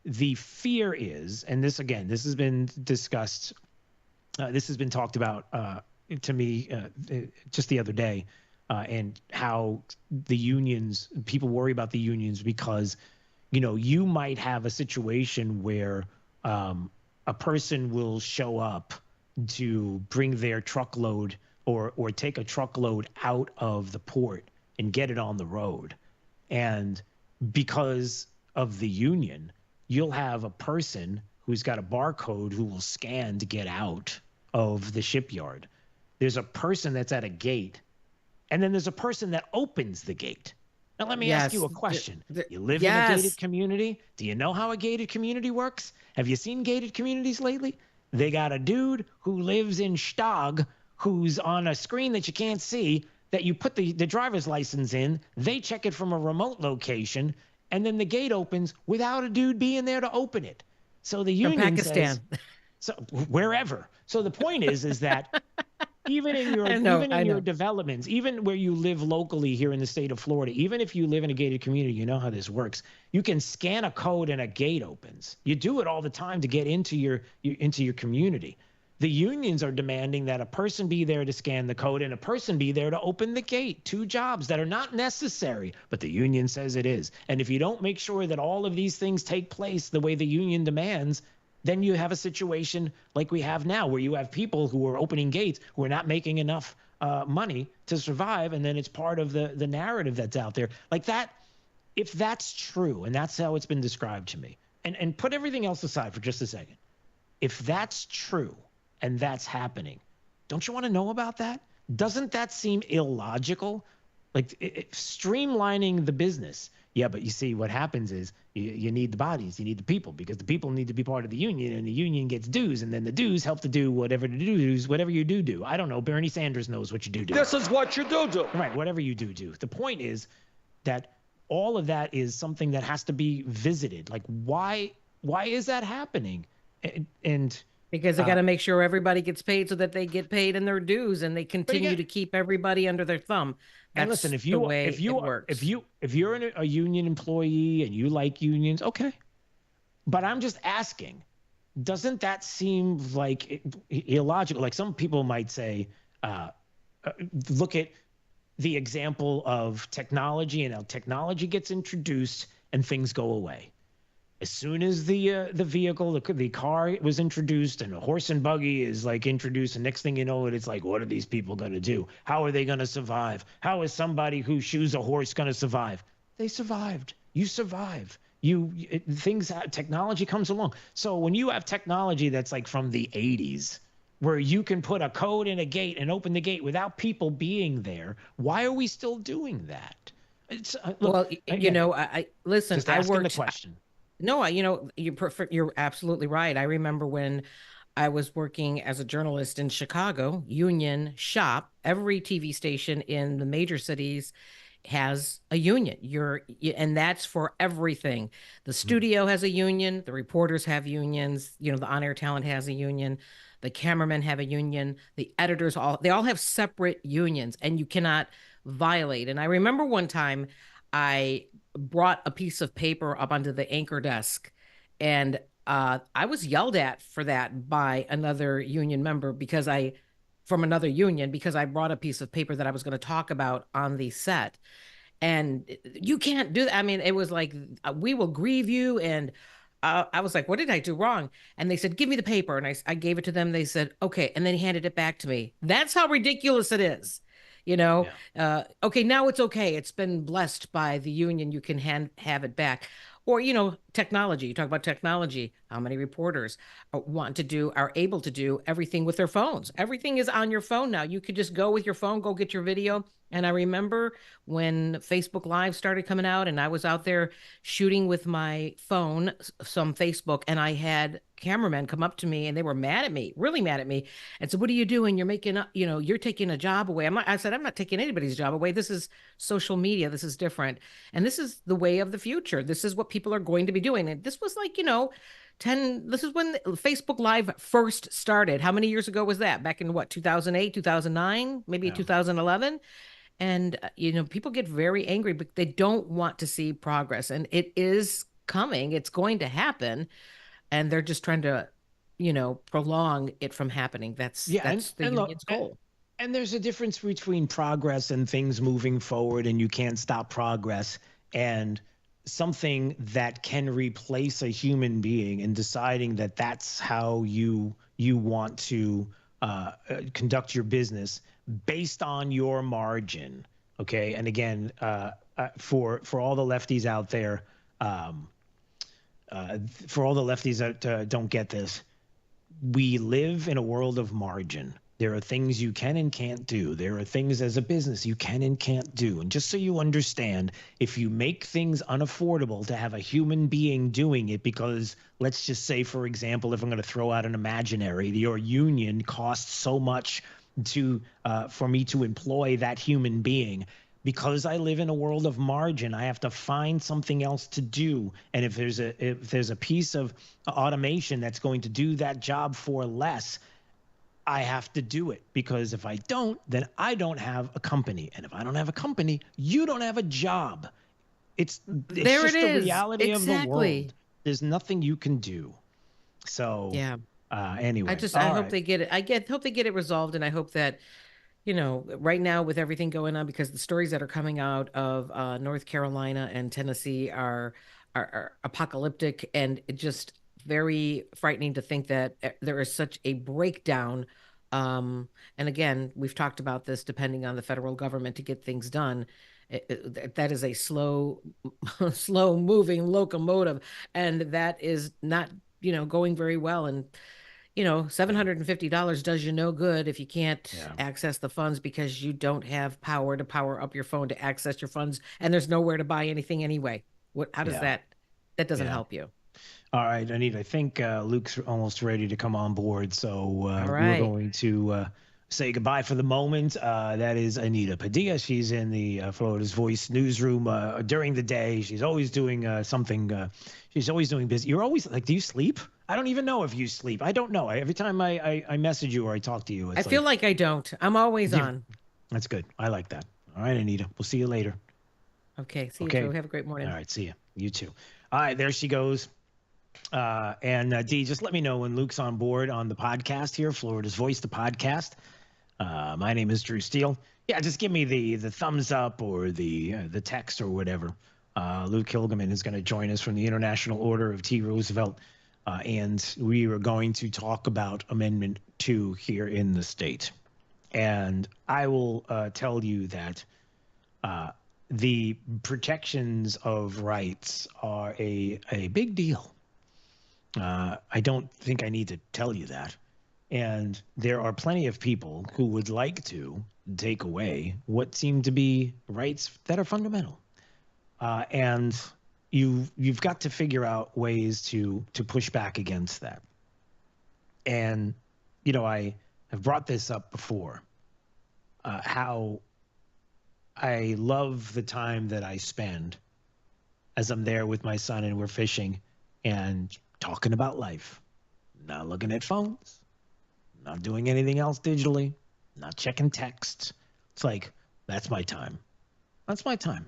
the fear is, and this has been discussed, this has been talked about to me just the other day, and how the unions, people worry about the unions because, you know, you might have a situation where a person will show up to bring their truckload or take a truckload out of the port and get it on the road. And because of the union, you'll have a person who's got a barcode who will scan to get out of the shipyard. There's a person that's at a gate, and then there's a person that opens the gate. Now, let me ask you a question. You live in a gated community? Do you know how a gated community works? Have you seen gated communities lately? They got a dude who lives in Stog who's on a screen that you can't see, that you put the driver's license in, they check it from a remote location, and then the gate opens without a dude being there to open it. So the union from Pakistan says, so wherever. So the point is that even in your developments, even where you live locally here in the state of Florida, even if you live in a gated community, you know how this works. You can scan a code and a gate opens. You do it all the time to get into your community. The unions are demanding that a person be there to scan the code and a person be there to open the gate. 2 jobs that are not necessary, but the union says it is. And if you don't make sure that all of these things take place the way the union demands, then you have a situation like we have now, where you have people who are opening gates who are not making enough money to survive, and then it's part of the narrative that's out there. Like that, if that's true, and that's how it's been described to me, and put everything else aside for just a second, if that's true, and that's happening, don't you want to know about that? Doesn't that seem illogical? Like streamlining the business. Yeah, but you see, what happens is you need the bodies, you need the people, because the people need to be part of the union, and the union gets dues, and then the dues help to do whatever you do. I don't know. Bernie Sanders knows what you do. This is what you do. Right, whatever you do. The point is that all of that is something that has to be visited. Like, why is that happening? And because they got to make sure everybody gets paid so that they get paid in their dues, and they continue to keep everybody under their thumb. That's and listen, if you're a union employee and you like unions, okay. But I'm just asking, doesn't that seem like illogical? Like, some people might say, look at the example of technology, and how technology gets introduced and things go away. As soon as the vehicle, the car was introduced, and a horse and buggy is like introduced, and next thing you know, it's like, what are these people going to do? How are they going to survive? How is somebody who shoes a horse going to survive? They survived. You survive. Technology comes along. So when you have technology that's like from the 80s, where you can put a code in a gate and open the gate without people being there, why are we still doing that? I listen. Just asking the question. No, you're absolutely right. I remember when I was working as a journalist in Chicago, union shop. Every TV station in the major cities has a union. And that's for everything. The studio has a union, the reporters have unions, the on-air talent has a union, the cameramen have a union, the editors they all have separate unions, and you cannot violate. And I remember one time I brought a piece of paper up onto the anchor desk, and I was yelled at for that by another union member from another union because I brought a piece of paper that I was going to talk about on the set. And you can't do that. I mean, it was like, we will grieve you. And I was like, what did I do wrong? And they said, give me the paper. And I gave it to them. They said, okay. And then he handed it back to me. That's how ridiculous it is. Okay, now it's okay. It's been blessed by the union. You can have it back. Or, technology. You talk about technology. How many reporters are able to do everything with their phones? Everything is on your phone now. You could just go with your phone, go get your video. And I remember when Facebook Live started coming out and I was out there shooting with my phone, some Facebook, and I had cameramen come up to me and they were mad at me, really mad at me, and said, what are you doing? You're making, you're taking a job away. I said, I'm not taking anybody's job away. This is social media. This is different. And this is the way of the future. This is what people are going to be doing. And this was like, this is when Facebook Live first started. How many years ago was that? Back in 2008, 2009, maybe 2011? And, people get very angry, but they don't want to see progress. And it is coming. It's going to happen. And they're just trying to, prolong it from happening. That's the union's goal. And there's a difference between progress and things moving forward, and you can't stop progress, and something that can replace a human being, and deciding that that's how you want to conduct your business based on your margin. Okay. And again, for all the lefties out there, that don't get this, we live in a world of margin. There are things you can and can't do. There are things as a business you can and can't do. And just so you understand, if you make things unaffordable to have a human being doing it, because let's just say, for example, if I'm going to throw out an imaginary, your union costs so much for me to employ that human being. Because I live in a world of margin, I have to find something else to do. And if there's a piece of automation that's going to do that job for less, I have to do it, because if I don't, then I don't have a company. And if I don't have a company, you don't have a job. It's just the reality of the world. There's nothing you can do. So yeah. Anyway, I hope they get it. Hope they get it resolved, and I hope that, right now with everything going on, because the stories that are coming out of North Carolina and Tennessee are apocalyptic, and it just very frightening to think that there is such a breakdown. And again, we've talked about this, depending on the federal government to get things done. That is a slow moving locomotive, and that is not, going very well. And, $750 does you no good if you can't access the funds, because you don't have power to power up your phone to access your funds, and there's nowhere to buy anything anyway. How does that doesn't help you. All right, Anita, I think Luke's almost ready to come on board, so we're going to say goodbye for the moment. That is Anita Padilla. She's in the Florida's Voice newsroom during the day. She's always doing something. She's always doing busy. You're always like, do you sleep? I don't even know if you sleep. I don't know. Every time I message you or I talk to you, I feel like I don't. I'm always on. That's good. I like that. All right, Anita. We'll see you later. Okay. See you, Joe. Have a great morning. All right. See you. You too. All right. There she goes. And Dee, just let me know when Luke's on board on the podcast here, Florida's Voice, the podcast. My name is Drew Steele. Yeah, just give me the thumbs up or the text or whatever. Luke Hilgemann is going to join us from the International Order of T. Roosevelt, and we are going to talk about Amendment 2 here in the state. And I will tell you that the protections of rights are a big deal. I don't think I need to tell you that. And there are plenty of people who would like to take away what seem to be rights that are fundamental. And you've got to figure out ways to push back against that. And, you know, I have brought this up before, how I love the time that I spend as I'm there with my son and we're fishing and talking about life, not looking at phones, not doing anything else digitally, not checking texts. It's like, that's my time. That's my time.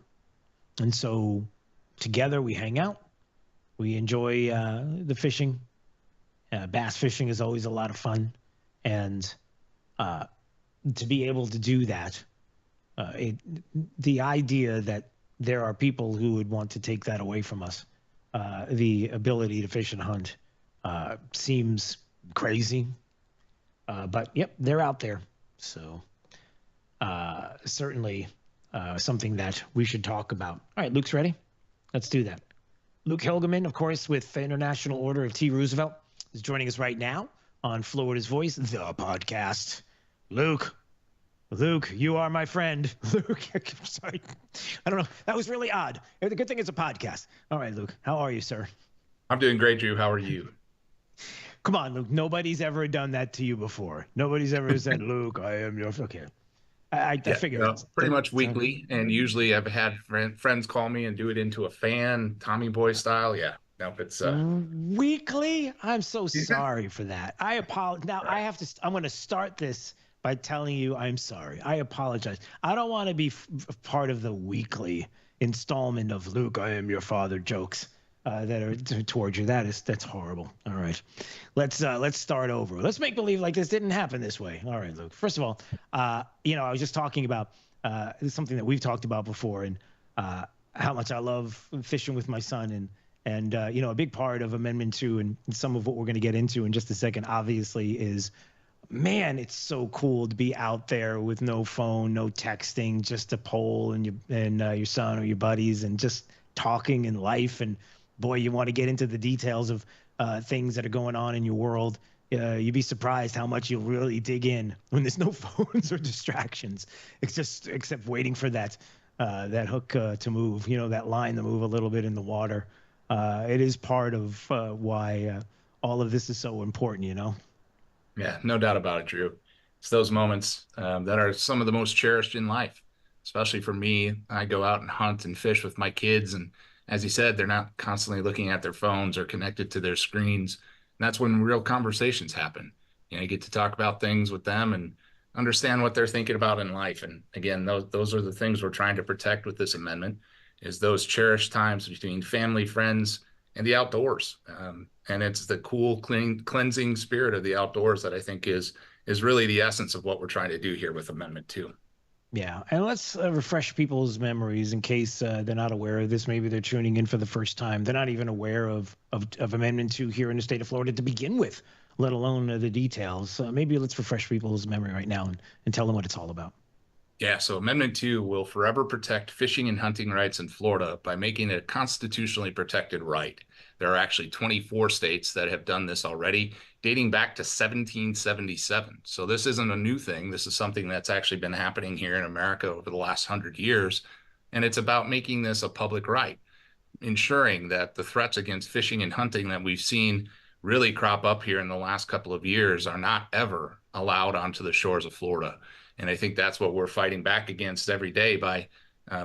And so together we hang out. We enjoy the fishing. Bass fishing is always a lot of fun. And to be able to do that, the idea that there are people who would want to take that away from us, the ability to fish and hunt, seems crazy. But, yep, they're out there. So certainly something that we should talk about. All right, Luke's ready. Let's do that. Luke Hilgemann, of course, with the International Order of T. Roosevelt, is joining us right now on Florida's Voice, the podcast. Luke, you are my friend. Luke, sorry. I don't know. That was really odd. The good thing it's a podcast. All right, Luke, how are you, sir? I'm doing great, Drew. How are you? Come on, Luke. Nobody's ever done that to you before. Nobody's ever said, Luke, I am your... Okay. I figured. Pretty much weekly, and usually I've had friends call me and do it into a fan, Tommy Boy style. Yeah. Nope, it's weekly. I'm so sorry for that. I apologize. Now I'm going to start this by telling you I'm sorry. I apologize. I don't want to be part of the weekly installment of Luke, I am your father jokes that are towards you. That's horrible. All right, let's start over. Let's make believe like this didn't happen this way. All right, Luke. First of all, I was just talking about something that we've talked about before, and how much I love fishing with my son, and a big part of Amendment 2 and some of what we're going to get into in just a second, obviously, is, man, it's so cool to be out there with no phone, no texting, just a pole and your son or your buddies, and just talking in life. And boy, you want to get into the details of things that are going on in your world. You'd be surprised how much you'll really dig in when there's no phones or distractions. It's just except waiting for that hook to move, that line to move a little bit in the water. It is part of why all of this is so important, Yeah, no doubt about it, Drew. It's those moments that are some of the most cherished in life, especially for me. I go out and hunt and fish with my kids, and as you said, they're not constantly looking at their phones or connected to their screens. And that's when real conversations happen. You get to talk about things with them and understand what they're thinking about in life. And again, those are the things we're trying to protect with this amendment, is those cherished times between family, friends, and the outdoors. And it's the cool, clean, cleansing spirit of the outdoors that I think is really the essence of what we're trying to do here with Amendment 2. Yeah, and let's refresh people's memories in case they're not aware of this. Maybe they're tuning in for the first time. They're not even aware of Amendment 2 here in the state of Florida to begin with, let alone the details. Maybe let's refresh people's memory right now and tell them what it's all about. Yeah, so Amendment 2 will forever protect fishing and hunting rights in Florida by making it a constitutionally protected right. There are actually 24 states that have done this already, dating back to 1777. So this isn't a new thing. This is something that's actually been happening here in America over the last 100 years. And it's about making this a public right, ensuring that the threats against fishing and hunting that we've seen really crop up here in the last couple of years are not ever allowed onto the shores of Florida. And I think that's what we're fighting back against every day by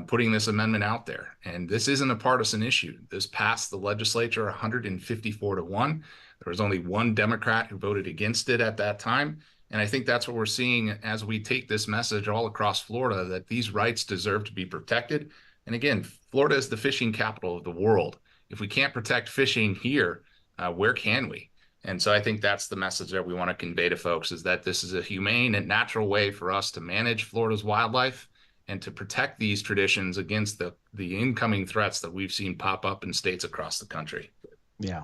putting this amendment out there. And this isn't a partisan issue. This passed the legislature 154-1. There was only one Democrat who voted against it at that time. And I think that's what we're seeing as we take this message all across Florida, that these rights deserve to be protected. And again, Florida is the fishing capital of the world. If we can't protect fishing here, where can we? And so I think that's the message that we want to convey to folks, is that this is a humane and natural way for us to manage Florida's wildlife and to protect these traditions against the incoming threats that we've seen pop up in states across the country. Yeah.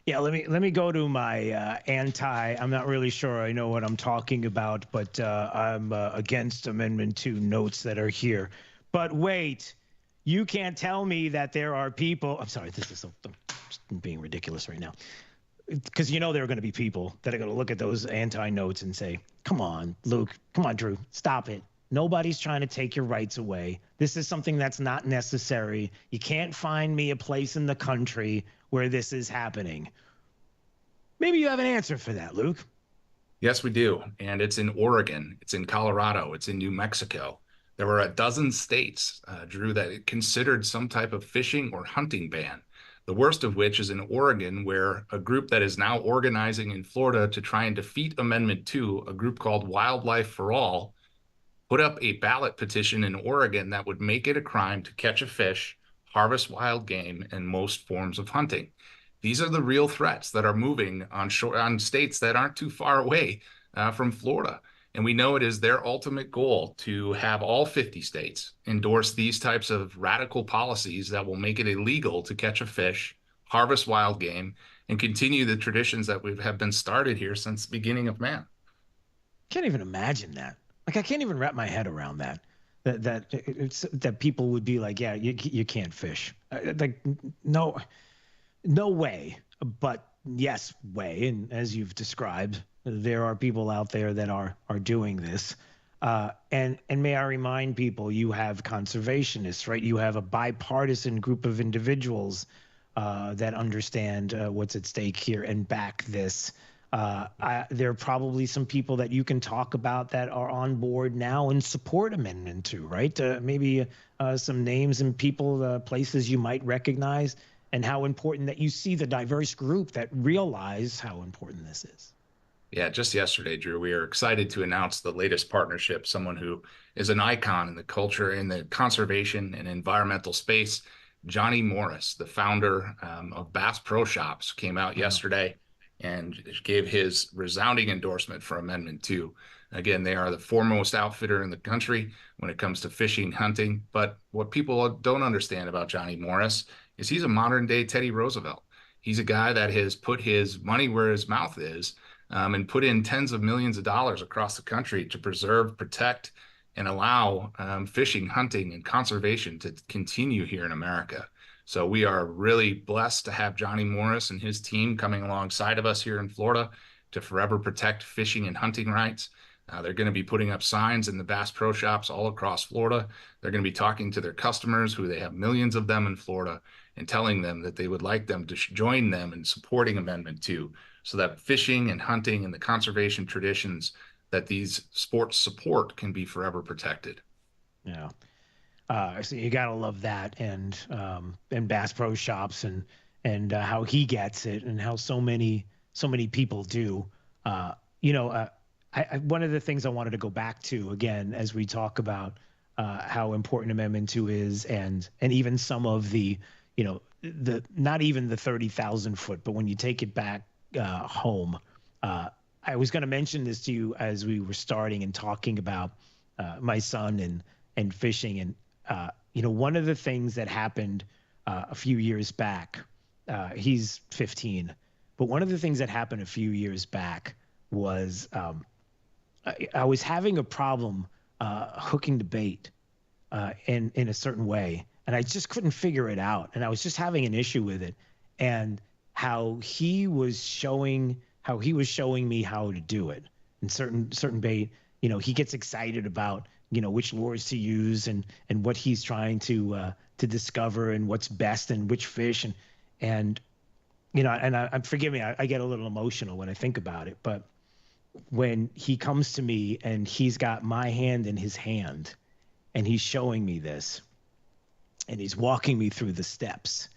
Yeah, let me go to my I'm not really sure I know what I'm talking about, but I'm against Amendment 2 notes that are here. But wait, you can't tell me that there are people, I'm sorry, this is I'm being ridiculous right now. Because there are going to be people that are going to look at those anti-notes and say, come on, Luke, come on, Drew, stop it. Nobody's trying to take your rights away. This is something that's not necessary. You can't find me a place in the country where this is happening. Maybe you have an answer for that, Luke. Yes, we do. And it's in Oregon, it's in Colorado, it's in New Mexico. There were a dozen states, Drew, that considered some type of fishing or hunting ban. The worst of which is in Oregon, where a group that is now organizing in Florida to try and defeat Amendment 2, a group called Wildlife for All, put up a ballot petition in Oregon that would make it a crime to catch a fish, harvest wild game, and most forms of hunting. These are the real threats that are moving on states that aren't too far away from Florida. And we know it is their ultimate goal to have all 50 states endorse these types of radical policies that will make it illegal to catch a fish, harvest wild game, and continue the traditions that have been started here since the beginning of man. Can't even imagine that. Like, I can't even wrap my head around that. That people would be like, yeah, you can't fish. Like, no way. But yes, way. And as you've described, there are people out there that are doing this. And may I remind people, you have conservationists, right? You have a bipartisan group of individuals that understand what's at stake here and back this. There are probably some people that you can talk about that are on board now and support Amendment 2, right? Maybe some names and people, places you might recognize, and how important that you see the diverse group that realize how important this is. Yeah, just yesterday, Drew, we are excited to announce the latest partnership, someone who is an icon in the culture, in the conservation and environmental space. Johnny Morris, the founder of Bass Pro Shops, came out yesterday and gave his resounding endorsement for Amendment 2. Again, they are the foremost outfitter in the country when it comes to fishing, hunting. But what people don't understand about Johnny Morris is he's a modern-day Teddy Roosevelt. He's a guy that has put his money where his mouth is, and put in tens of millions of dollars across the country to preserve, protect, and allow fishing, hunting, and conservation to continue here in America. So we are really blessed to have Johnny Morris and his team coming alongside of us here in Florida to forever protect fishing and hunting rights. They're going to be putting up signs in the Bass Pro Shops all across Florida. They're going to be talking to their customers, who they have millions of them in Florida, and telling them that they would like them to join them in supporting Amendment 2, so that fishing and hunting and the conservation traditions that these sports support can be forever protected. Yeah. So you gotta love that, and Bass Pro Shops and how he gets it, and how so many people do. One of the things I wanted to go back to again as we talk about how important Amendment 2 is, and even some of the not even the 30,000 foot, but when you take it back home. I was going to mention this to you as we were starting and talking about my son and fishing. And, one of the things that happened a few years back, he's 15, but one of the things that happened a few years back was I was having a problem hooking the bait in a certain way, and I just couldn't figure it out. And I was just having an issue with it. And how he was showing me how to do it. And certain bait, he gets excited about, which lures to use and what he's trying to discover and what's best and which fish. And forgive me, I get a little emotional when I think about it, but when he comes to me and he's got my hand in his hand and he's showing me this and he's walking me through the steps,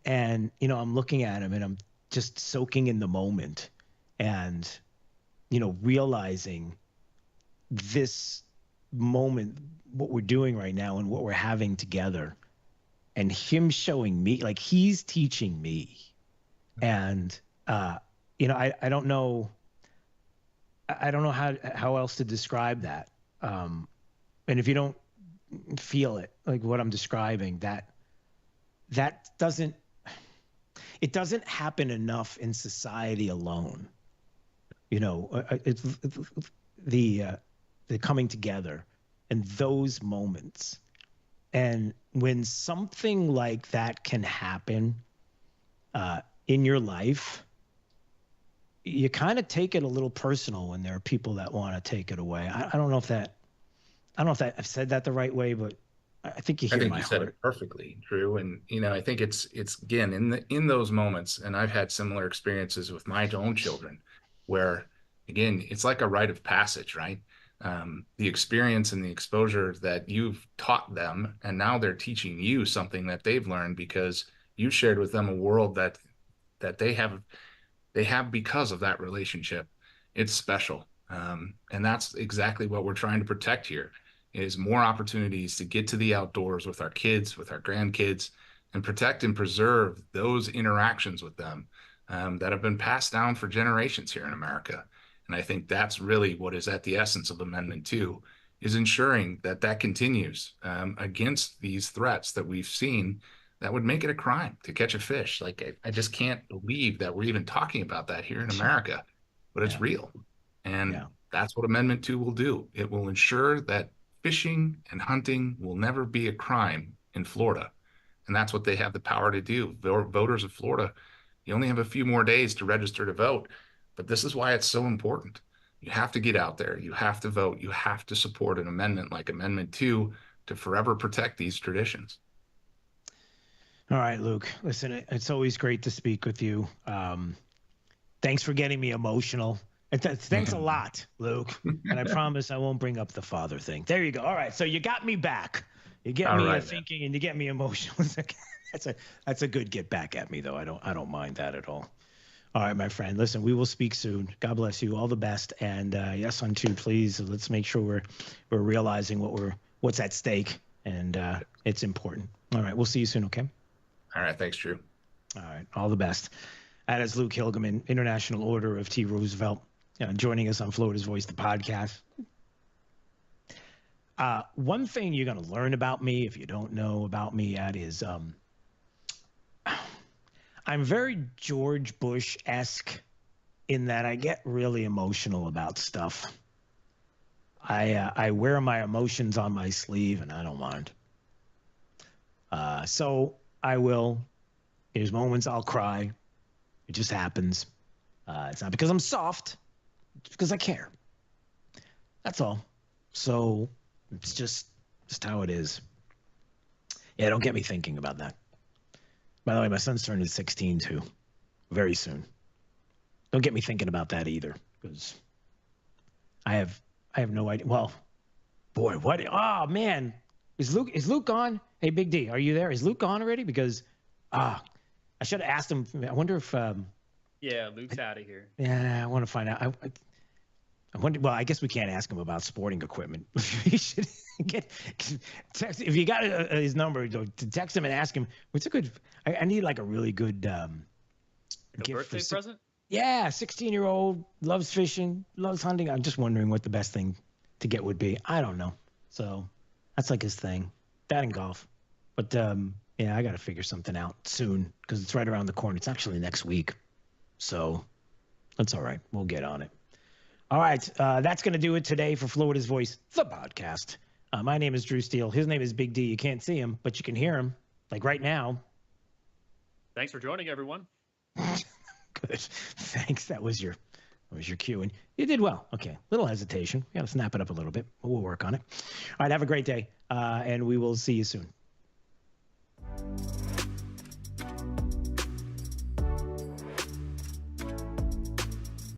and, I'm looking at him and I'm just soaking in the moment and, realizing this moment, what we're doing right now and what we're having together, and him showing me, like, he's teaching me. And, I don't know how else to describe that. And if you don't feel it, like what I'm describing, that doesn't happen enough in society alone. It's the coming together and those moments. And when something like that can happen in your life, you kind of take it a little personal when there are people that want to take it away. I don't know if I've said that the right way, but I think you hear my said heart. it perfectly, Drew. And I think it's again in those moments, and I've had similar experiences with my own children, where again it's like a rite of passage, right? The experience and the exposure that you've taught them, and now they're teaching you something that they've learned because you shared with them a world that they have because of that relationship. It's special, and that's exactly what we're trying to protect here. Is more opportunities to get to the outdoors with our kids, with our grandkids, and protect and preserve those interactions with them that have been passed down for generations here in America. And I think that's really what is at the essence of Amendment 2, is ensuring that that continues against these threats that we've seen that would make it a crime to catch a fish. Like, I just can't believe that we're even talking about that here in America, but it's real. And that's what Amendment 2 will do. It will ensure that fishing and hunting will never be a crime in Florida. And that's what they have the power to do. Voters of Florida, you only have a few more days to register to vote. But this is why it's so important. You have to get out there. You have to vote. You have to support an amendment like Amendment 2 to forever protect these traditions. All right, Luke. Listen, it's always great to speak with you. Thanks for getting me emotional. Thanks a lot, Luke. And I promise I won't bring up the father thing. There you go. All right. So you got me back. You get me thinking, and you get me emotional. That's a good get back at me, though. I don't mind that at all. All right, my friend. Listen, we will speak soon. God bless you. All the best. And yes, on 2, please. Let's make sure we're realizing what's at stake, and it's important. All right. We'll see you soon. Okay. All right. Thanks, Drew. All right. All the best. That is Luke Hilgemann, International Order of T. Roosevelt. Joining us on Florida's Voice, the podcast. One thing you're going to learn about me, if you don't know about me yet, is I'm very George Bush-esque in that I get really emotional about stuff. I wear my emotions on my sleeve, and I don't mind. So I will. There's moments I'll cry. It just happens. It's not because I'm soft. It's because I care. That's all. So it's just how it is. Yeah, don't get me thinking about that. By the way, my son's turning 16 too, very soon. Don't get me thinking about that either, because I have no idea. Well, boy, what? Oh man, is Luke gone? Hey, Big D, are you there? Is Luke gone already? Because I should have asked him. I wonder if. Yeah, Luke's out of here. Yeah, I want to find out. I wonder. Well, I guess we can't ask him about sporting equipment. You should text if you got his number to text him and ask him. What's a good? I need like a really good gift birthday present. Yeah, 16-year-old, loves fishing, loves hunting. I'm just wondering what the best thing to get would be. I don't know. So that's like his thing. That and golf. But yeah, I got to figure something out soon because it's right around the corner. It's actually next week. So that's all right. We'll get on it. All right. That's going to do it today for Florida's Voice, the podcast. My name is Drew Steele. His name is Big D. You can't see him, but you can hear him, like right now. Thanks for joining, everyone. Good. Thanks. That was your cue. And you did well. Okay. Little hesitation. We got to snap it up a little bit, but we'll work on it. All right. Have a great day. And we will see you soon.